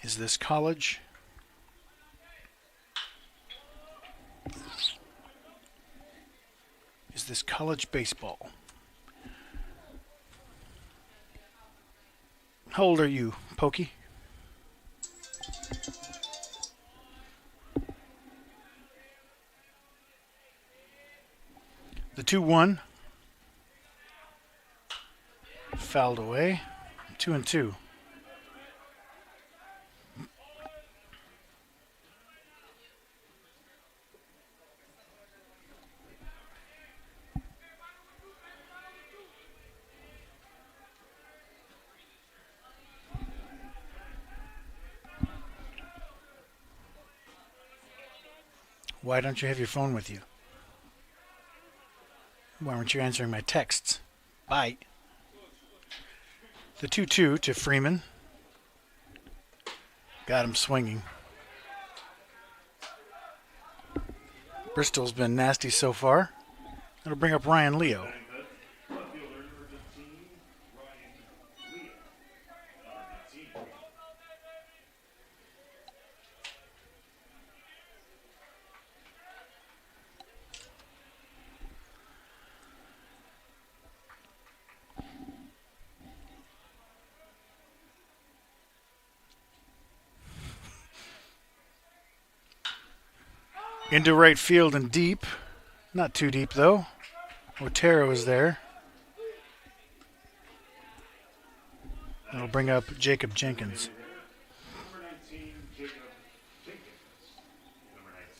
Is this college? Is this college baseball? How old are you, Pokey? The 2-1. Fouled away. 2-2. Why don't you have your phone with you? Why aren't you answering my texts? Bye. The 2-2 to Freeman. Got him swinging. Bristol's been nasty so far. That'll bring up Ryan Leo. Into right field and deep. Not too deep, though. Otero is there. That'll bring up Jacob Jenkins.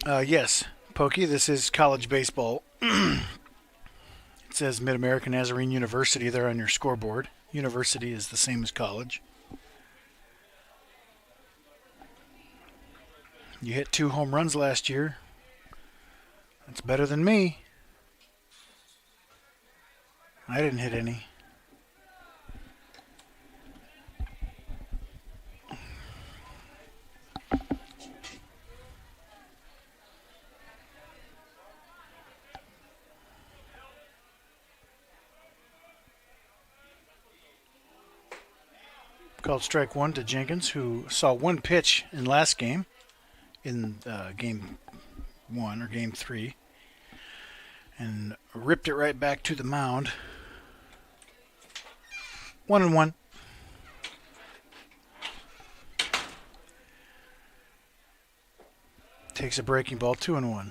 Yes, Pokey, this is college baseball. It says Mid-American Nazarene University there on your scoreboard. University is the same as college. You hit 2 home runs last year. That's better than me. I didn't hit any. Called strike one to Jenkins, who saw one pitch in last game, in game one or game three, and ripped it right back to the mound. 1-1. Takes a breaking ball, 2-1.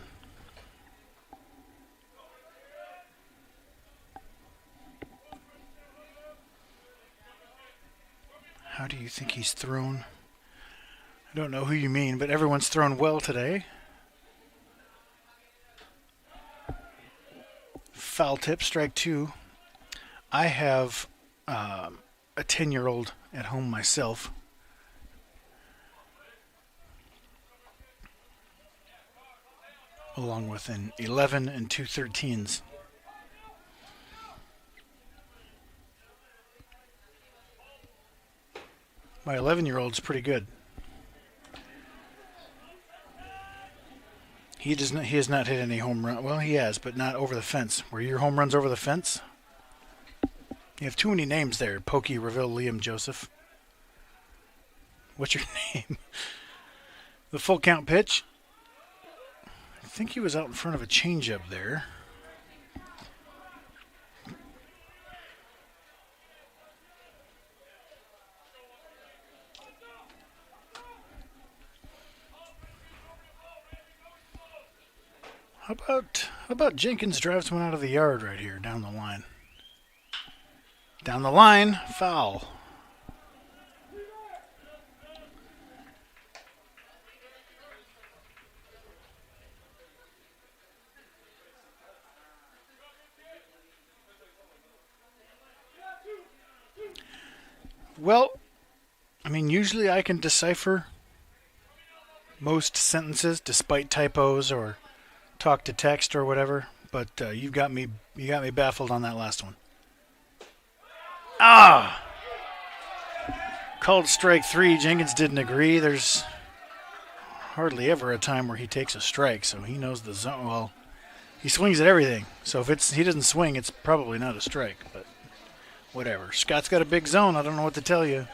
How do you think he's thrown? I don't know who you mean, but everyone's thrown well today. Foul tip, strike two. I have a 10-year-old at home myself. Along with an 11 and two 13s. My 11-year-old's pretty good. He has not hit any home run. Well, he has, but not over the fence. Were your home runs over the fence? You have too many names there. Pokey, Reville, Liam, Joseph. What's your name? The full count pitch. I think he was out in front of a changeup there. How about Jenkins drives one out of the yard right here, down the line. Down the line, foul. Well, I mean, usually I can decipher most sentences despite typos or talk to text or whatever, but you got me baffled on that last one. Called strike three. Jenkins didn't agree. There's hardly ever a time where he takes a strike, so he knows the zone. Well, he swings at everything, so if he doesn't swing, it's probably not a strike, but whatever. Scott's got a big zone. I don't know what to tell you.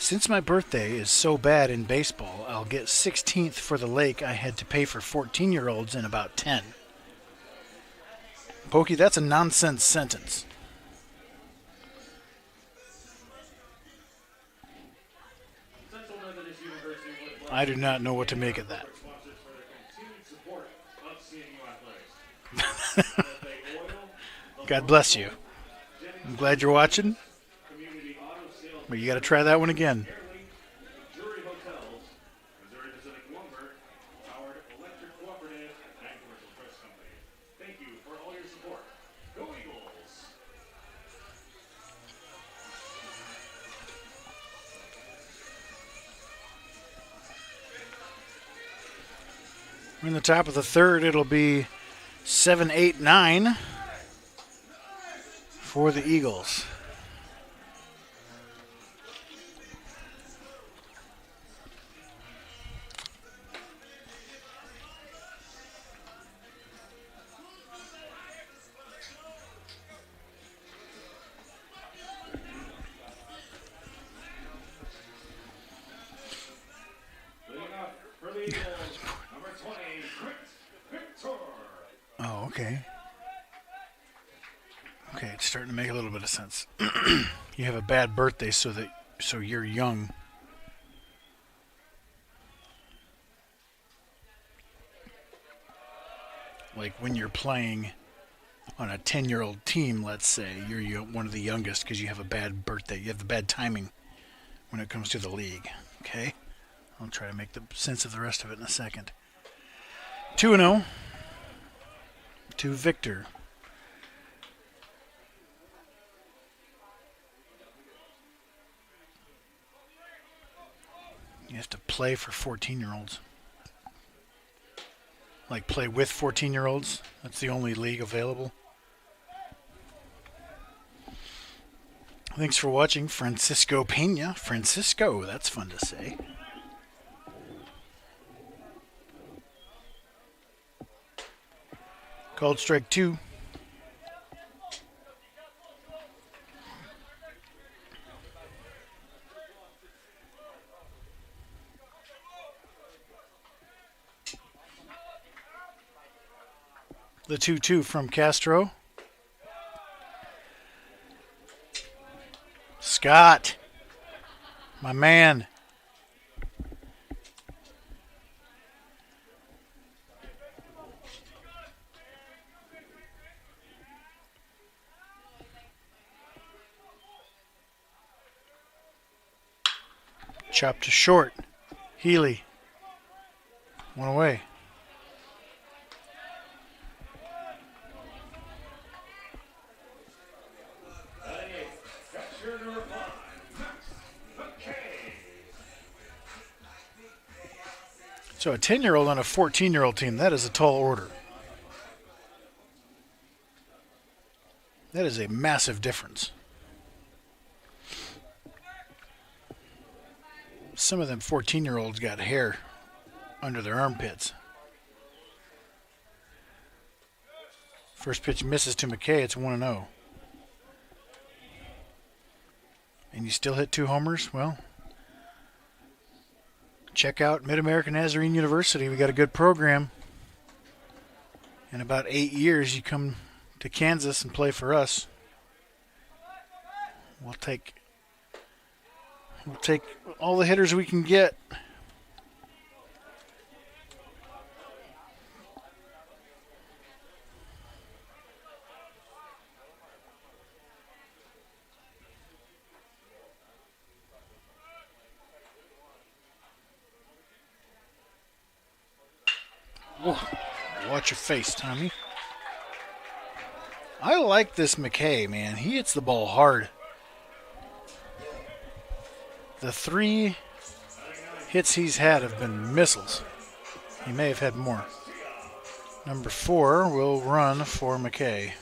Since my birthday is so bad in baseball, I'll get 16th for the lake I had to pay for 14-year-olds in about 10. Pokey, that's a nonsense sentence. I do not know what to make of that. God bless you. I'm glad you're watching. But you got to try that one again. We're in the top of the third. It'll be 7-8-9 for the Eagles. Oh, okay. Okay, it's starting to make a little bit of sense. You have a bad birthday so you're young. Like when you're playing on a 10-year-old team, let's say, you're one of the youngest because you have a bad birthday. You have the bad timing when it comes to the league. Okay? I'll try to make the sense of the rest of it in a second. 2-0 to Victor. You have to play for 14-year-olds. Like play with 14-year-olds. That's the only league available. Thanks for watching, Francisco Pena. Francisco, that's fun to say. Called strike two. The 2-2 from Castro. Scott, my man. Chopped to short. Healy. One away. So a 10-year-old on a 14-year-old team, that is a tall order. That is a massive difference. Some of them 14-year-olds got hair under their armpits. First pitch misses to McKay. It's 1-0. And you still hit 2 homers? Well, check out Mid-American Nazarene University. We got a good program. In about 8 years, you come to Kansas and play for us. We'll take all the hitters we can get. Whoa. Watch your face, Tommy. I like this McKay, man. He hits the ball hard. The 3 hits he's had have been missiles. He may have had more. Number 4 will run for McKay.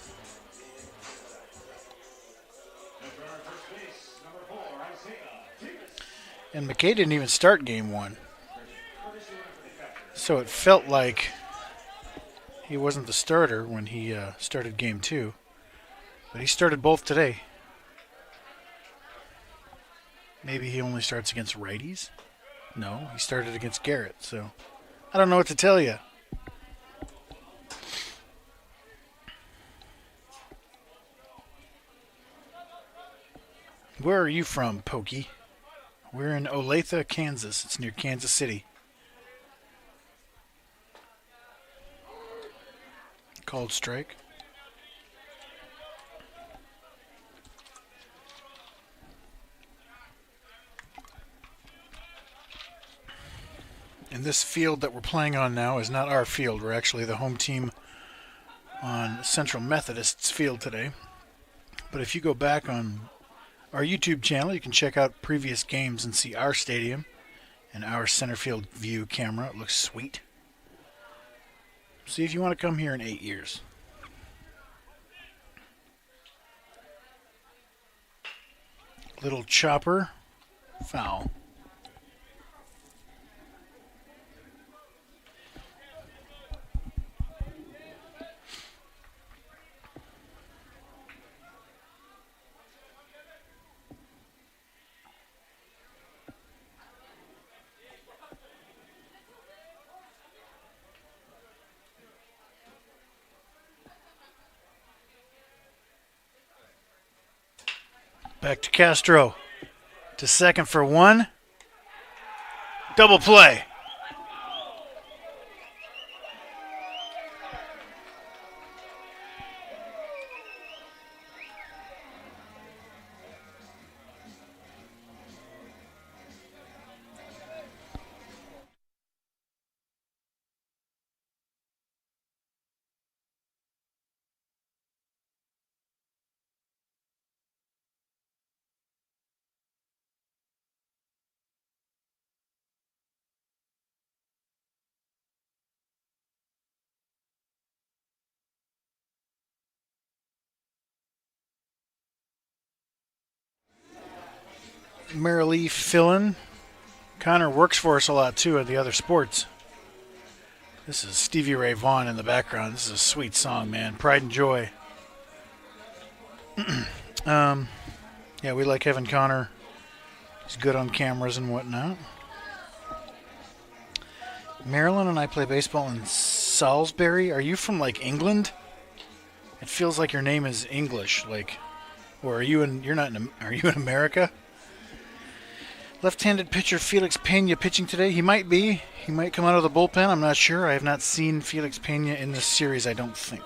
And McKay didn't even start game 1. So it felt like he wasn't the starter when he started game 2. But he started both today. Maybe he only starts against righties? No, he started against Garrett, so I don't know what to tell you. Where are you from, Pokey? We're in Olathe, Kansas. It's near Kansas City. Called strike. And this field that we're playing on now is not our field. We're actually the home team on Central Methodist's field today. But if you go back on our YouTube channel, you can check out previous games and see our stadium and our center field view camera. It looks sweet. See if you want to come here in 8 years. Little chopper, foul. Back to Castro. To second for 1. Double play. Marilee filling. Connor works for us a lot too at the other sports. This is Stevie Ray Vaughan in the background. This is a sweet song, man. Pride and Joy. Yeah, we like having Connor. He's good on cameras and whatnot. Marilyn and I play baseball in Salisbury. Are you from like England? It feels like your name is English, like, or are you in? You're not in. Are you in America? Left-handed pitcher Felix Pena pitching today. He might be. He might come out of the bullpen. I'm not sure. I have not seen Felix Pena in this series. I don't think.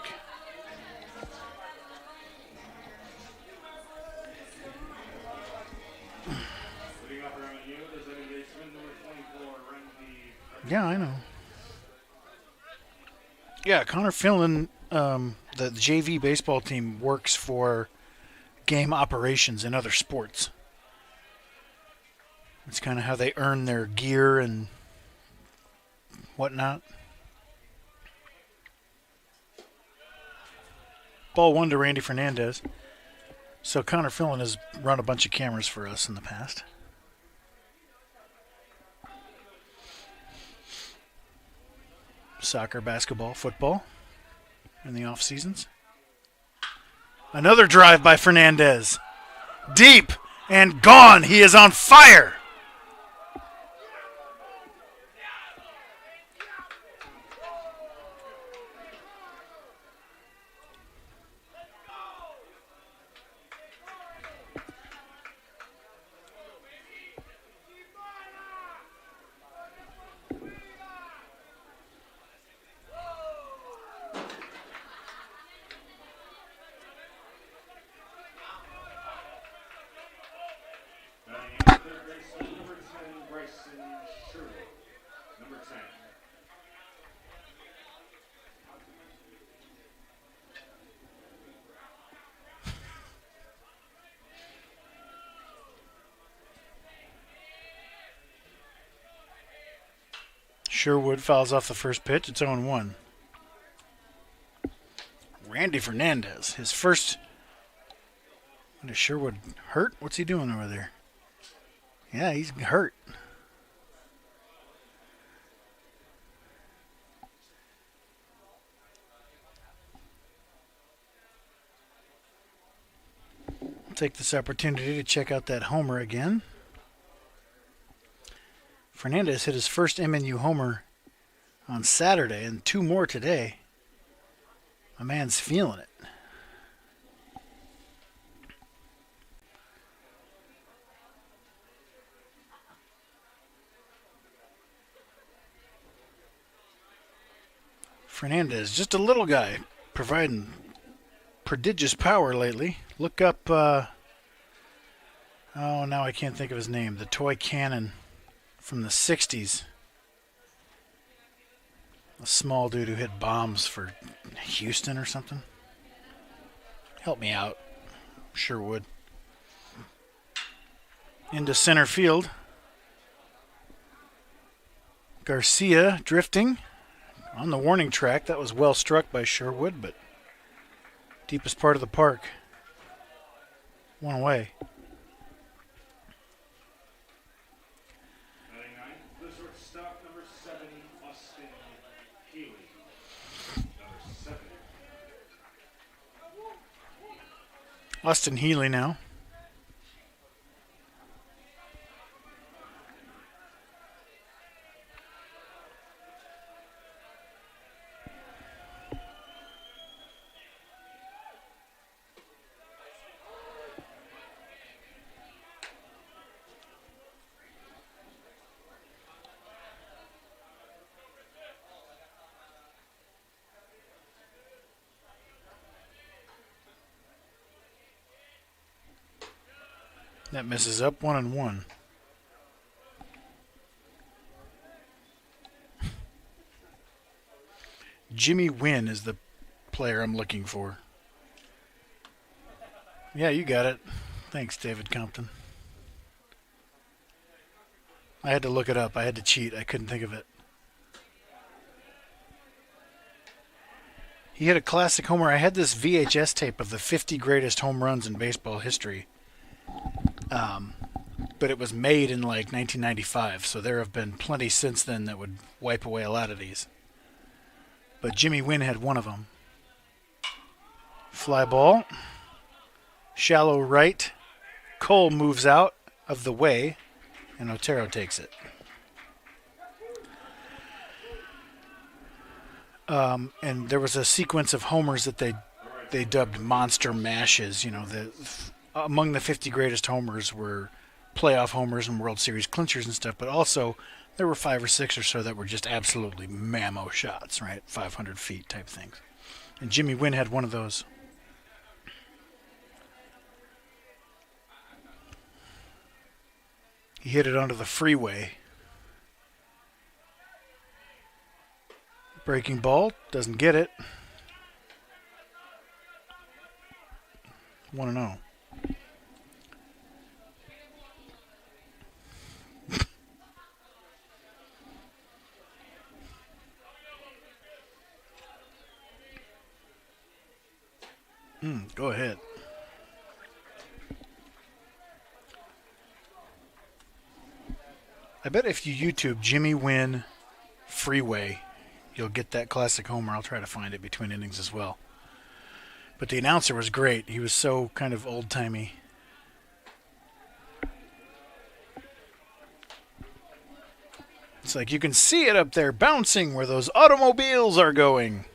Yeah, I know. Yeah, Connor Finlan, the JV baseball team, works for game operations in other sports. It's kind of how they earn their gear and whatnot. Ball 1 to Randy Fernandez. So Connor Finlan has run a bunch of cameras for us in the past. Soccer, basketball, football in the off seasons. Another drive by Fernandez. Deep and gone. He is on fire. Sherwood fouls off the first pitch. It's 0-1. Randy Fernandez, his first. Is Sherwood hurt? What's he doing over there? Yeah, he's hurt. I'll take this opportunity to check out that homer again. Fernandez hit his first MNU homer on Saturday and 2 more today. My man's feeling it. Fernandez, just a little guy, providing prodigious power lately. Look up, now I can't think of his name, the toy cannon from the 60s. A small dude who hit bombs for Houston or something. Help me out. Sure would. Into center field. Garcia drifting on the warning track. That was well struck by Sherwood, but deepest part of the park. One away. Austin Healy now. That misses up 1-1. Jimmy Wynn is the player I'm looking for. Yeah, you got it. Thanks, David Compton. I had to look it up. I had to cheat. I couldn't think of it. He hit a classic homer. I had this VHS tape of the 50 greatest home runs in baseball history. But it was made in like 1995, so there have been plenty since then that would wipe away a lot of these. But Jimmy Wynn had one of them. Fly ball. Shallow right. Cole moves out of the way, and Otero takes it. And there was a sequence of homers that they dubbed monster mashes. You know, among the 50 greatest homers were playoff homers and World Series clinchers and stuff, but also there were 5 or 6 or so that were just absolutely mammo shots, right? 500 feet type things. And Jimmy Wynn had one of those. He hit it onto the freeway. Breaking ball, doesn't get it. 1-0. Go ahead. I bet if you YouTube Jimmy Wynn Freeway, you'll get that classic homer. I'll try to find it between innings as well. But the announcer was great. He was so kind of old-timey. It's like you can see it up there bouncing where those automobiles are going.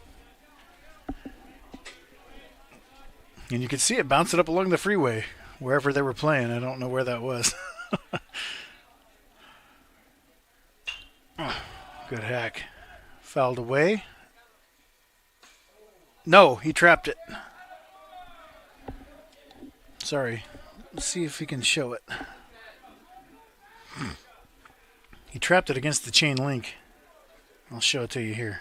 And you could see it bouncing up along the freeway, wherever they were playing. I don't know where that was. Oh, good hack. Fouled away. No, he trapped it. Sorry. Let's see if we can show it. He trapped it against the chain link. I'll show it to you here.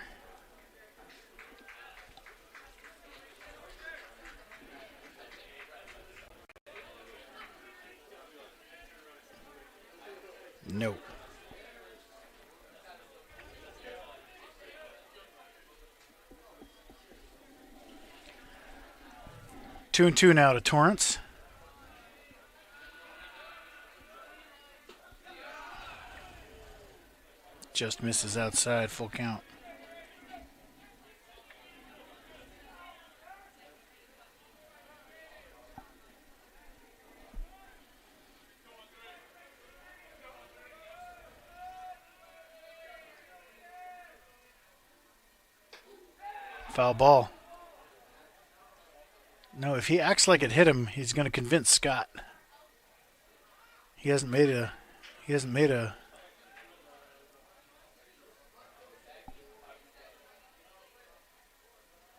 No. 2-2 now to Torrance. Just misses outside, full count. Foul ball. No, if he acts like it hit him, he's going to convince Scott. He hasn't made a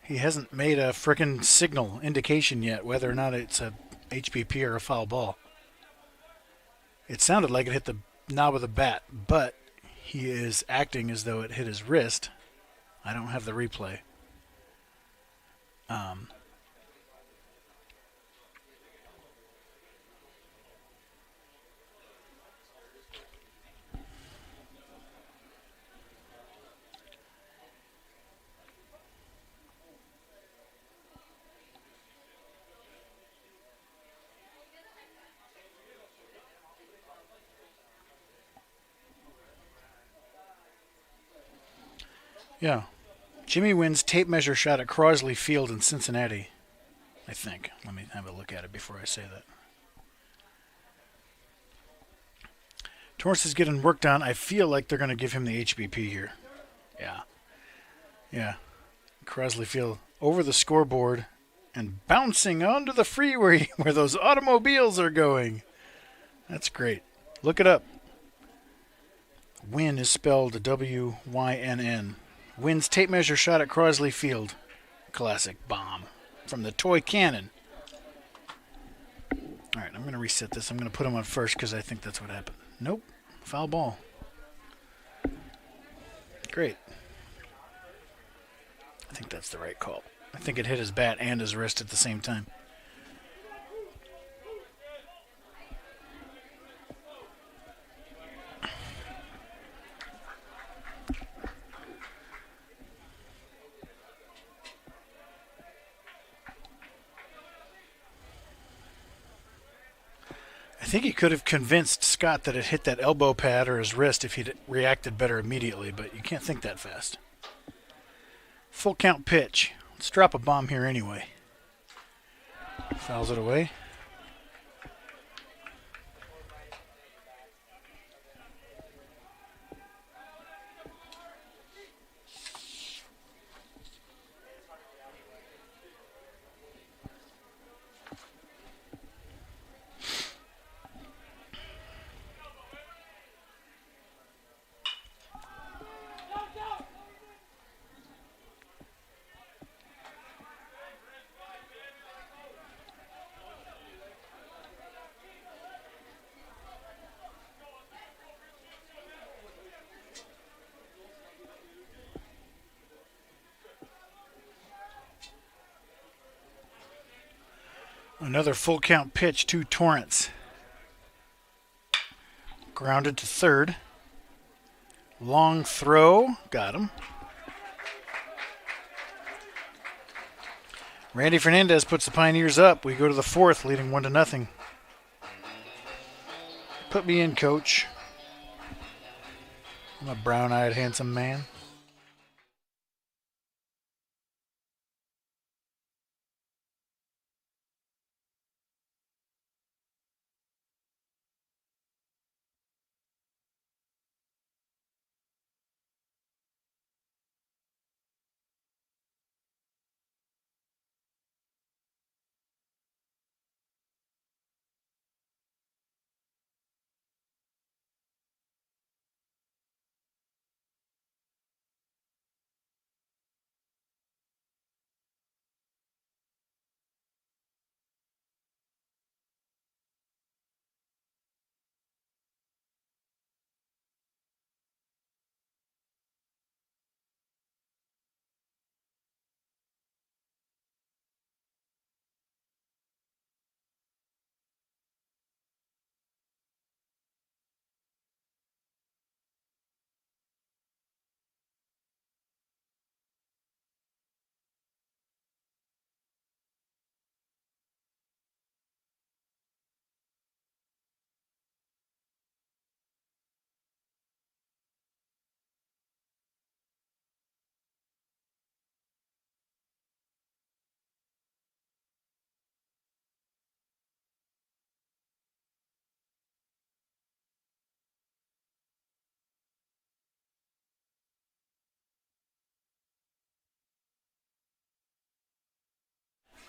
frickin' signal indication yet whether or not it's a HBP or a foul ball. It sounded like it hit the knob of the bat, but he is acting as though it hit his wrist. I don't have the replay. Yeah. Jimmy Wynn's tape measure shot at Crosley Field in Cincinnati, I think. Let me have a look at it before I say that. Torrance is getting worked on. I feel like they're going to give him the HBP here. Yeah. Crosley Field over the scoreboard and bouncing onto the freeway where those automobiles are going. That's great. Look it up. Wynn is spelled W-Y-N-N. Wynn's tape measure shot at Crosley Field. Classic bomb from the toy cannon. All right, I'm going to reset this. I'm going to put him on first because I think that's what happened. Nope. Foul ball. Great. I think that's the right call. I think it hit his bat and his wrist at the same time. I think he could have convinced Scott that it hit that elbow pad or his wrist if he'd reacted better immediately, but you can't think that fast. Full count pitch. Let's drop a bomb here anyway. Fouls it away. Another full count pitch to Torrance. Grounded to third. Long throw. Got him. Randy Fernandez puts the Pioneers up. We go to the fourth, leading 1-0. Put me in, coach. I'm a brown-eyed, handsome man.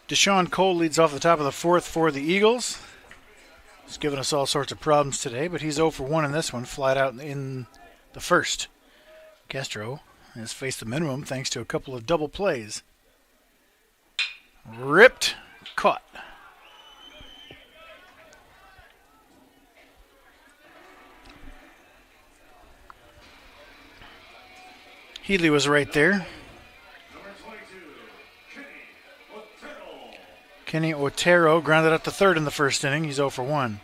Deshaun Cole leads off the top of the fourth for the Eagles. He's given us all sorts of problems today, but he's 0 for 1 in this one, flat out in the first. Castro has faced the minimum thanks to a couple of double plays. Ripped, caught. Healy was right there. Kenny Otero grounded up to third in the first inning. He's 0 for 1.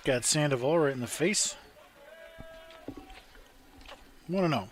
Got Sandoval right in the face. 1-0.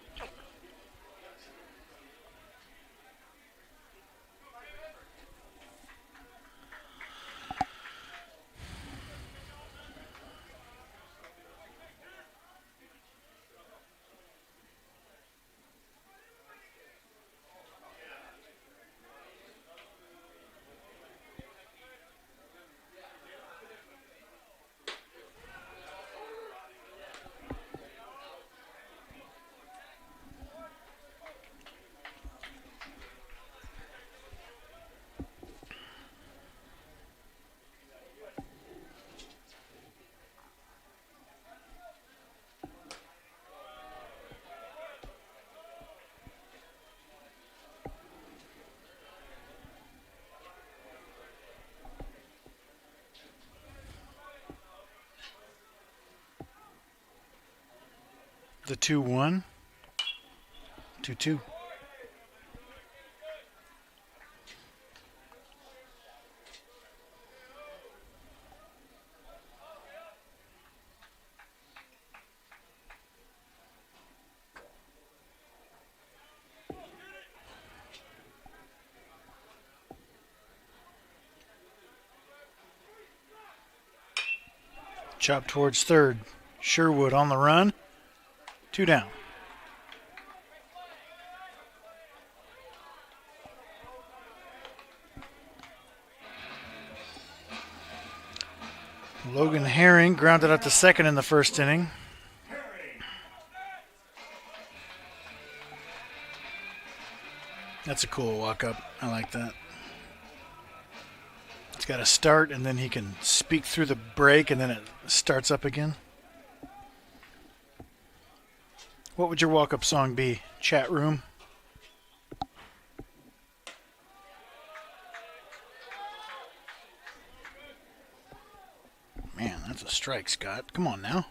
The 2-1. 2-2. Chop towards third. Sherwood on the run. 2 down. Logan Herring grounded up to second in the first inning. That's a cool walk-up. I like that. It's got to start, and then he can speak through the break, and then it starts up again. What would your walk-up song be, chat room? Man, that's a strike, Scott. Come on now.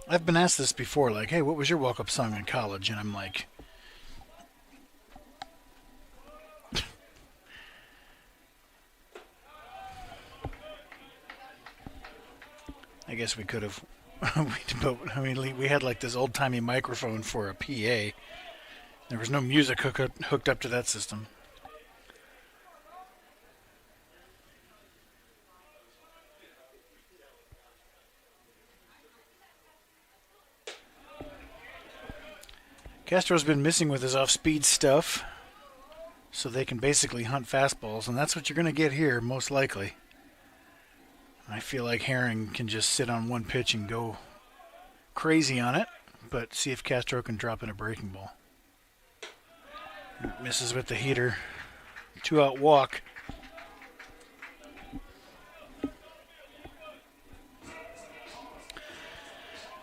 I've been asked this before, like, hey, what was your walk-up song in college? And I'm like, I guess we could have, but I mean, we had like this old-timey microphone for a PA. There was no music hooked up to that system. Castro's been missing with his off-speed stuff, so they can basically hunt fastballs, and that's what you're going to get here, most likely. I feel like Herring can just sit on one pitch and go crazy on it, but see if Castro can drop in a breaking ball. Misses with the heater. 2-out walk.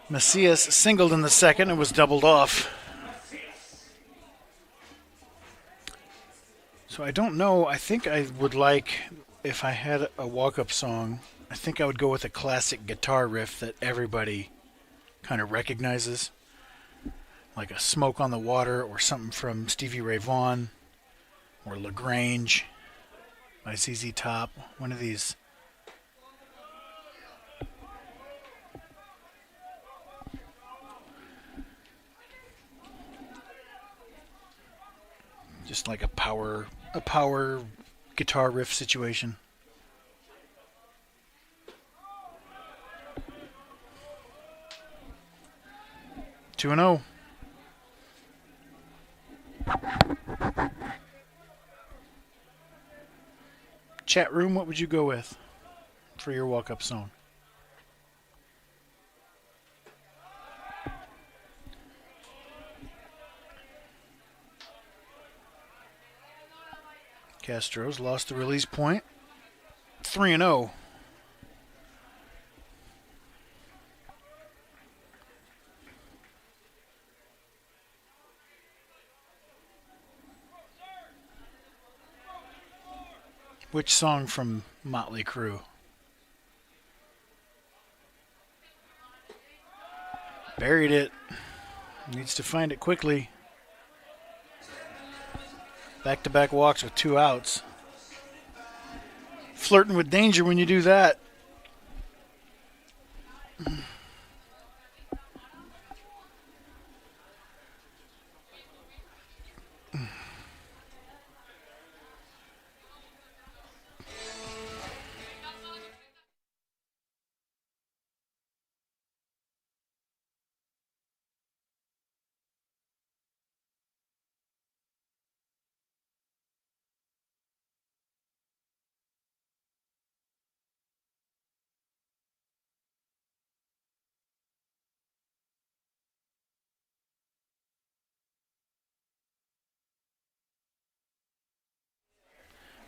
Macias singled in the second and was doubled off. So I don't know. I think I would like, if I had a walk-up song, I think I would go with a classic guitar riff that everybody kind of recognizes. Like a Smoke on the Water or something from Stevie Ray Vaughan or LaGrange by ZZ Top. One of these. Just like a power guitar riff situation. Two and 0. Chat room, what would you go with for your walk-up song? Castro's lost the release point. 3 and 0. Which song from Motley Crue? Buried it. Needs to find it quickly. Back-to-back walks with 2 outs. Flirting with danger when you do that.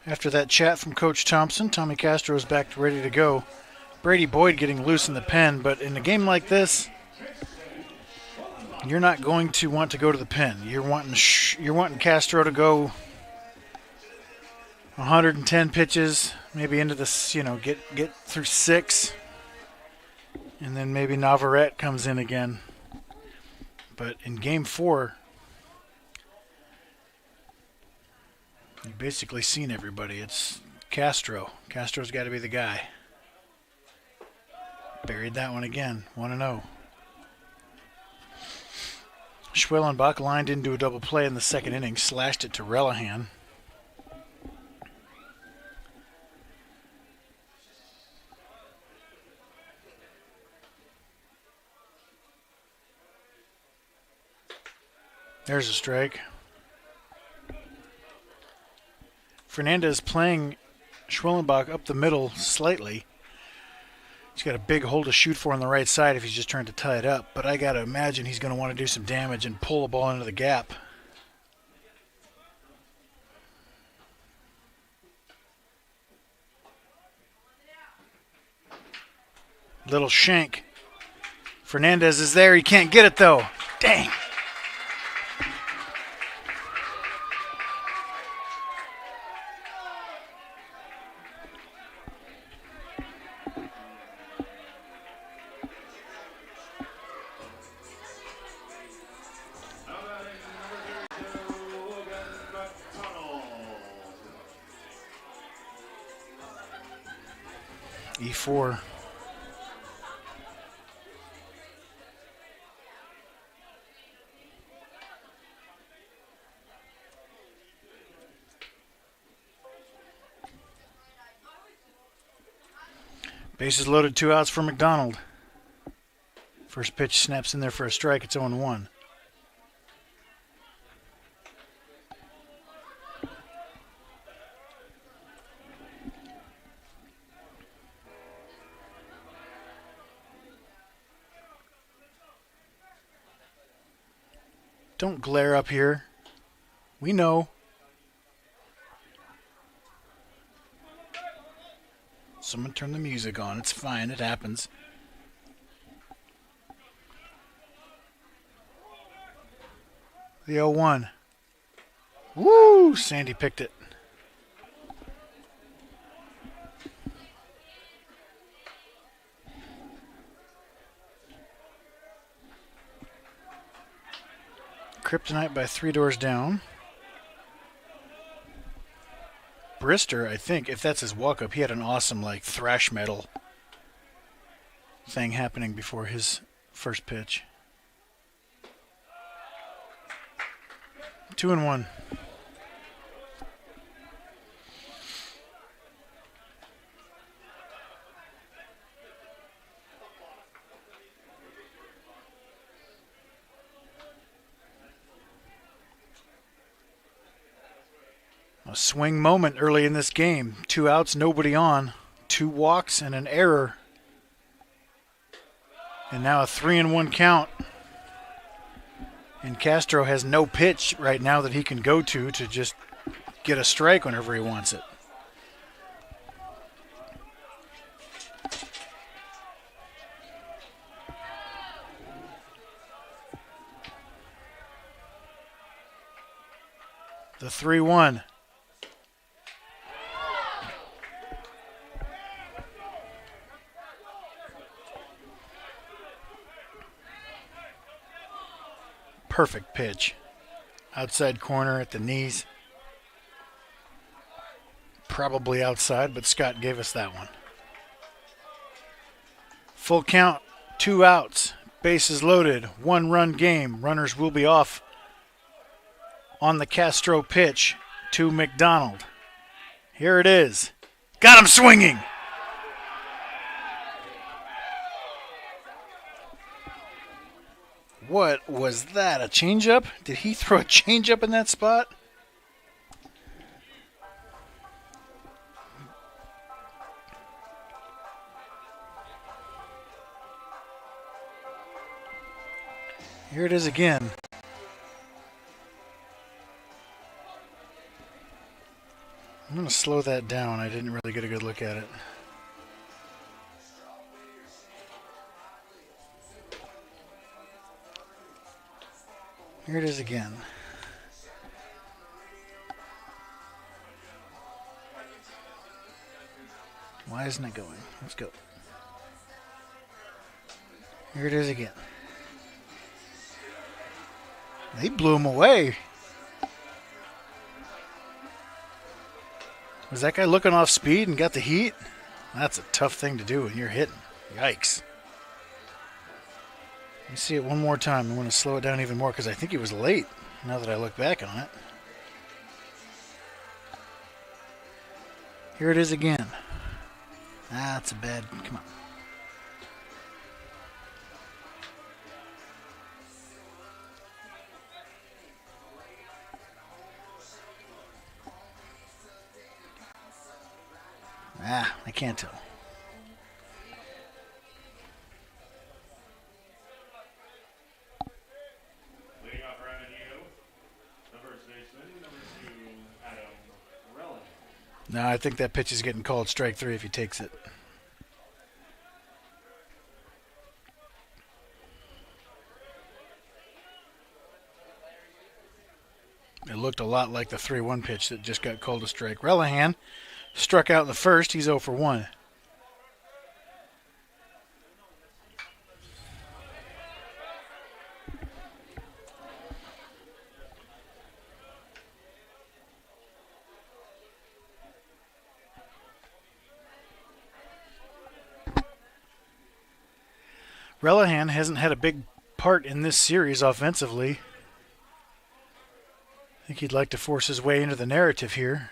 After that chat from Coach Thompson, Tommy Castro is back ready to go. Brady Boyd getting loose in the pen, but in a game like this, you're not going to want to go to the pen. You're wanting Castro to go 110 pitches, maybe into this, get through 6, and then maybe Navarrete comes in again. But in Game 4, you've basically seen everybody. It's Castro. Castro's got to be the guy. Buried that one again. 1-0. Schwellenbach lined into a double play in the second inning. Slashed it to Relihan. There's a strike. Fernandez playing Schwellenbach up the middle slightly. He's got a big hole to shoot for on the right side if he's just trying to tie it up. But I got to imagine he's going to want to do some damage and pull the ball into the gap. Little shank. Fernandez is there. He can't get it, though. Dang. E4. Bases loaded, 2 outs for McDonald. First pitch snaps in there for a strike. It's 0-1. Don't glare up here. We know. Someone turn the music on. It's fine. It happens. The 0-1. Woo! Sandy picked it. Kryptonite by 3 doors down. Brister, I think, if that's his walk-up, he had an awesome, like, thrash metal thing happening before his first pitch. 2-1. A swing moment early in this game. 2 outs, nobody on. 2 walks and an error. And now a 3-1 count. And Castro has no pitch right now that he can go to just get a strike whenever he wants it. The 3-1. Perfect pitch. Outside corner at the knees. Probably outside, but Scott gave us that one. Full count, 2 outs, bases loaded, 1-run game. Runners will be off on the Castro pitch to McDonald. Here it is. Got him swinging. What was that? A changeup? Did he throw a changeup in that spot? Here it is again. I'm going to slow that down. I didn't really get a good look at it. Here it is again. Why isn't it going? Let's go. Here it is again. They blew him away. Was that guy looking off speed and got the heat? That's a tough thing to do when you're hitting. Yikes. Let me see it one more time. I want to slow it down even more because I think he was late now that I look back on it. Here it is again. That's a bad. Come on. I can't tell. Leading off for MNU, the first baseman, number 2, Adam Relin. No, I think that pitch is getting called strike 3 if he takes it. looked a lot like the 3-1 pitch that just got called a strike. Relihan struck out in the first. He's 0 for 1. Relihan hasn't had a big part in this series offensively. I think he'd like to force his way into the narrative here.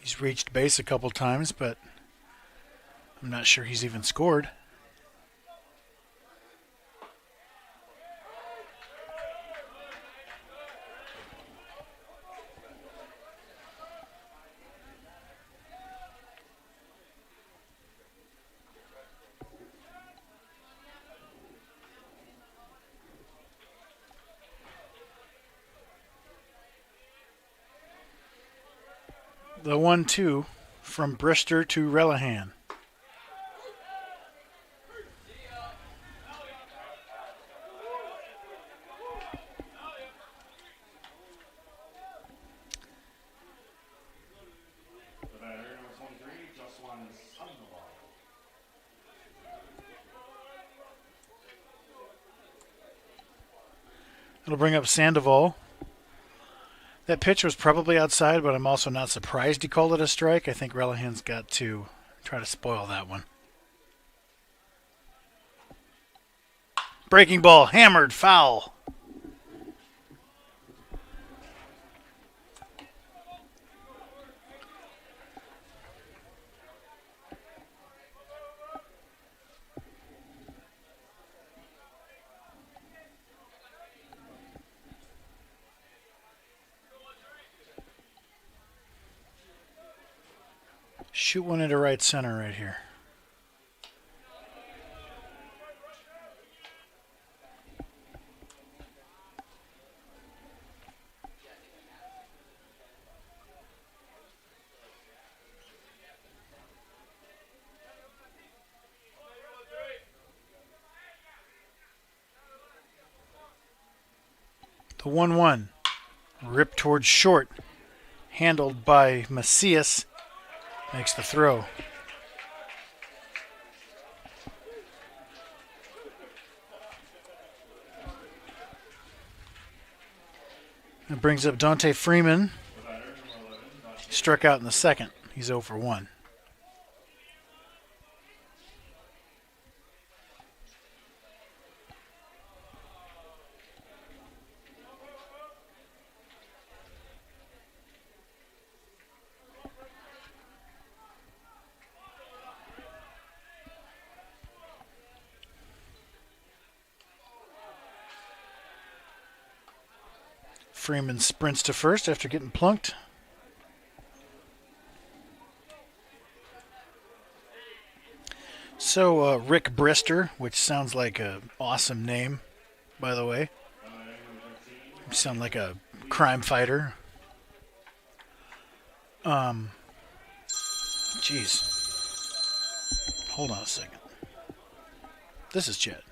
He's reached base a couple times, but I'm not sure he's even scored. The 1-2 from Brister to Relihan. The batter, number 23, Joshua Sandoval. It'll bring up Sandoval. That pitch was probably outside, but I'm also not surprised he called it a strike. I think Relihan's got to try to spoil that one. Breaking ball, hammered, foul. Shoot one into right center right here. The 1-1. Ripped towards short. Handled by Macias. Makes the throw. It brings up Dante Freeman. Struck out in the second. He's 0 for 1. Freeman sprints to first after getting plunked. So Rick Brister, which sounds like an awesome name, by the way. You sound like a crime fighter. Jeez. Hold on a second. This is Chet.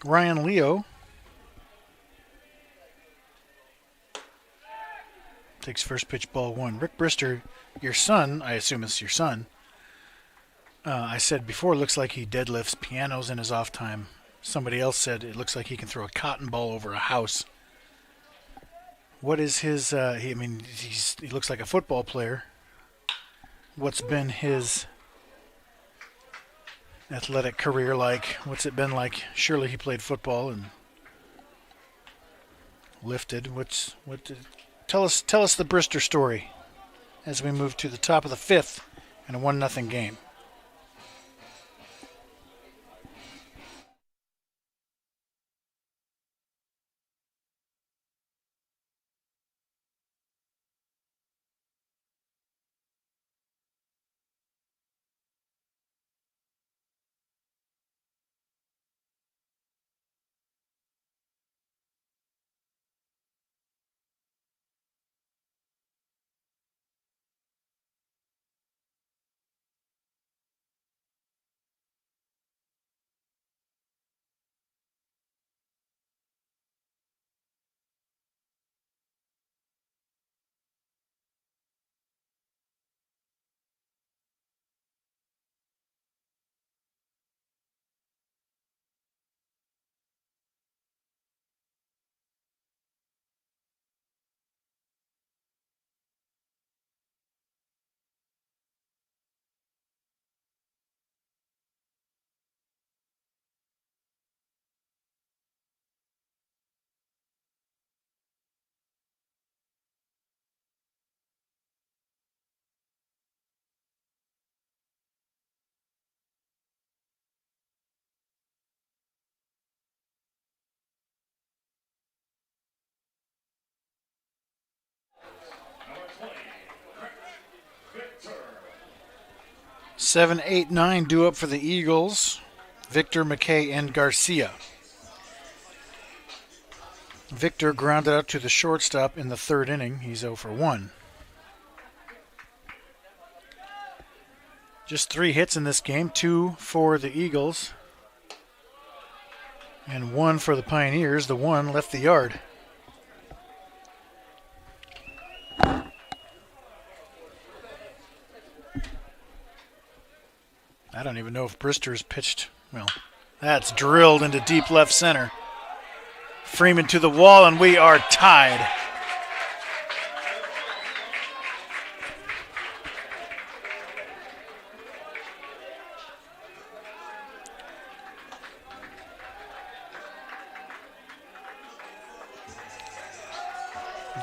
Ryan Leo takes first pitch, ball 1. Rick Brister, your son, I assume it's your son. I said before, looks like he deadlifts pianos in his off time. Somebody else said it looks like he can throw a cotton ball over a house. What is his? He looks like a football player. What's been his athletic career like? What's it been like? Surely he played football and lifted. Tell us the Brister story as we move to the top of the 5th in a 1-0 game. 7, 8, 9 due up for the Eagles. Victor, McKay, and Garcia. Victor grounded out to the shortstop in the third inning. He's 0 for 1. Just 3 hits in this game, 2 for the Eagles and 1 for the Pioneers. The 1 left the yard. I don't even know if Brister's pitched. Well, that's drilled into deep left center. Freeman to the wall, and we are tied.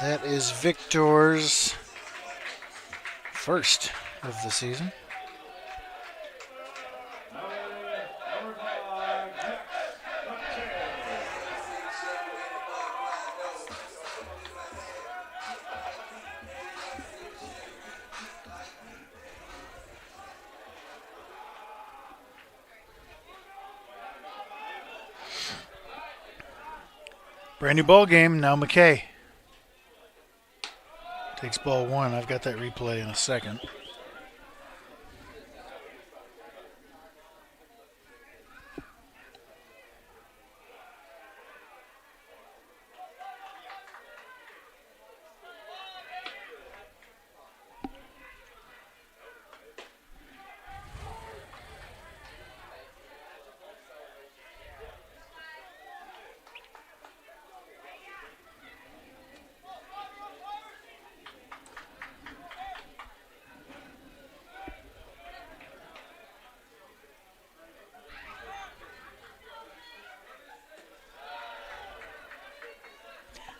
That is Victor's first of the season. Brand new ball game. Now McKay takes ball 1. I've got that replay in a second.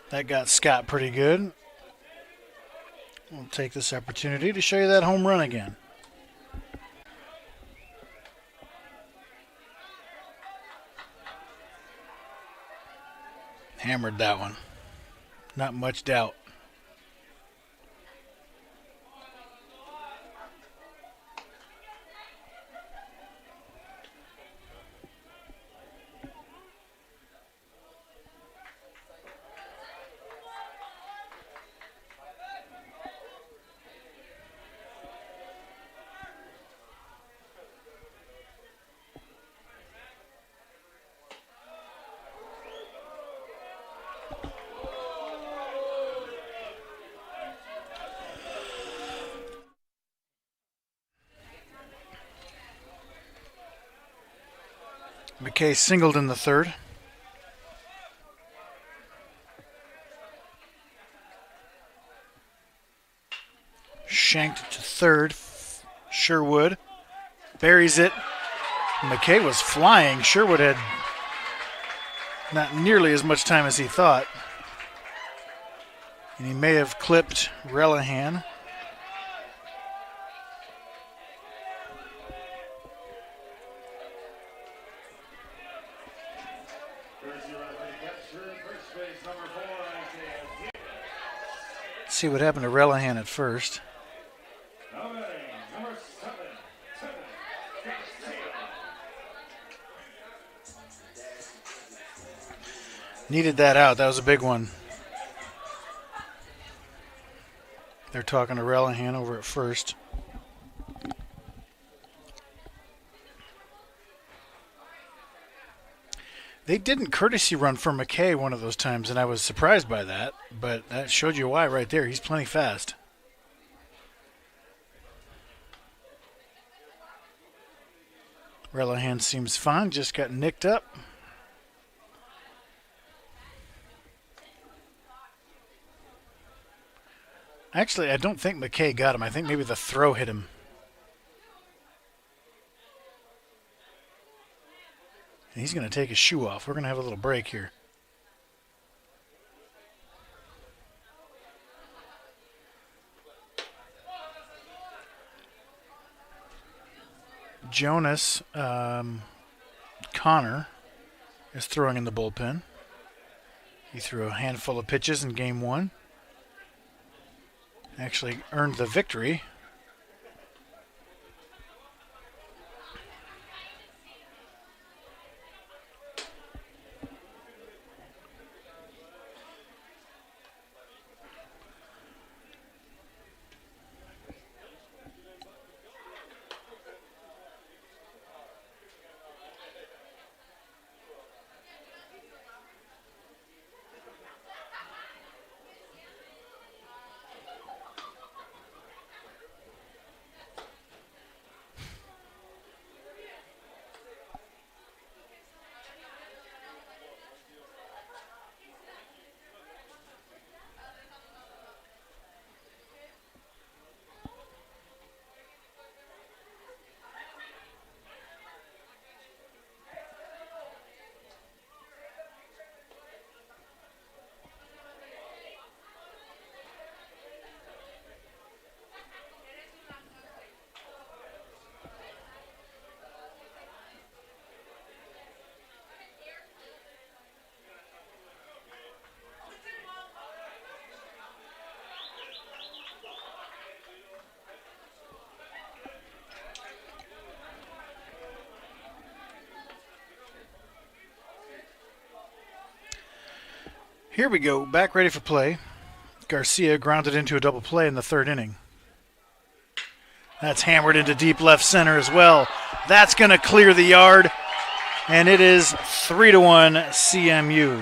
That got Scott pretty good. We'll take this opportunity to show you that home run again. Hammered that one. Not much doubt. McKay singled in the third. Shanked to third. Sherwood buries it. McKay was flying. Sherwood had not nearly as much time as he thought. And he may have clipped Relihan. See what happened to Relihan at first. Needed that out. That was a big one. They're talking to Relihan over at first. They didn't courtesy run for McKay one of those times, and I was surprised by that, but that showed you why right there. He's plenty fast. Relihan seems fine, just got nicked up. Actually, I don't think McKay got him. I think maybe the throw hit him. And he's going to take his shoe off. We're going to have a little break here. Jonas Connor is throwing in the bullpen. He threw a handful of pitches in game 1. Actually earned the victory. Here we go. Back ready for play. Garcia grounded into a double play in the third inning. That's hammered into deep left center as well. That's going to clear the yard, and it is 3-1 CMU.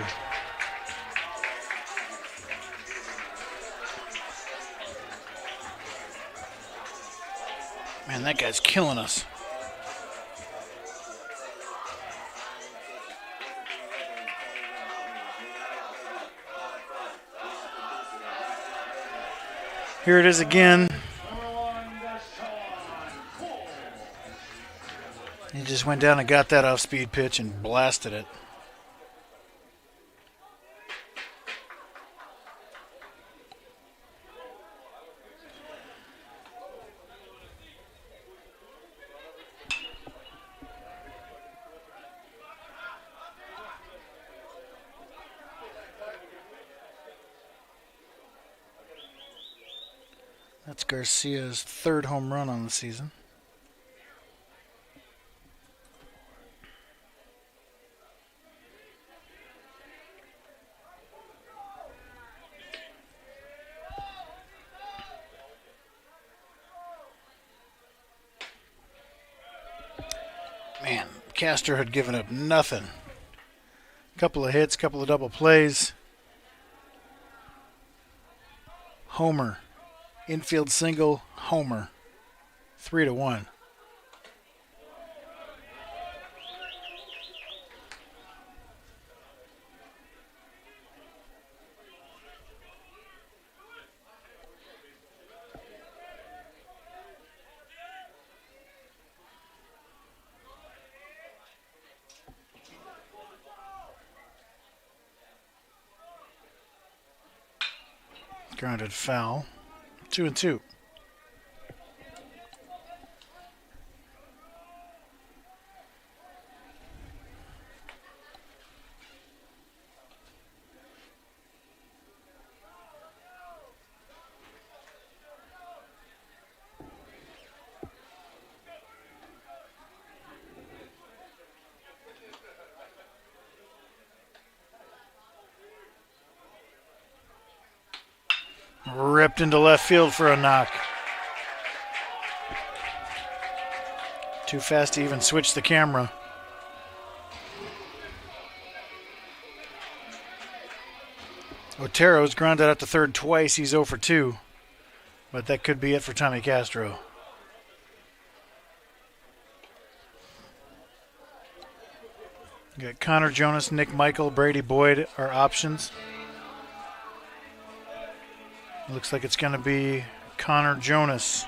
Man, that guy's killing us. Here it is again. He just went down and got that off-speed pitch and blasted it. That's Garcia's third home run on the season. Man, Castro had given up nothing. Couple of hits, couple of double plays. Homer. Infield single, homer. 3-1. Grounded foul. 2-2. Ripped into left field for a knock. Too fast to even switch the camera. Otero's grounded out to third twice. He's 0 for 2. But that could be it for Tommy Castro. You got Connor Jonas, Nick Michael, Brady Boyd are options. Looks like it's going to be Connor Jonas.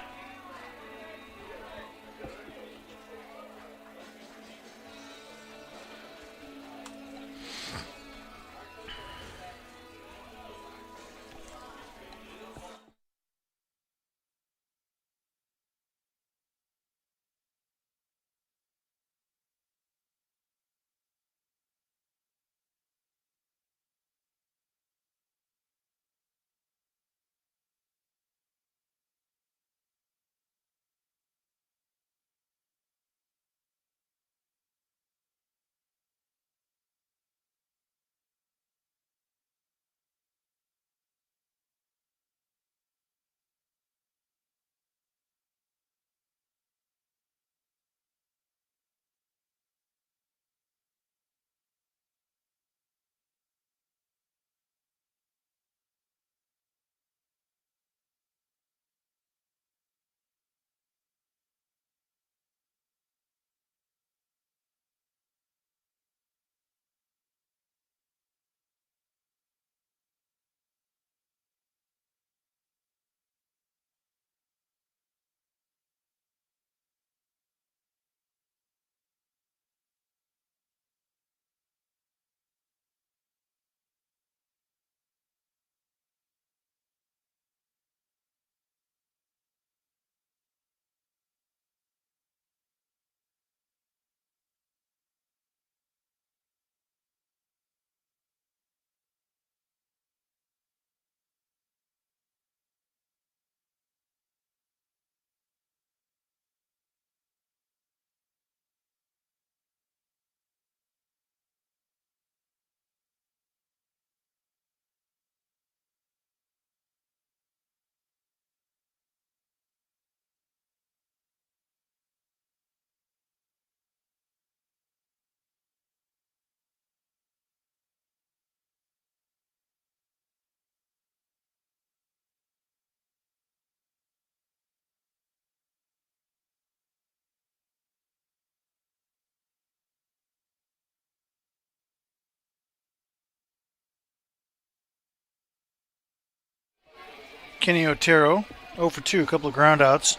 Kenny Otero, 0 for 2, a couple of ground outs.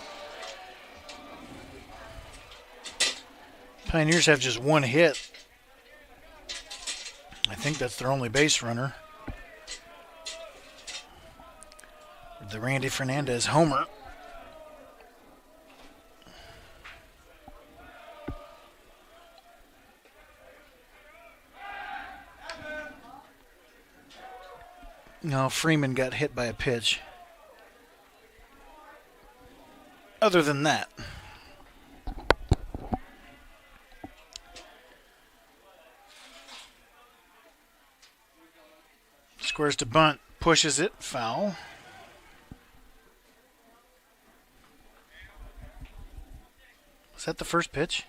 Pioneers have just one hit. I think that's their only base runner. The Randy Fernandez homer. No, Freeman got hit by a pitch. Other than that, squares to bunt, pushes it, foul. Is that the first pitch?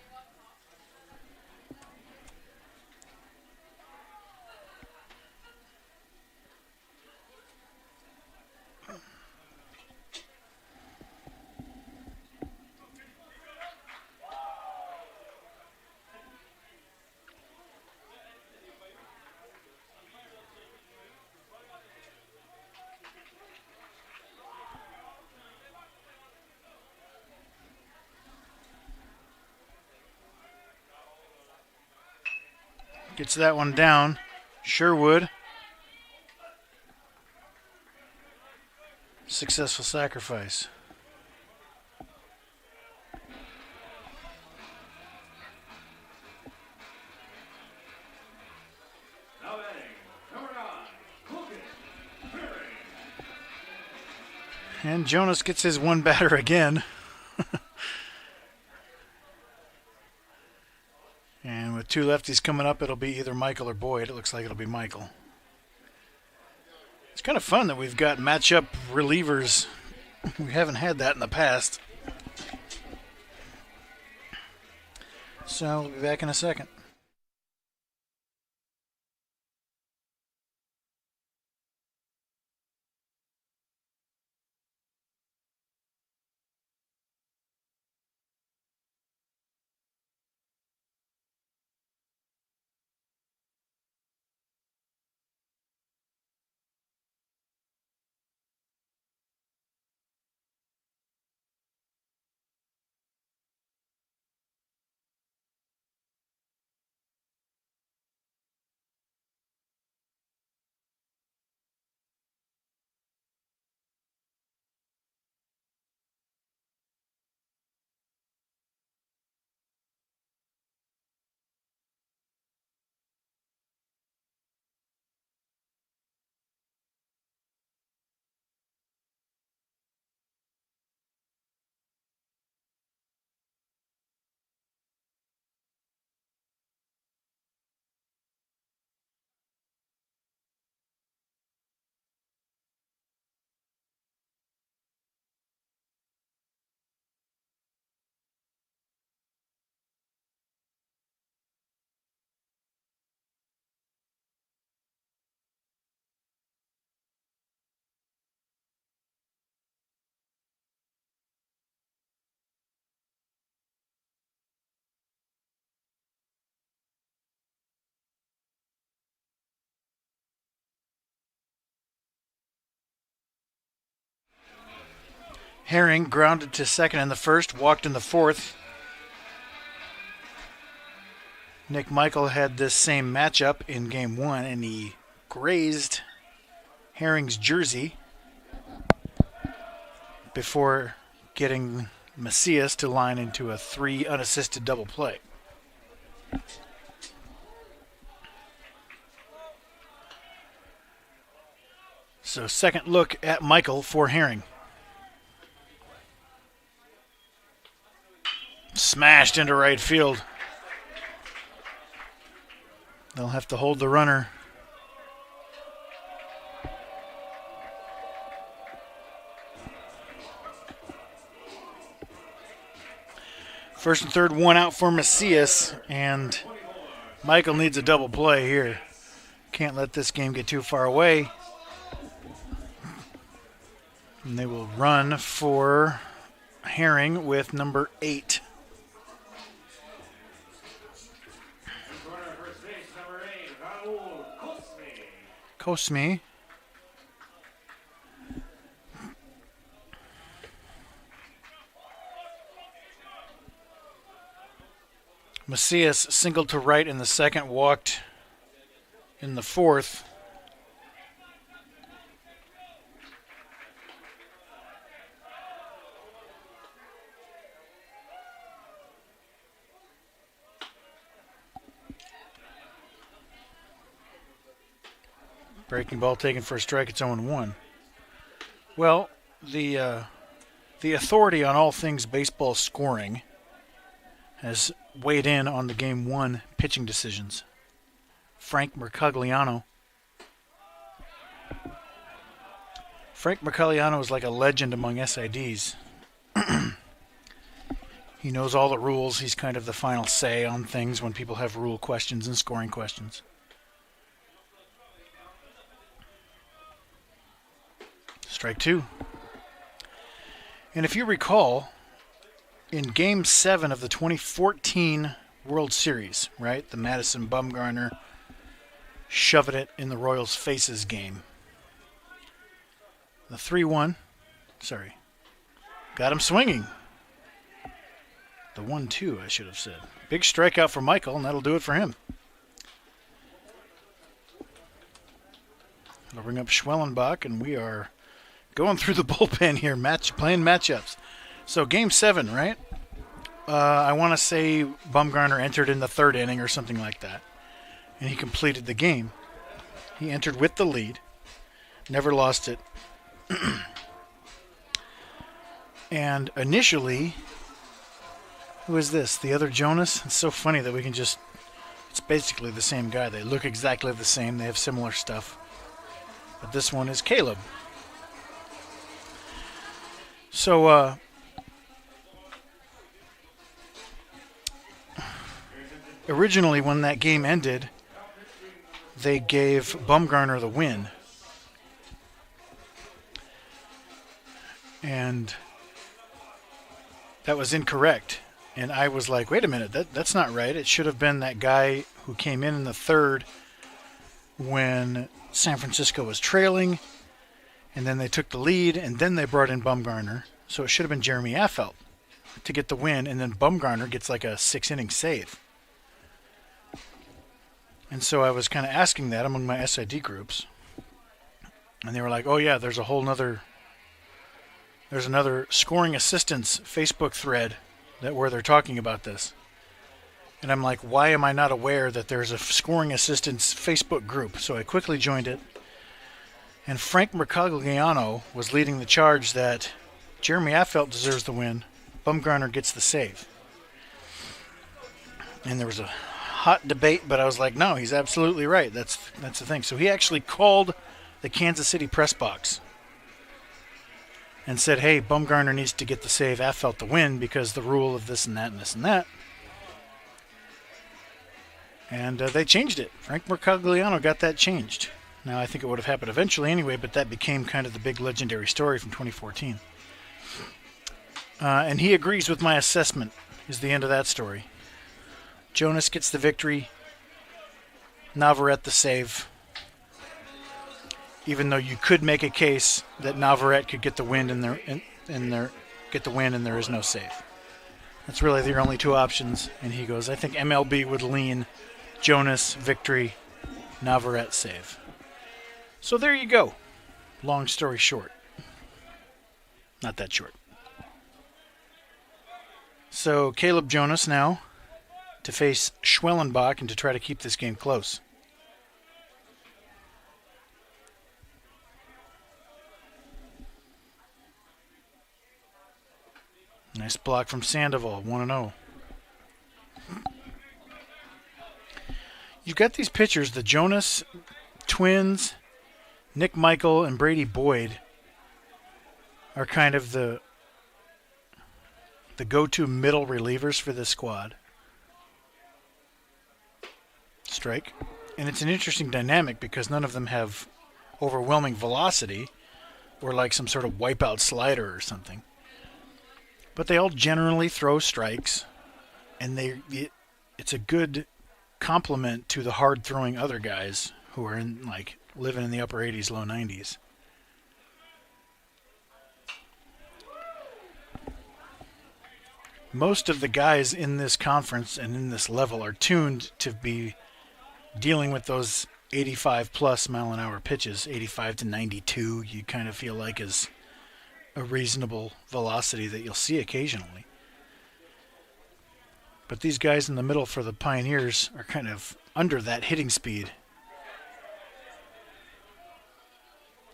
Gets that one down. Sherwood. Successful sacrifice. Now batting, number 9, Hogan, Herring. And Jonas gets his one batter again. And with two lefties coming up, it'll be either Michael or Boyd. It looks like it'll be Michael. It's kind of fun that we've got matchup relievers. We haven't had that in the past. So we'll be back in a second. Herring grounded to second in the first, walked in the fourth. Nick Michael had this same matchup in game one, and he grazed Herring's jersey before getting Macias to line into a 3 unassisted double play. So second look at Michael for Herring. Smashed into right field. They'll have to hold the runner. First and third, one out for Macias, and Michael needs a double play here. Can't let this game get too far away. And they will run for Herring with number 8. Kosmi Macias singled to right in the second, walked in the fourth. Breaking ball taken for a strike. It's 0-1. Well, the authority on all things baseball scoring has weighed in on the Game 1 pitching decisions. Frank Mercogliano. Frank Mercogliano is like a legend among SIDs. He knows all the rules. He's kind of the final say on things when people have rule questions and scoring questions. Strike 2. And if you recall, in Game 7 of the 2014 World Series, right, the Madison Bumgarner shoved it in the Royals' faces game. The 3-1, got him swinging. The 1-2, I should have said. Big strikeout for Michael, and that'll do it for him. It'll bring up Schwellenbach, and we are going through the bullpen here, playing matchups. So Game 7, right? I want to say Bumgarner entered in the third inning or something like that, and he completed the game. He entered with the lead, never lost it. And initially, who is this? The other Jonas? It's so funny that we can just... It's basically the same guy. They look exactly the same. They have similar stuff. But this one is Caleb. So, originally when that game ended, they gave Bumgarner the win. And that was incorrect. And I was like, wait a minute, that's not right. It should have been that guy who came in the third when San Francisco was trailing, and then they took the lead, and then they brought in Bumgarner. So it should have been Jeremy Affeldt to get the win, and then Bumgarner gets like a 6-inning save. And so I was kind of asking that among my SID groups, and they were like, oh yeah, there's another scoring assistance Facebook thread where they're talking about this. And I'm like, why am I not aware that there's a scoring assistance Facebook group? So I quickly joined it. And Frank Mercogliano was leading the charge that Jeremy Affeldt deserves the win. Bumgarner gets the save. And there was a hot debate, but I was like, no, he's absolutely right. That's the thing. So he actually called the Kansas City press box and said, hey, Bumgarner needs to get the save, Affeldt the win, because the rule of this and that and this and that. And they changed it. Frank Mercogliano got that changed. Now, I think it would have happened eventually anyway, but that became kind of the big legendary story from 2014. And he agrees with my assessment, is the end of that story. Jonas gets the victory. Navarrete the save. Even though you could make a case that Navarrete could get the win and there is no save. That's really the only two options. And he goes, I think MLB would lean Jonas, victory, Navarrete, save. So there you go. Long story short. Not that short. So Caleb Jonas now to face Schwellenbach and to try to keep this game close. Nice block from Sandoval, 1-0. You've got these pitchers, the Jonas twins, Nick Michael and Brady Boyd are kind of the go-to middle relievers for this squad. Strike. And it's an interesting dynamic because none of them have overwhelming velocity or like some sort of wipeout slider or something. But they all generally throw strikes, and it's a good complement to the hard-throwing other guys who are living in the upper 80s, low 90s. most of the guys in this conference and in this level are tuned to be dealing with those 85 plus mile an hour pitches. 85 to 92 you kind of feel like is a reasonable velocity that you'll see occasionally. But these guys in the middle for the Pioneers are kind of under that hitting speed.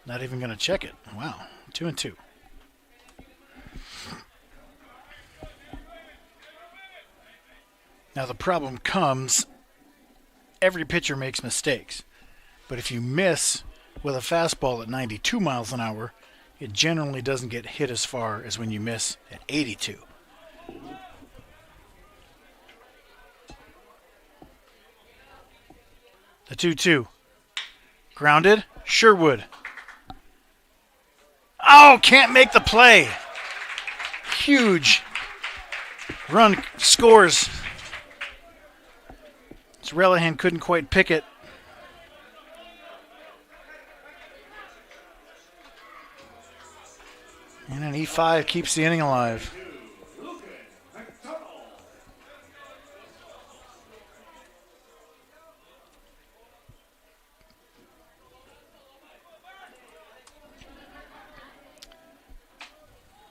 Not even going to check it. Wow, 2-2. Now the problem comes, every pitcher makes mistakes. But if you miss with a fastball at 92 miles an hour, it generally doesn't get hit as far as when you miss at 82. The 2-2. Grounded. Sherwood. Oh, can't make the play. Huge run scores. Relihan couldn't quite pick it. And an E5 keeps the inning alive.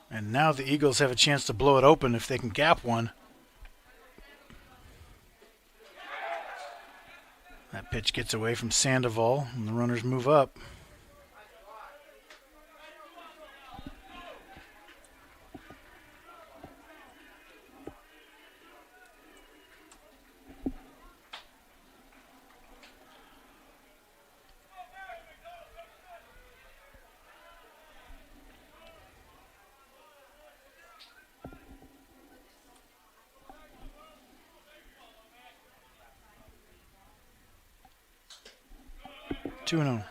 And now the Eagles have a chance to blow it open if they can gap one. That pitch gets away from Sandoval, and the runners move up. Two and 0.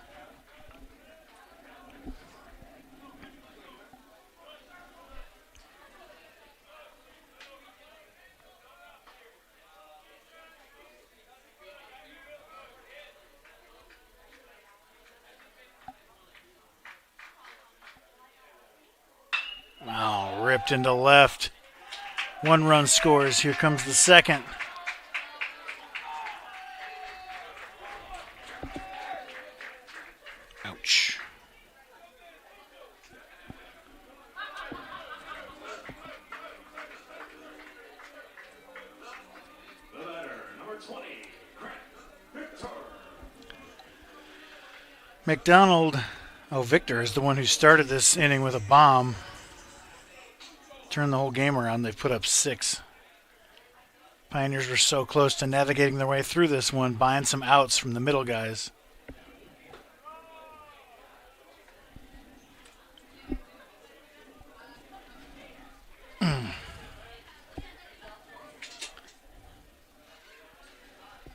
Wow, ripped into left. One run scores. Here comes the second. Ouch. The batter, number 20, Victor. Victor is the one who started this inning with a bomb. Turned the whole game around. They've put up 6. Pioneers were so close to navigating their way through this one, buying some outs from the middle guys.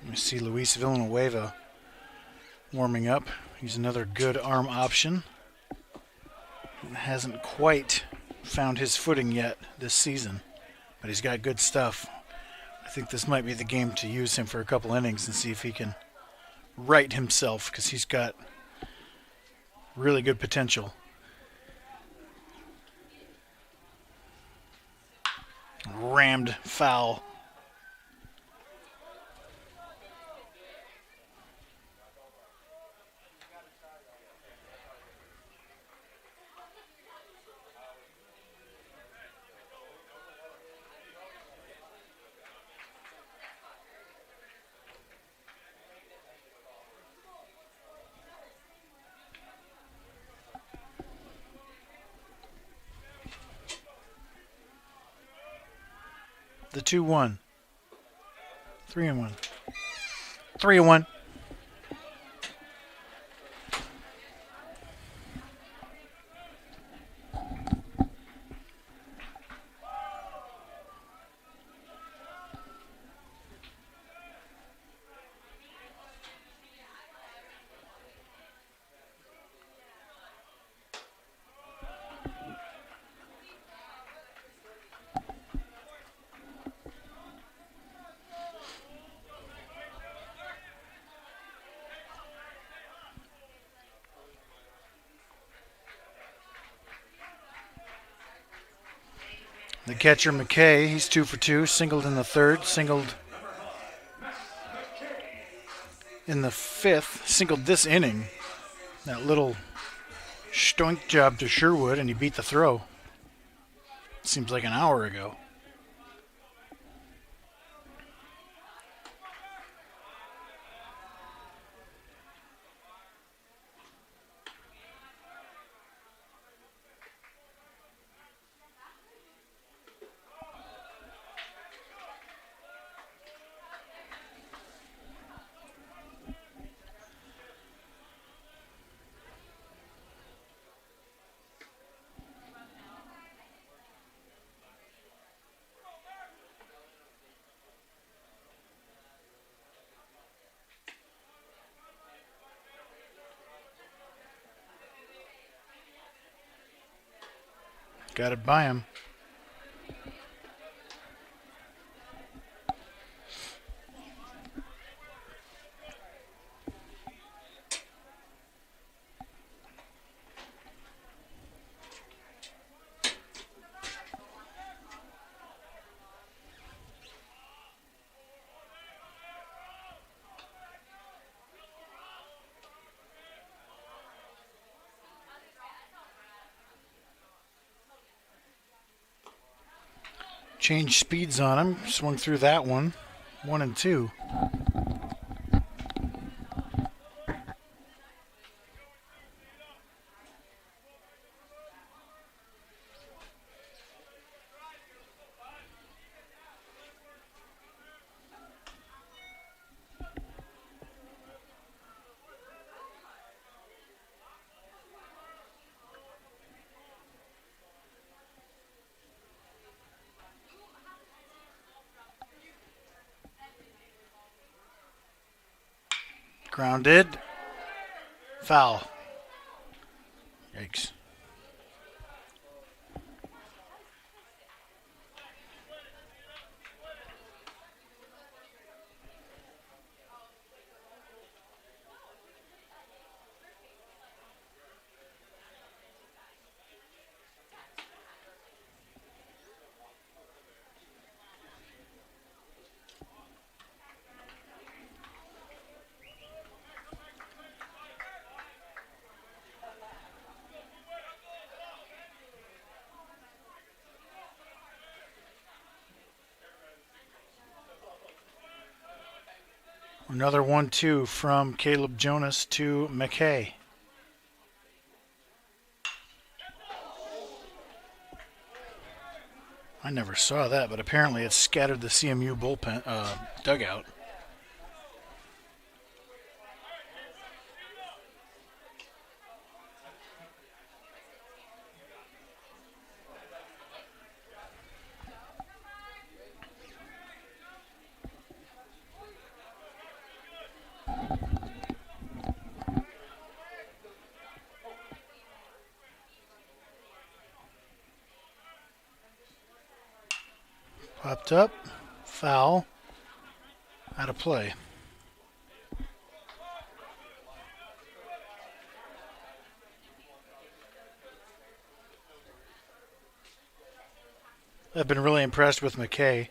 We see Luis Villanueva warming up. He's another good arm option. Hasn't quite found his footing yet this season, but he's got good stuff. I think this might be the game to use him for a couple innings and see if he can right himself, because he's got really good potential. Rammed foul. The 2-1. 3-1. 3-1. The catcher, McKay, he's 2 for 2. Singled in the third, singled in the fifth, singled this inning. That little stoink job to Sherwood, and he beat the throw. Seems like an hour ago. Got it by him. Changed speeds on him. Swung through that one. 1 and 2. Grounded. Foul. Yikes. Another 1-2 from Caleb Jonas to McKay. I never saw that, but apparently it scattered the CMU bullpen dugout. Popped up, foul, out of play. I've been really impressed with McKay.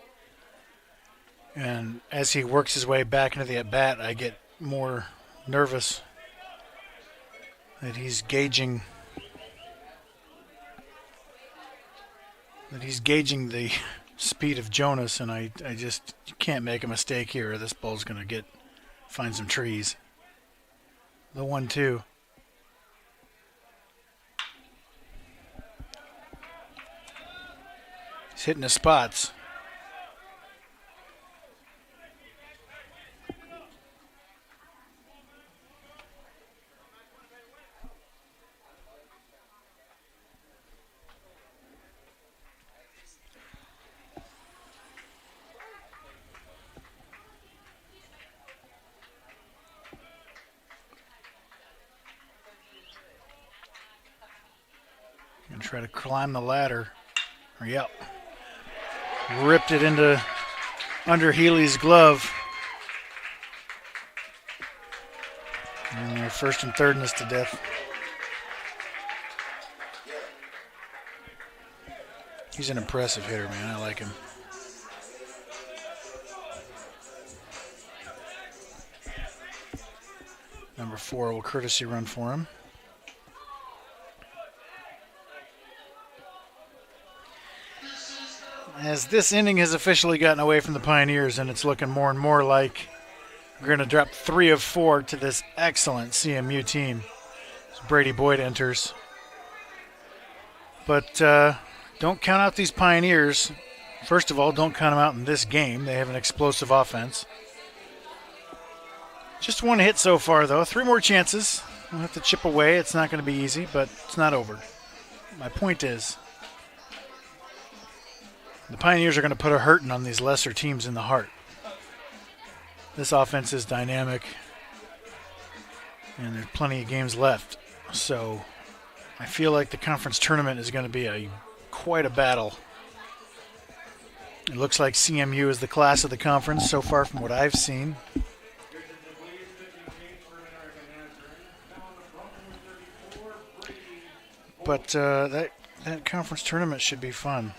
And as he works his way back into the at-bat, I get more nervous that he's gauging the speed of Jonas, and I just can't make a mistake here or this ball's going to find some trees. The 1-2. He's hitting the spots. Gonna try to climb the ladder. Yep. Ripped it into under Healy's glove. And they're first and third in this to death. He's an impressive hitter, man. I like him. Number 4 will courtesy run for him. As this inning has officially gotten away from the Pioneers, and it's looking more and more like we're going to drop 3 of 4 to this excellent CMU team. As Brady Boyd enters. But don't count out these Pioneers. First of all, don't count them out in this game. They have an explosive offense. Just 1 hit so far, though. 3 more chances. We'll have to chip away. It's not going to be easy, but it's not over. My point is, the Pioneers are going to put a hurting on these lesser teams in the heart. This offense is dynamic, and there's plenty of games left. So I feel like the conference tournament is going to be quite a battle. It looks like CMU is the class of the conference so far from what I've seen. But that conference tournament should be fun.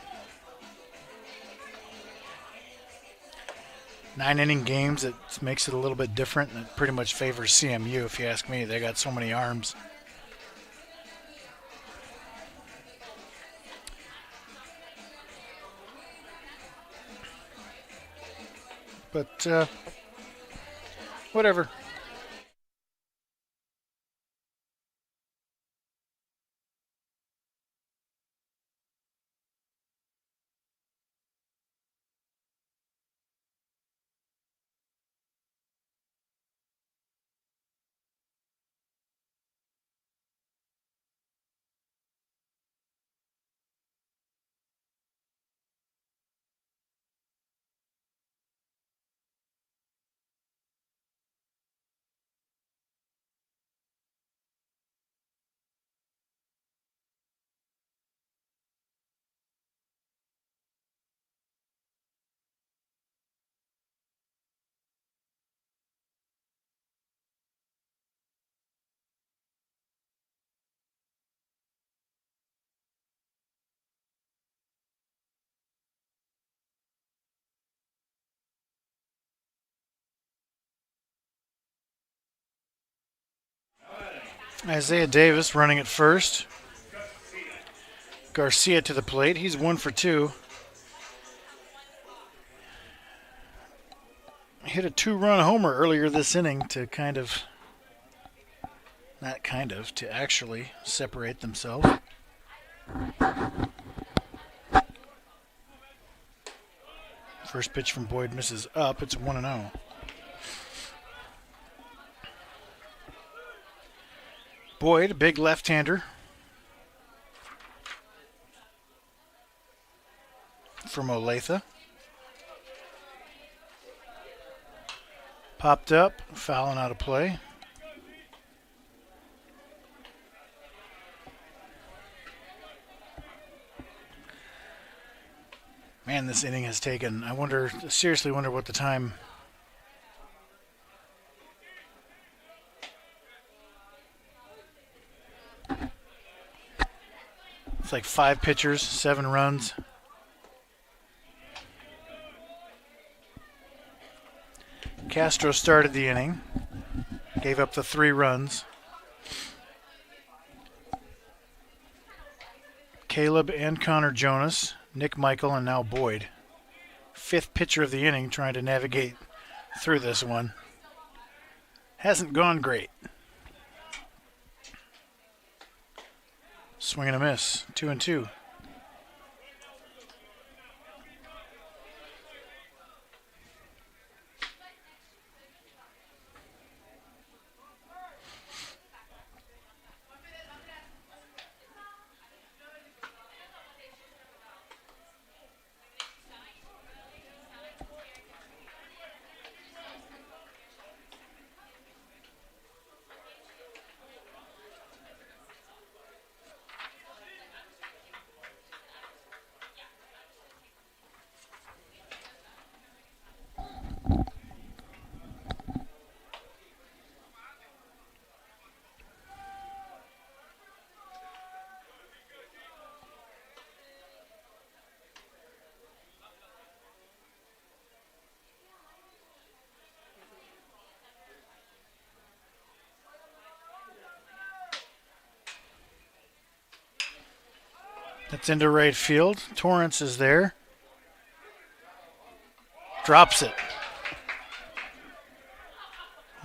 9-inning games, it makes it a little bit different, and it pretty much favors CMU, if you ask me. They got so many arms. But whatever. Isaiah Davis running at first. Garcia to the plate. He's 1 for 2. Hit a 2-run homer earlier this inning to to actually separate themselves. First pitch from Boyd misses up. It's 1-0. Boyd, a big left-hander from Olathe. Popped up, fouling out of play. Man, this inning has taken, seriously wonder what the time. It's like 5 pitchers, 7 runs. Castro started the inning, gave up the 3 runs. Caleb and Connor Jonas, Nick Michael, and now Boyd. 5th pitcher of the inning trying to navigate through this one. Hasn't gone great. Swing and a miss, 2-2. That's into right field. Torrance is there. Drops it.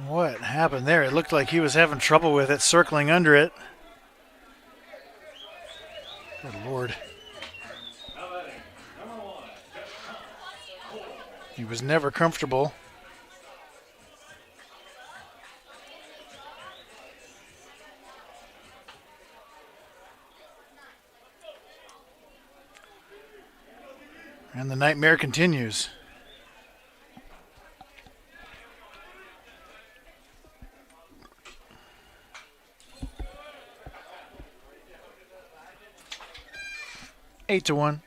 What happened there? It looked like he was having trouble with it, circling under it. Good Lord. He was never comfortable. And the nightmare continues. Eight to 1.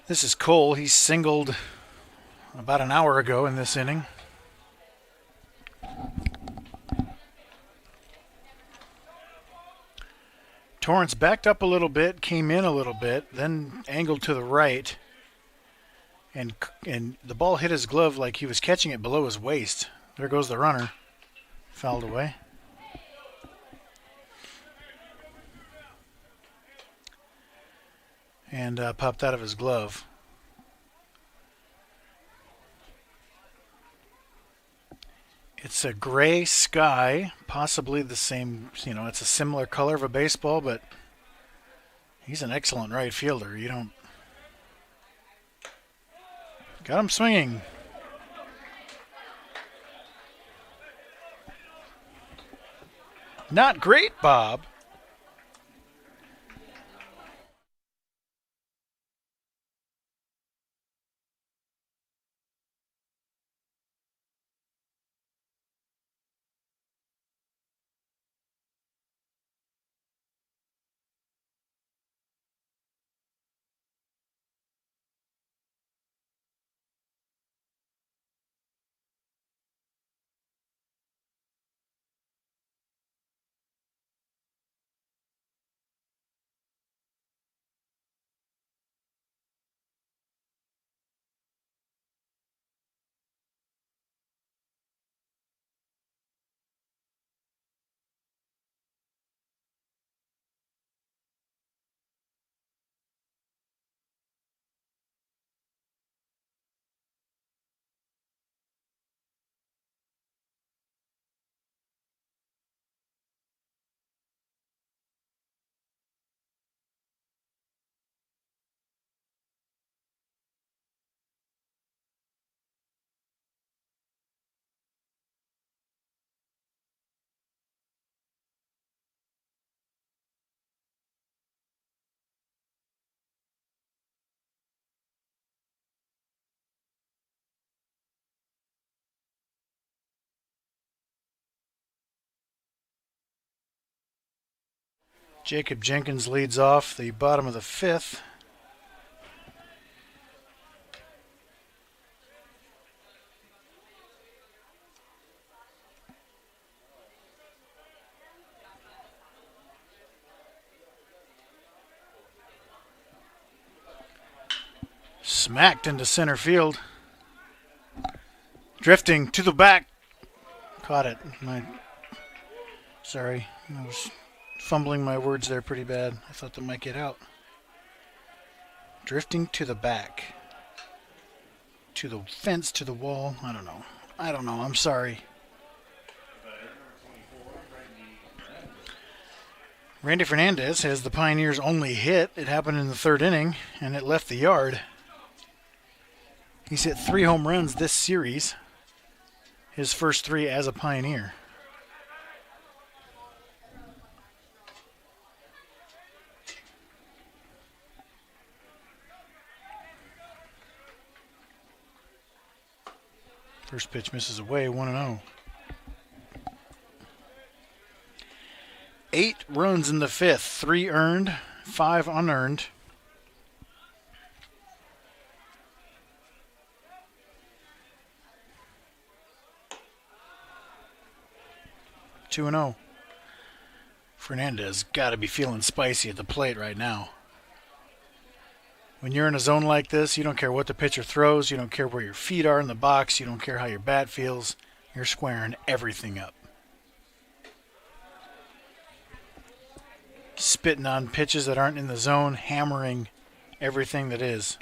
This is Cole. He singled about an hour ago in this inning. Torrance backed up a little bit, came in a little bit, then angled to the right. And the ball hit his glove like he was catching it below his waist. There goes the runner. Fouled away. And popped out of his glove. It's a gray sky, possibly the same, it's a similar color of a baseball, but he's an excellent right fielder. Got him swinging. Not great, Bob. Jacob Jenkins leads off the bottom of the fifth. Smacked into center field. Drifting to the back. Caught it. Sorry. I was fumbling my words there pretty bad. I thought that might get out. Drifting to the back. To the fence, to the wall. I don't know. I'm sorry. Randy Fernandez has the Pioneers' only hit. It happened in the third inning, and it left the yard. He's hit 3 home runs this series. His first 3 as a Pioneer. First pitch misses away, 1-0. 8 runs in the fifth, 3 earned, 5 unearned. Two and 0. Fernandez got to be feeling spicy at the plate right now. When you're in a zone like this, you don't care what the pitcher throws. You don't care where your feet are in the box. You don't care how your bat feels. You're squaring everything up. Spitting on pitches that aren't in the zone, hammering everything that is.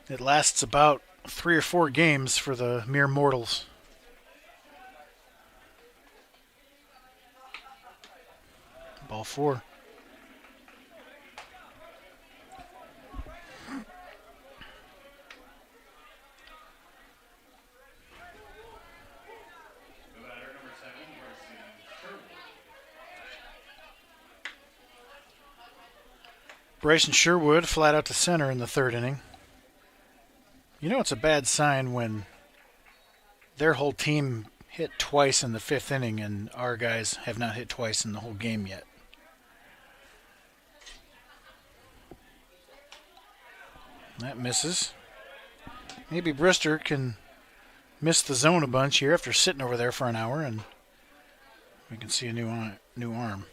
It lasts about 3 or 4 games for the mere mortals. Ball 4. Bryson Sherwood flat out to center in the 3rd inning. You know it's a bad sign when their whole team hit twice in the 5th inning and our guys have not hit twice in the whole game yet. That misses. Maybe Brister can miss the zone a bunch here after sitting over there for an hour, and we can see a new arm.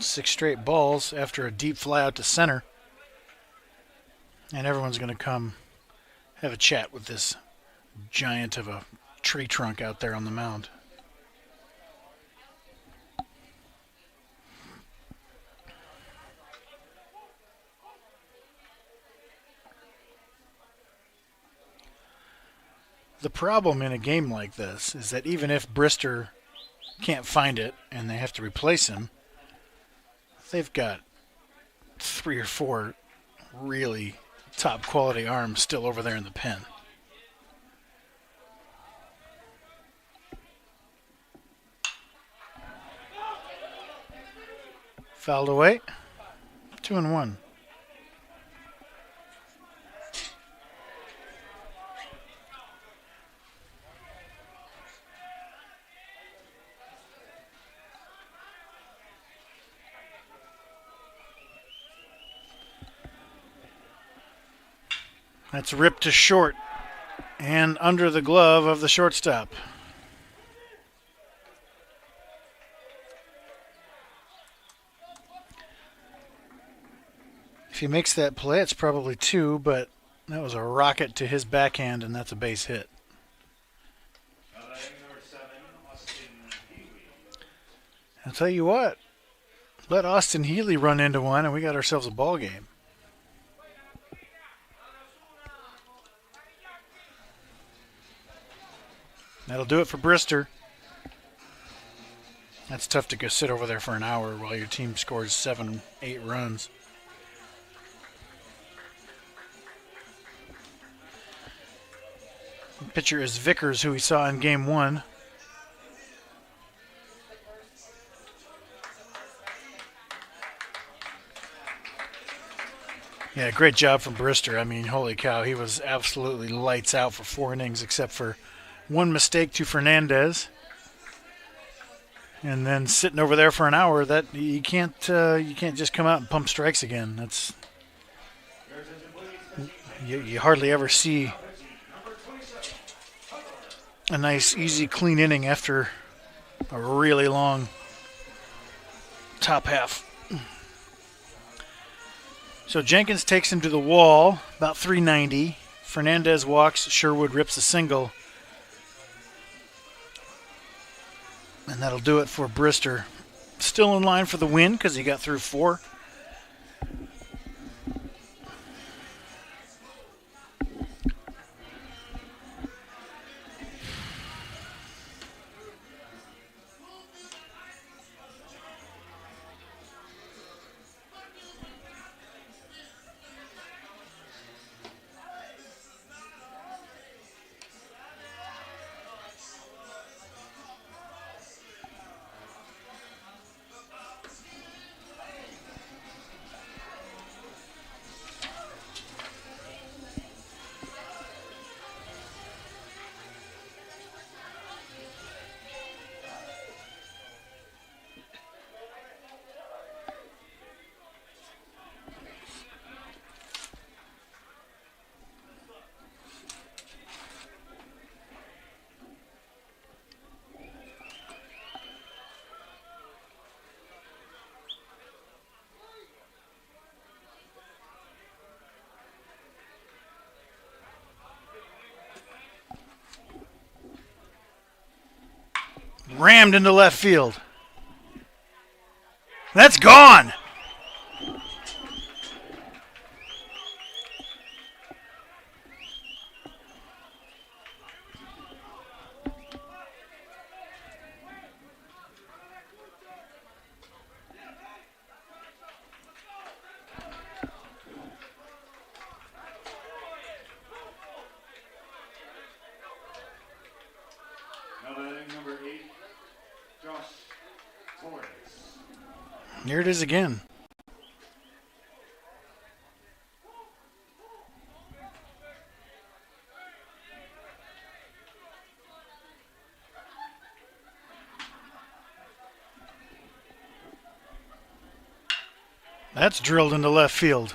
Six straight balls after a deep fly out to center. And everyone's going to come have a chat with this giant of a tree trunk out there on the mound. The problem in a game like this is that even if Brister can't find it and they have to replace him, they've got 3 or 4 really top quality arms still over there in the pen. Fouled away. 2-1. That's ripped to short and under the glove of the shortstop. If he makes that play, it's probably 2, but that was a rocket to his backhand, and that's a base hit. I'll tell you what, let Austin Healy run into one, and we got ourselves a ball game. That'll do it for Brister. That's tough to go sit over there for an hour while your team scores 7, 8 runs. The pitcher is Vickers, who we saw in Game 1. Yeah, great job from Brister. I mean, holy cow, he was absolutely lights out for 4 innings except for one mistake to Fernandez. And then sitting over there for an hour, that you can't just come out and pump strikes again. That's you hardly ever see a nice, easy, clean inning after a really long top half. So Jenkins takes him to the wall, about 390. Fernandez walks. Sherwood rips a single. And that'll do it for Brister. Still in line for the win because he got through 4. Rammed into left field. That's gone. Now batting number 8, Josh Torres. Here it is again. That's drilled into left field.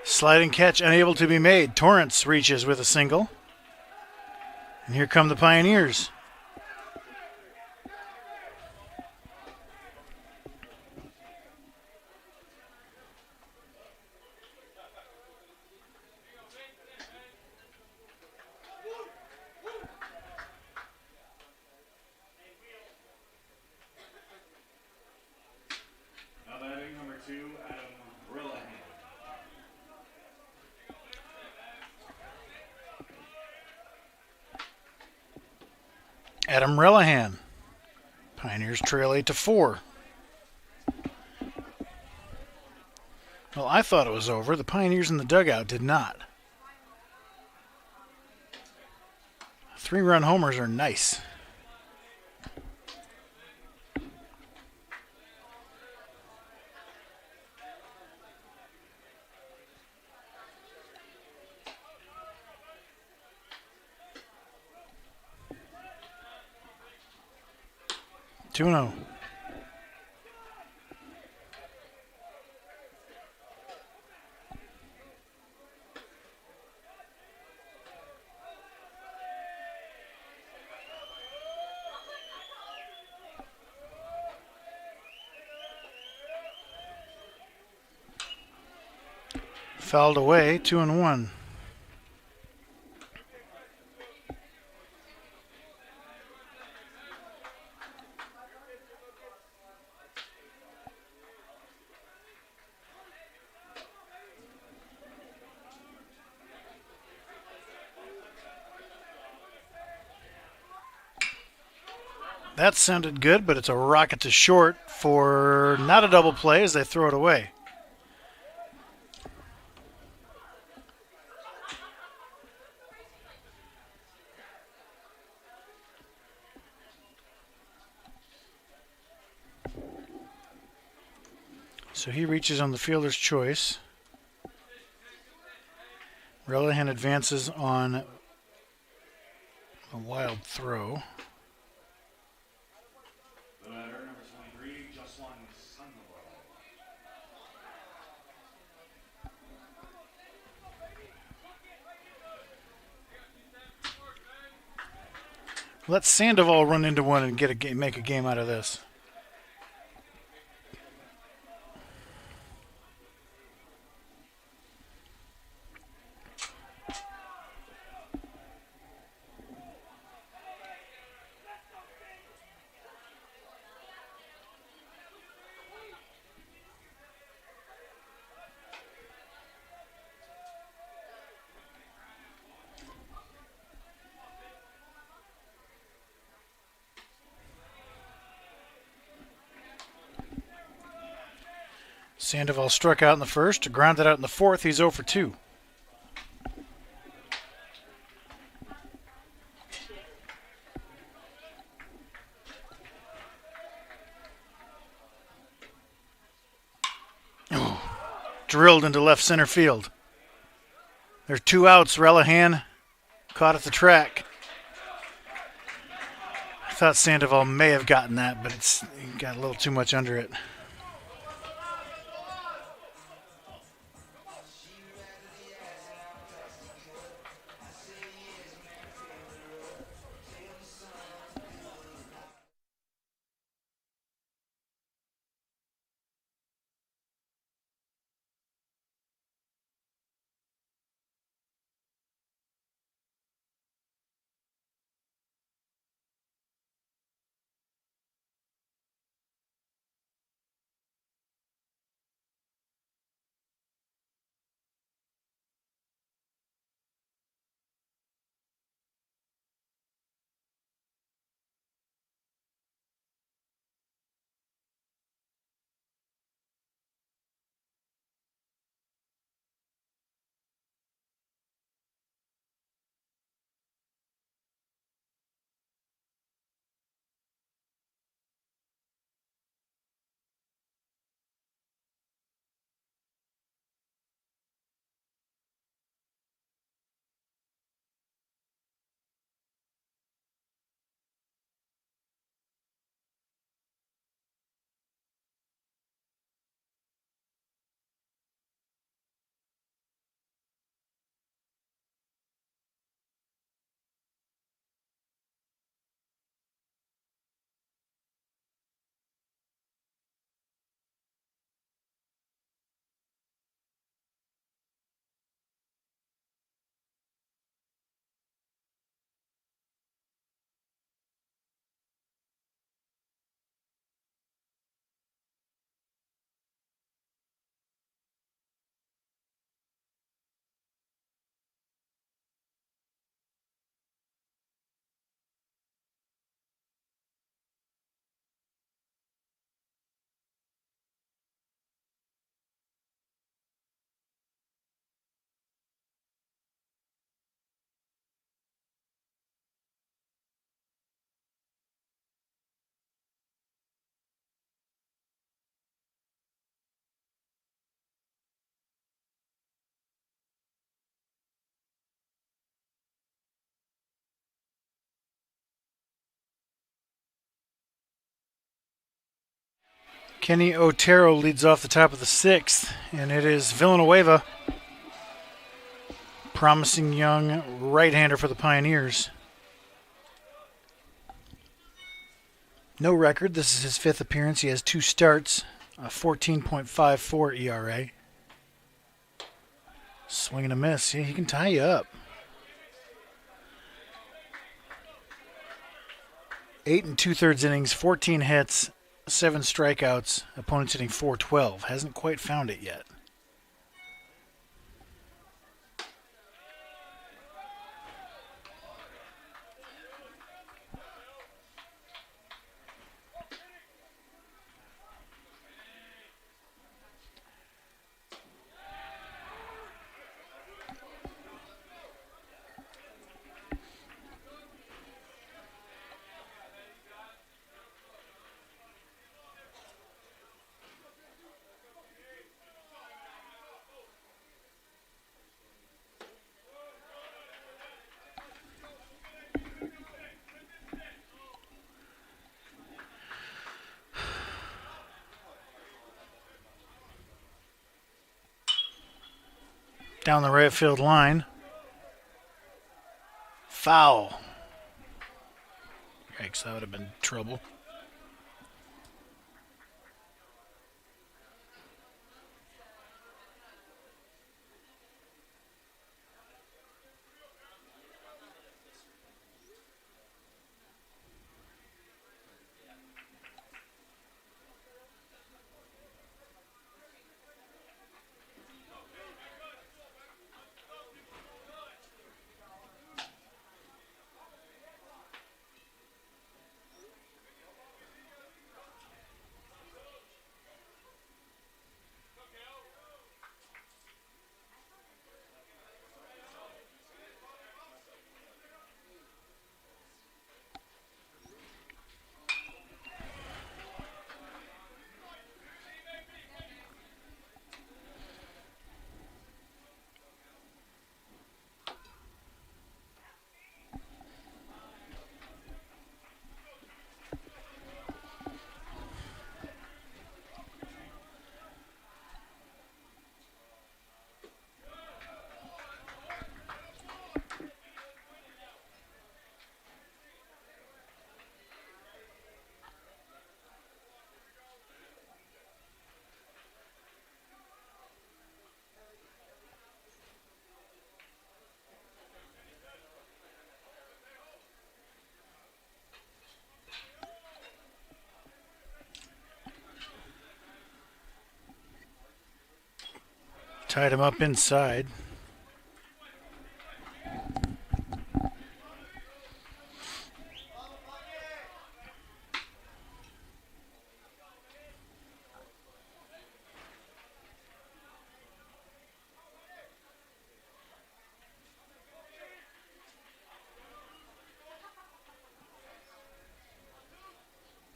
Sliding catch unable to be made. Torrance reaches with a single. And here come the Pioneers. Now batting number 2, Adam Rillahan. Adam Rellahan. Pioneers trail 8-4. Well, I thought it was over. The Pioneers in the dugout did not. 3-run homers are nice. Two and 0. Fouled away, 2 and 1. That sounded good, but it's a rocket to short for not a double play as they throw it away. So he reaches on the fielder's choice. Rellahan advances on a wild throw. The batter, number 23, Jocelyn Sandoval. Let Sandoval run into one and make a game out of this. Sandoval struck out in the first, grounded out in the fourth. He's 0 for 2. Drilled into left center field. There's 2 outs. Rellahan caught at the track. I thought Sandoval may have gotten that, but he got a little too much under it. Kenny Otero leads off the top of the 6th, and it is Villanueva, promising young right-hander for the Pioneers. No record. This is his 5th appearance. He has 2 starts, a 14.54 ERA. Swing and a miss. Yeah, he can tie you up. 8 2/3 innings, 14 hits, 7 strikeouts. Opponent's hitting .412. Hasn't quite found it yet. Down the right field line. Foul. Yikes, that would have been trouble. Tied him up inside.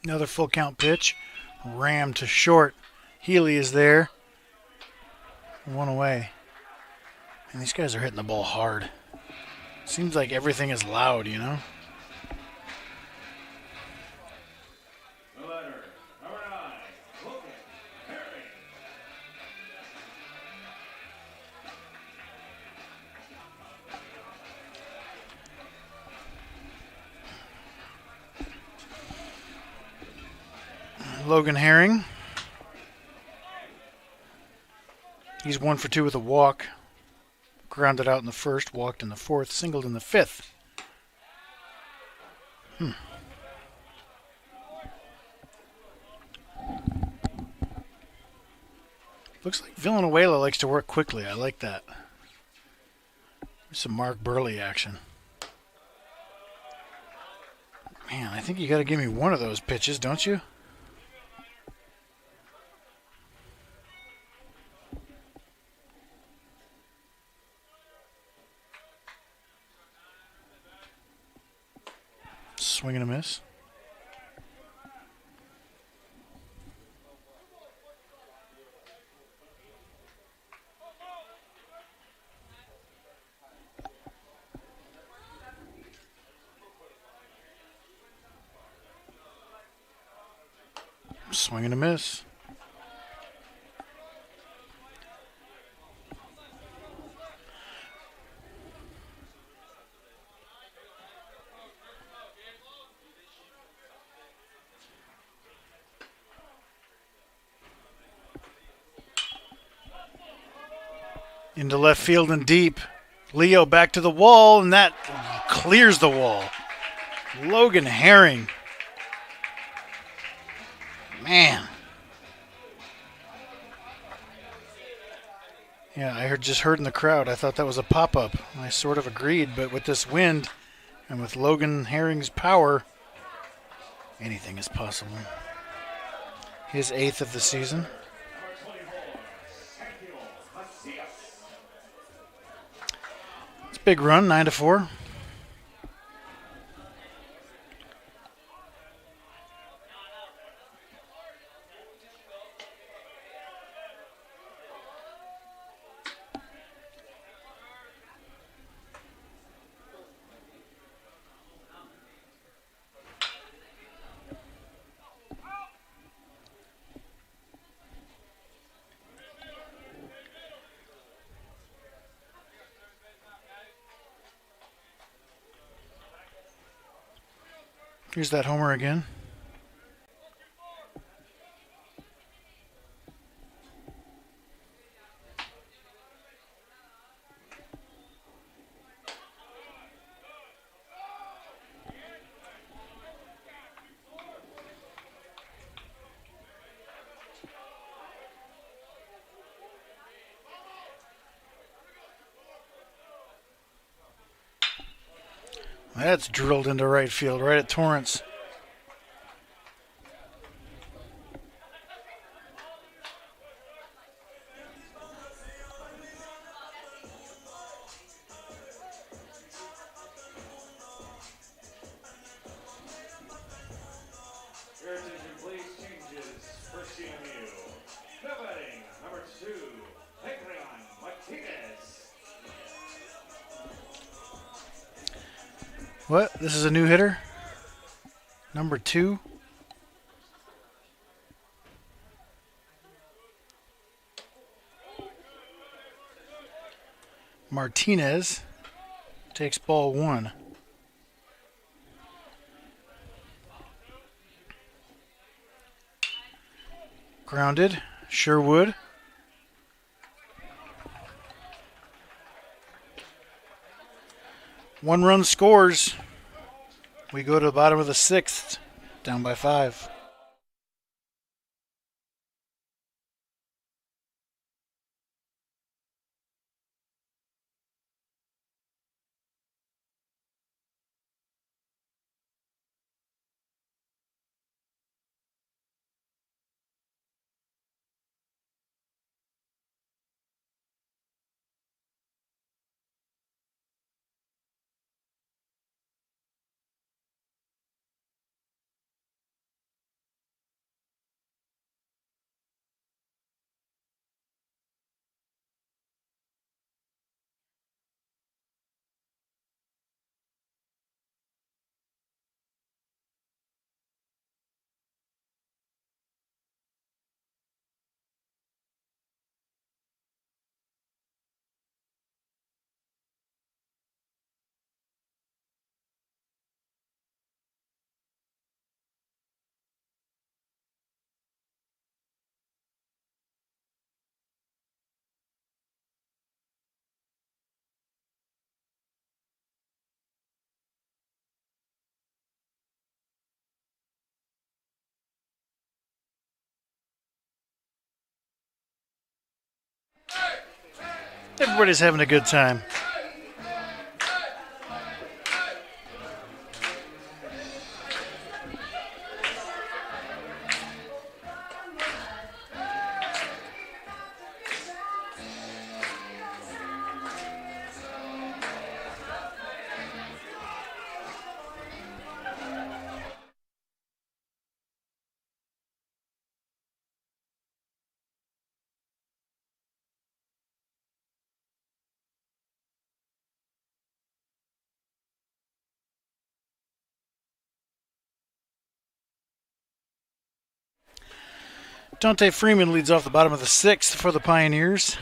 Another full count pitch. Rammed to short. Healy is there. 1 away. And these guys are hitting the ball hard. Seems like everything is loud, you know? The letter, number 9, Logan Herring. Logan Herring. He's 1 for 2 with a walk. Grounded out in the 1st, walked in the 4th, singled in the 5th. Looks like Villanueva likes to work quickly. I like that. Some Mark Burley action. Man, I think you got to give me one of those pitches, don't you? Swing and a miss. Swing and a miss. Into left field and deep. Leo back to the wall, and that clears the wall. Logan Herring. Man. Yeah, I just heard in the crowd. I thought that was a pop-up. I sort of agreed, but with this wind and with Logan Herring's power, anything is possible. His 8th of the season. It's a big run, 9-4. Here's that homer again. That's drilled into right field, right at Torrance. Your attention, please. Changes for CMU. Now batting, number 2, Adrian Martinez. What? This is a new hitter? Number 2? Martinez takes ball 1. Grounded. Sherwood. One run scores. We go to the bottom of the 6th, down by 5. Everybody's having a good time. Dante Freeman leads off the bottom of the 6th for the Pioneers.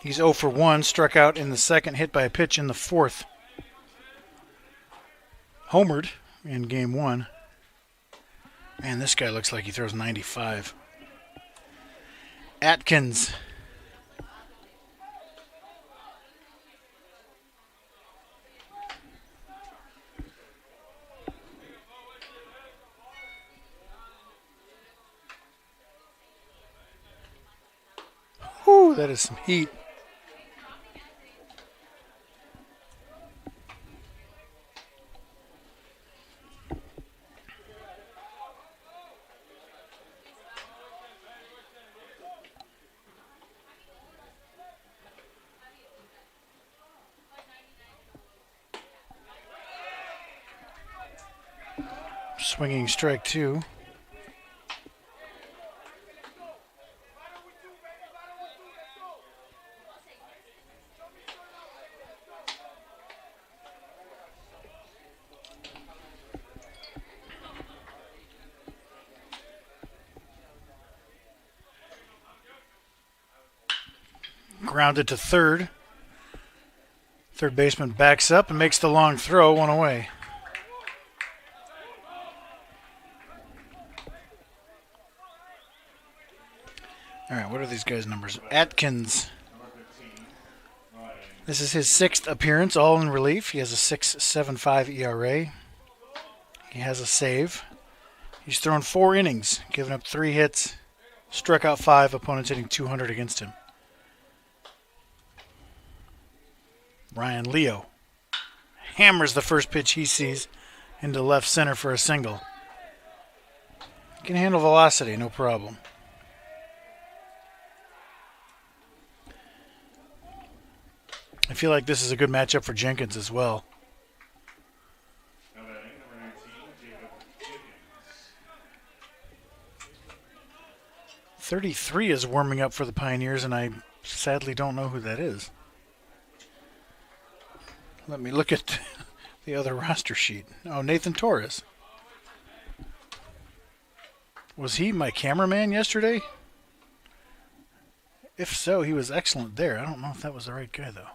He's 0 for 1, struck out in the 2nd, hit by a pitch in the 4th. Homered in game 1. Man, this guy looks like he throws 95. Atkins that is some heat. Swinging strike two. Grounded to third. Third baseman backs up and makes the long throw, one away. All right, what are these guys' numbers? Atkins. This is his 6th appearance, all in relief. He has a 6.75 ERA. He has a save. He's thrown 4 innings, given up 3 hits, struck out 5, opponents hitting 200 against him. Ryan Leo hammers the first pitch he sees into left center for a single. Can handle velocity, no problem. I feel like this is a good matchup for Jenkins as well. 33 is warming up for the Pioneers, and I sadly don't know who that is. Let me look at the other roster sheet. Oh, Nathan Torres. Was he my cameraman yesterday? If so, he was excellent there. I don't know if that was the right guy, though.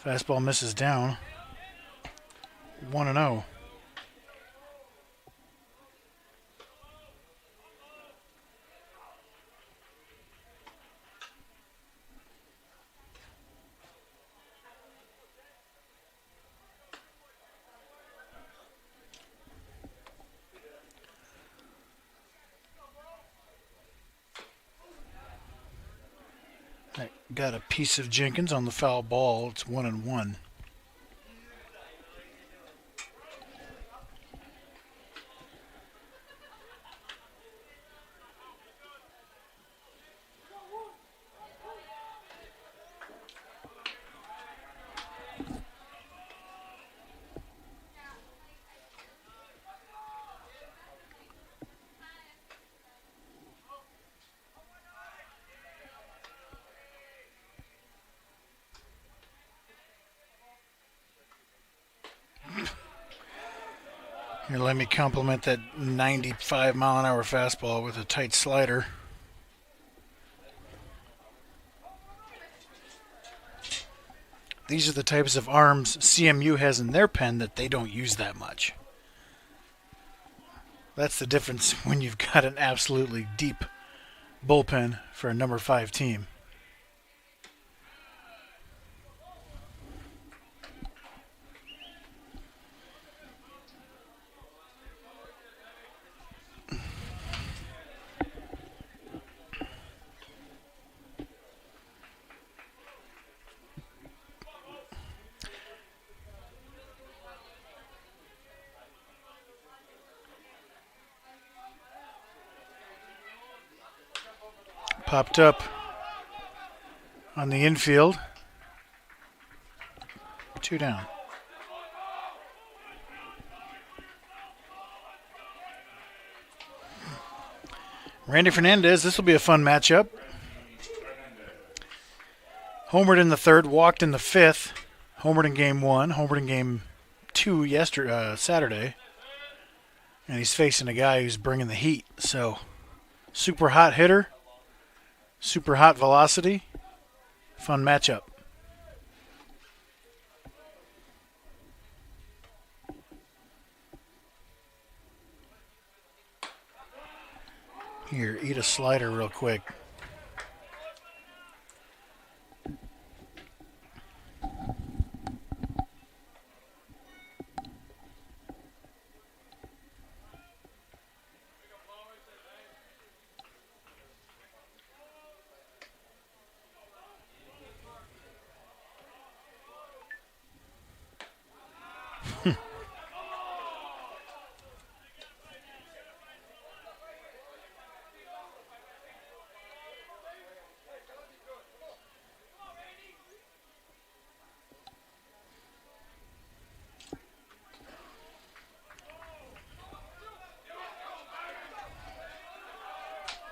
Fastball misses down. 1-0. I got a piece of Jenkins on the foul ball. It's 1-1. Here, let me compliment that 95-mile-an-hour fastball with a tight slider. These are the types of arms CMU has in their pen that they don't use that much. That's the difference when you've got an absolutely deep bullpen for a number 5 team. Popped up on the infield. 2 down. Randy Fernandez, this will be a fun matchup. Homered in the 3rd, walked in the 5th. Homered in game 1, homered in game 2 Saturday. And he's facing a guy who's bringing the heat. So, super hot hitter. Super hot velocity. Fun matchup. Here, eat a slider real quick.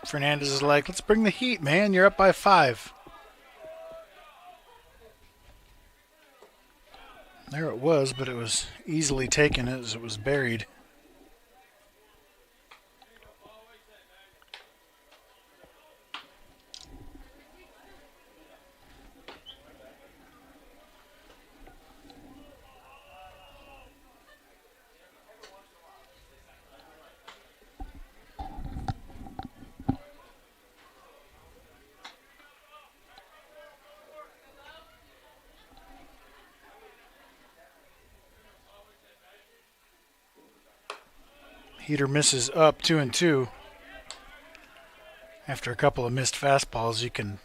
Fernandez is like, let's bring the heat, man. You're up by 5. There it was, but it was easily taken as it was buried. Heater misses up 2-2. After a couple of missed fastballs, you can,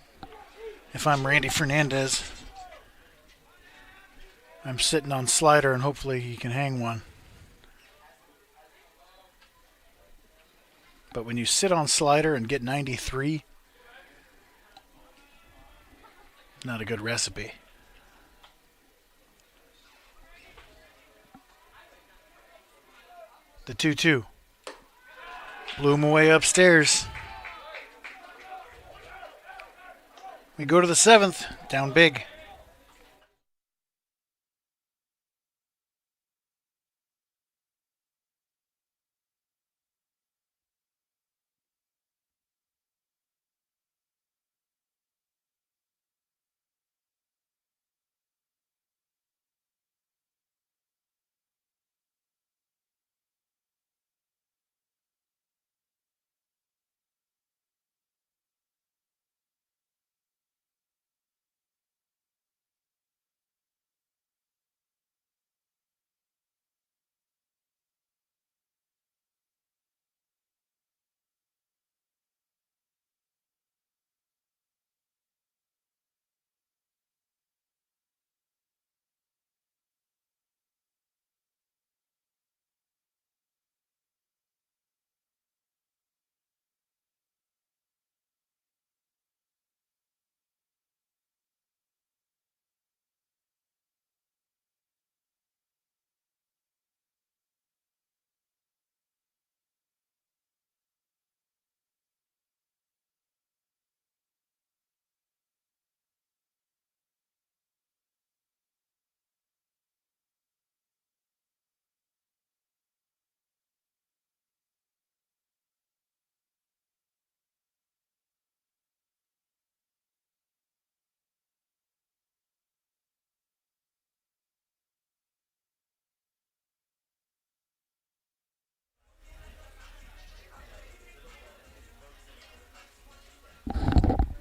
if I'm Randy Fernandez, I'm sitting on slider and hopefully he can hang one. But when you sit on slider and get 93, not a good recipe. The 2-2. Blew him away upstairs. We go to the 7th, down big.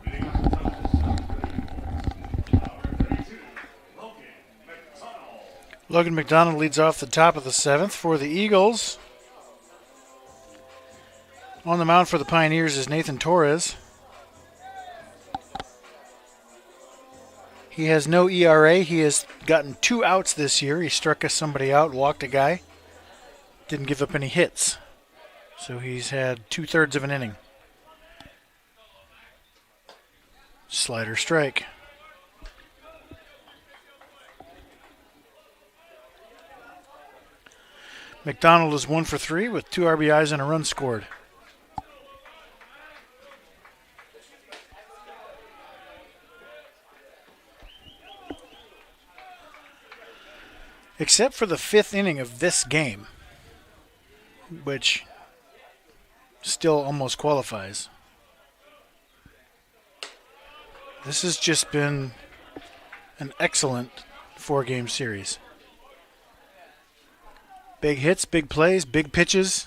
Leading off the top of the 7th, number 32, Logan McDonald. Logan McDonald leads off the top of the 7th for the Eagles. On the mound for the Pioneers is Nathan Torres. He has no ERA. He has gotten 2 outs this year. He struck somebody out, walked a guy. Didn't give up any hits. So he's had 2/3 of an inning. Slider strike. McDonald is 1 for 3 with 2 RBIs and a run scored. Except for the 5th inning of this game, which still almost qualifies. This has just been an excellent 4-game series. Big hits, big plays, big pitches,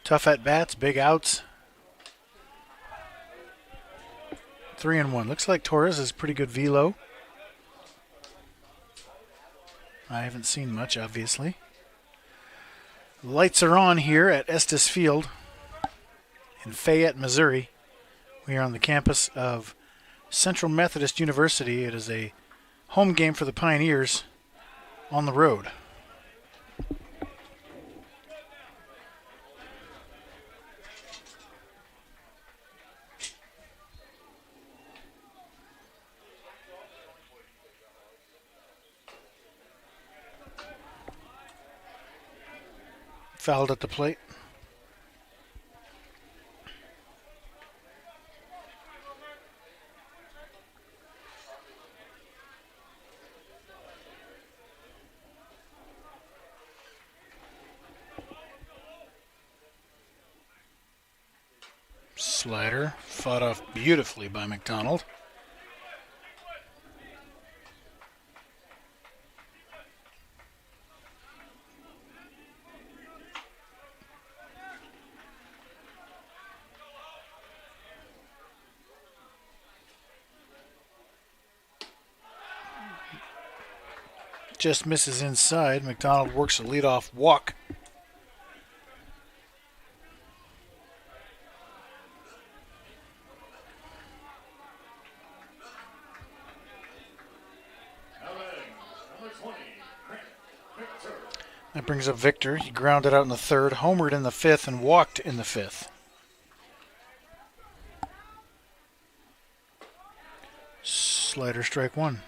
tough at-bats, big outs. 3-1. Looks like Torres has pretty good velo. I haven't seen much, obviously. Lights are on here at Estes Field in Fayette, Missouri. We are on the campus of Central Methodist University. It is a home game for the Pioneers on the road. Fouled at the plate. Slider fought off beautifully by McDonald. Just misses inside. McDonald works a leadoff walk. That brings up Victor. He grounded out in the third, homered in the fifth, and walked in the fifth. Slider strike one.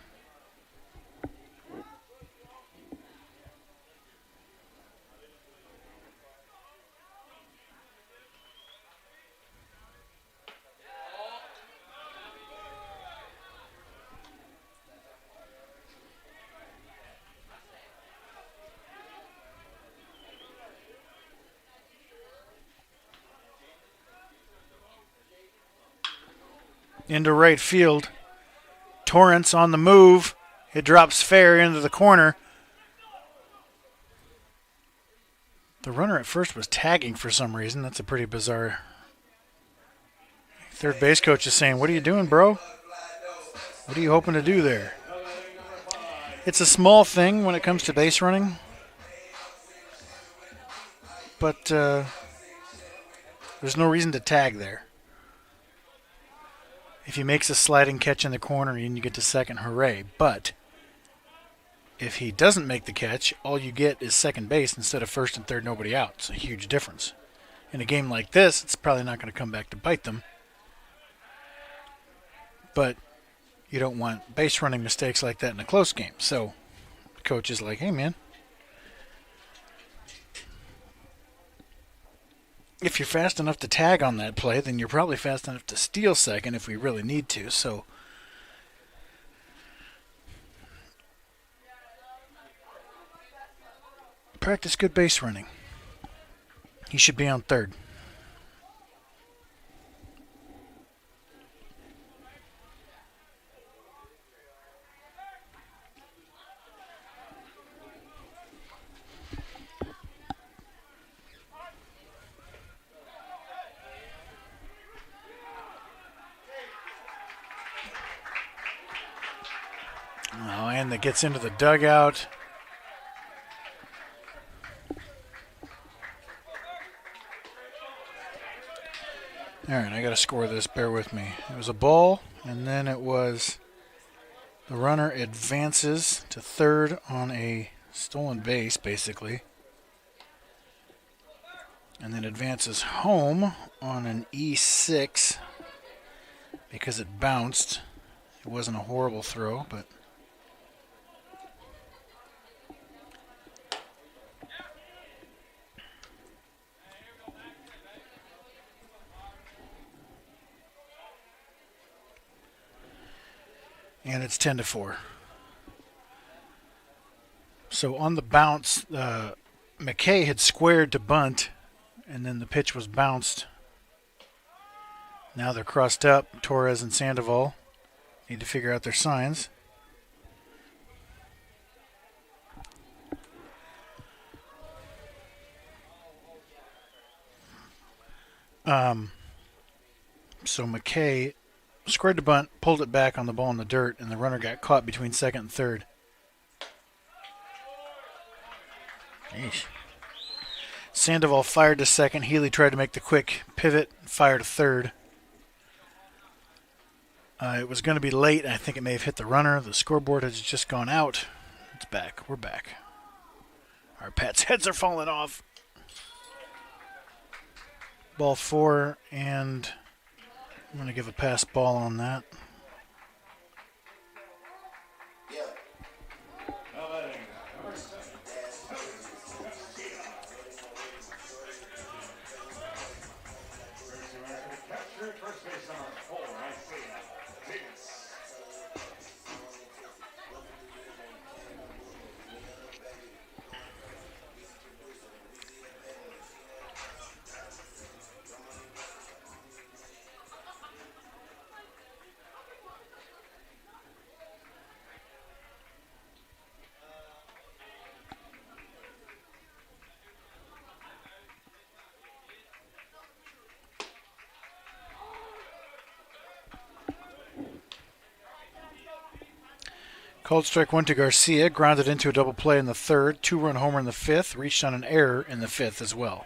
Into right field. Torrance on the move. It drops fair into the corner. The runner at first was tagging for some reason. That's a pretty bizarre. Third base coach is saying, "What are you doing, bro? What are you hoping to do there?" It's a small thing when it comes to base running. But there's no reason to tag there. If he makes a sliding catch in the corner and you get to second, hooray. But if he doesn't make the catch, all you get is second base instead of first and third, nobody out. It's a huge difference. In a game like this, it's probably not going to come back to bite them. But you don't want base running mistakes like that in a close game. So the coach is like, "Hey, man, if you're fast enough to tag on that play, then you're probably fast enough to steal second if we really need to." So practice good base running. He should be on third. Oh, and that gets into the dugout. All right, I got to score this. Bear with me. It was a ball, and then it was the runner advances to third on a stolen base, basically, and then advances home on an E6 because it bounced. It wasn't a horrible throw, but and it's 10-4. So on the bounce, McKay had squared to bunt, and then the pitch was bounced. Now they're crossed up. Torres and Sandoval need to figure out their signs. So McKay squared to bunt, pulled it back on the ball in the dirt, and the runner got caught between second and third. Yeesh. Sandoval fired to second. Healy tried to make the quick pivot, fired to third. It was going to be late. I think it may have hit the runner. The scoreboard has just gone out. It's back. We're back. Our Pats' heads are falling off. Ball 4, and I'm going to give a pass ball on that. Called strike one to Garcia, grounded into a double play in the third, 2-run homer in the fifth, reached on an error in the fifth as well.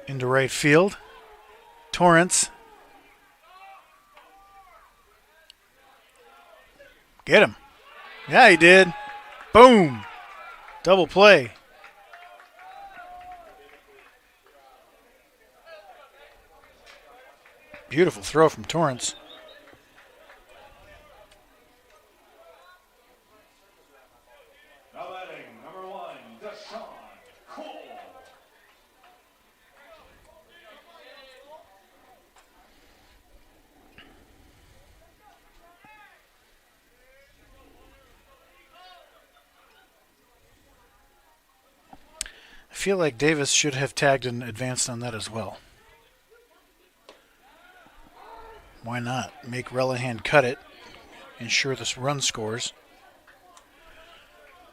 Into right field, Torrance. Get him. Yeah, he did. Boom. Double play. Beautiful throw from Torrance. Now batting, number 1, Deshaun Cole. I feel like Davis should have tagged and advanced on that as well. Why not? Make Relihan cut it, ensure this run scores,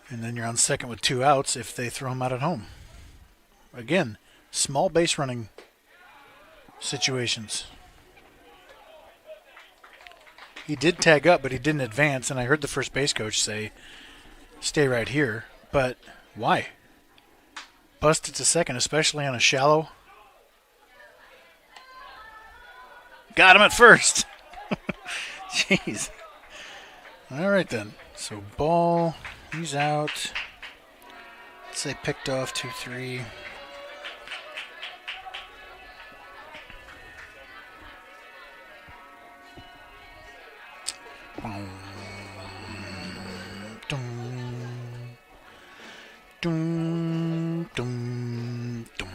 and then you're on second with 2 outs if they throw him out at home. Again, small base running situations. He did tag up, but he didn't advance, and I heard the first base coach say, stay right here, but why? Bust it to second, especially on a shallow. Got him at first. Jeez. All right, then. So ball, he's out. Let's say picked off 2-3. Dum, dum, dum.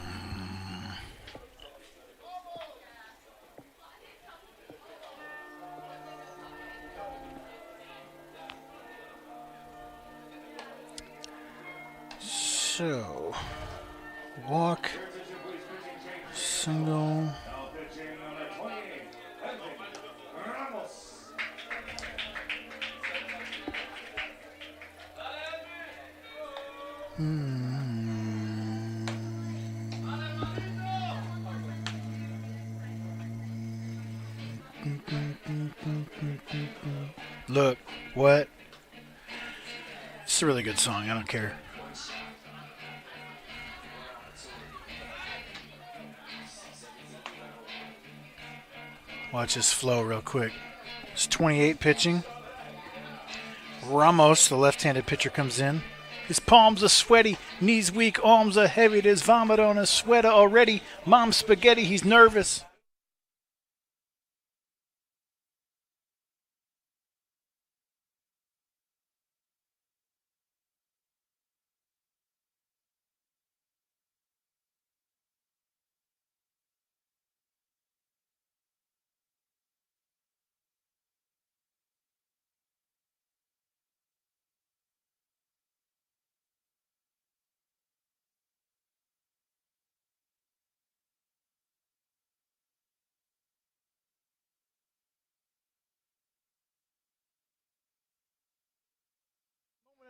So, walk, single. Now pitching number 28, Edwin Ramos. Look, what? It's a really good song. I don't care. Watch this flow real quick. It's 28 pitching. Ramos, the left-handed pitcher, comes in. His palms are sweaty, knees weak, arms are heavy. There's vomit on his sweater already. Mom's spaghetti, he's nervous.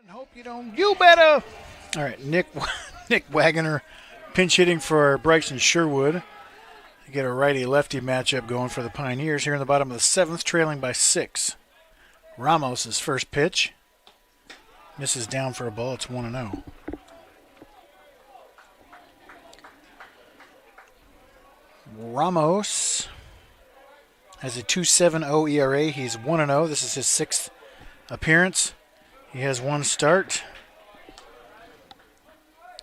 Hope you don't. You better. All right, Nick Wagoner pinch hitting for Bryson Sherwood. You get a righty-lefty matchup going for the Pioneers here in the bottom of the 7th, trailing by 6. Ramos' first pitch. Misses down for a ball. It's 1-0. Ramos has a 2.70 ERA. He's 1-0. This is his 6th appearance. He has 1 start.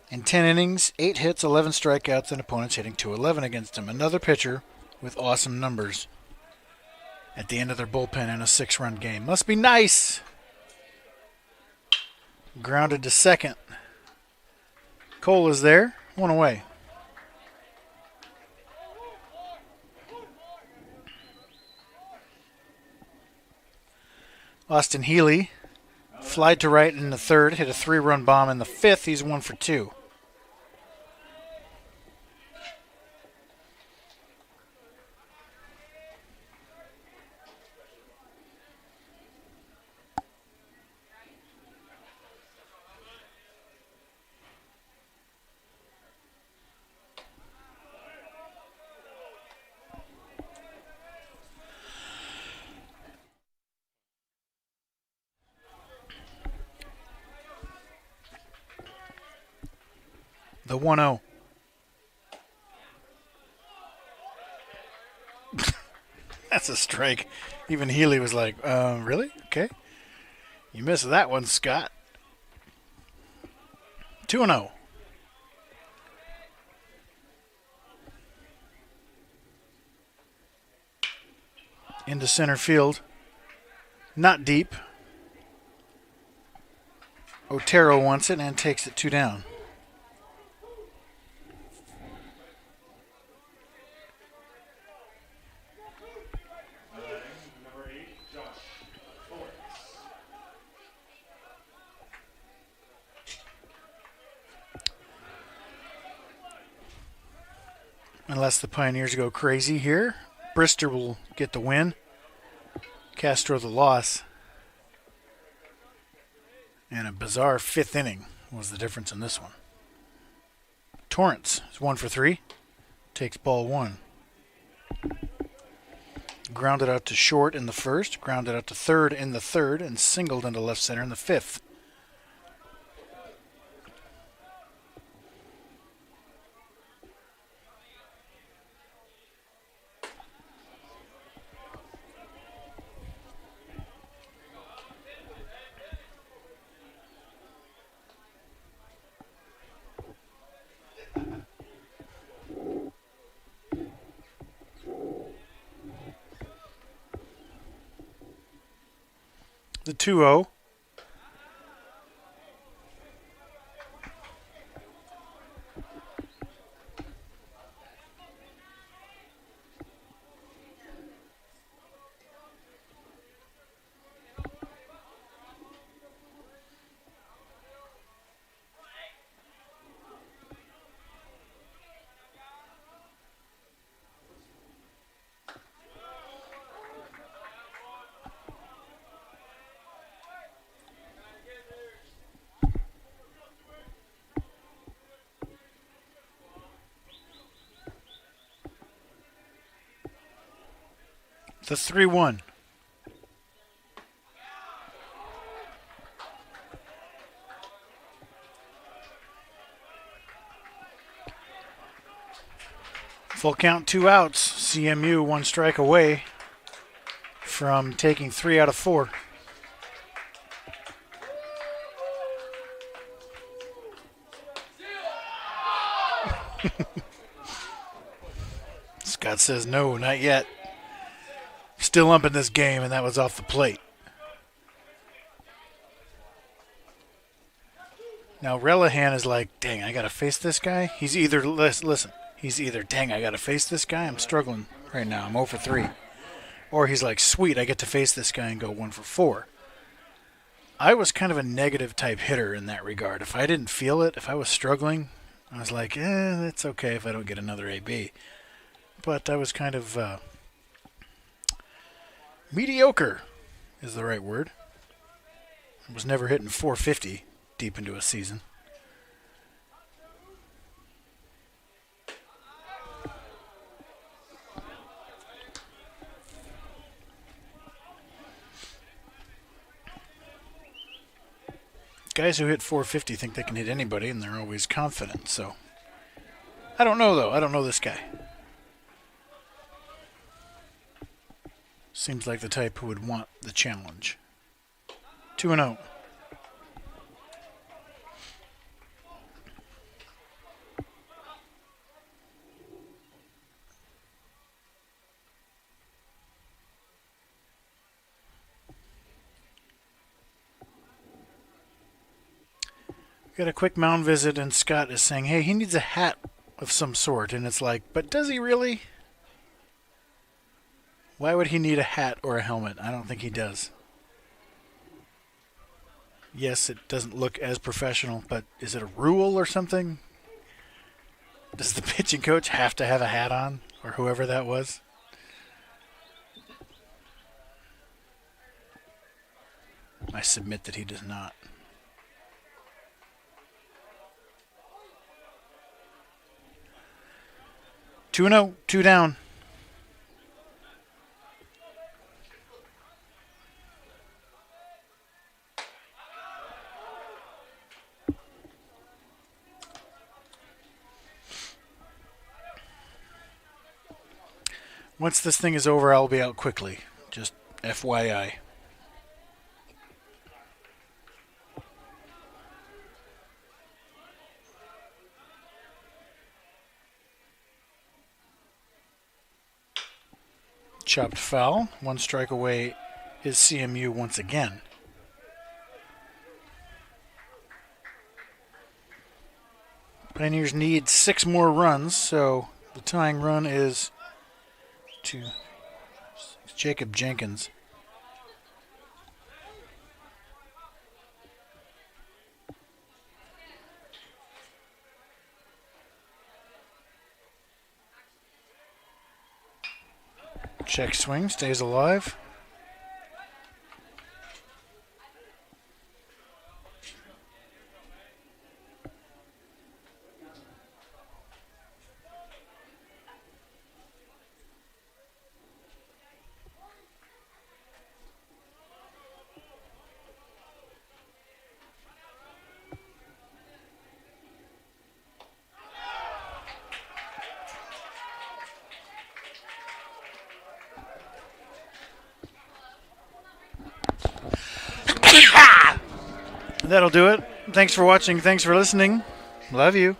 In 10 innings, 8 hits, 11 strikeouts, and opponents hitting .211 against him. Another pitcher with awesome numbers at the end of their bullpen in a 6-run game. Must be nice. Grounded to second. Cole is there. 1 away. Austin Healy flied to right in the 3rd, hit a 3-run bomb in the 5th. He's 1 for 2. The 1-0. That's a strike. Even Healy was like, really? Okay. You missed that one, Scott. 2-0. Into center field. Not deep. Otero wants it and takes it 2 down. Number 8, Josh Torrance. Unless the Pioneers go crazy here, Brister will get the win. Castro the loss. And a bizarre 5th inning was the difference in this one. Torrance is 1 for 3. Takes ball 1. Grounded out to short in the first. Grounded out to third in the third. And singled into left center in the 5th. The 2-0. The 3-1. Full count, 2 outs. CMU 1 strike away from taking 3 out of 4. Scott says no, not yet. Still umping this game, and that was off the plate. Now Relihan is like, dang, I gotta face this guy. He's either listen. He's either, dang, I gotta face this guy. I'm struggling right now. I'm 0 for 3. Or he's like, sweet, I get to face this guy and go 1 for 4. I was kind of a negative type hitter in that regard. If I didn't feel it, if I was struggling, I was like, it's okay if I don't get another AB. But I was kind of mediocre is the right word. I was never hitting 450 deep into a season. Guys who hit 450 think they can hit anybody, and they're always confident. So I don't know, though. I don't know this guy. Seems like the type who would want the challenge. 2-0. Got a quick mound visit, and Scott is saying, hey, he needs a hat of some sort. And it's like, but does he really? Why would he need a hat or a helmet? I don't think he does. Yes, it doesn't look as professional, but is it a rule or something? Does the pitching coach have to have a hat on, or whoever that was? I submit that he does not. Two 2-0, 2 down. Once this thing is over, I'll be out quickly. Just FYI. Chopped foul. 1 strike away is CMU once again. Pioneers need 6 more runs, so the tying run is to Jacob Jenkins. Check swing, stays alive. That'll do it. Thanks for watching. Thanks for listening. Love you.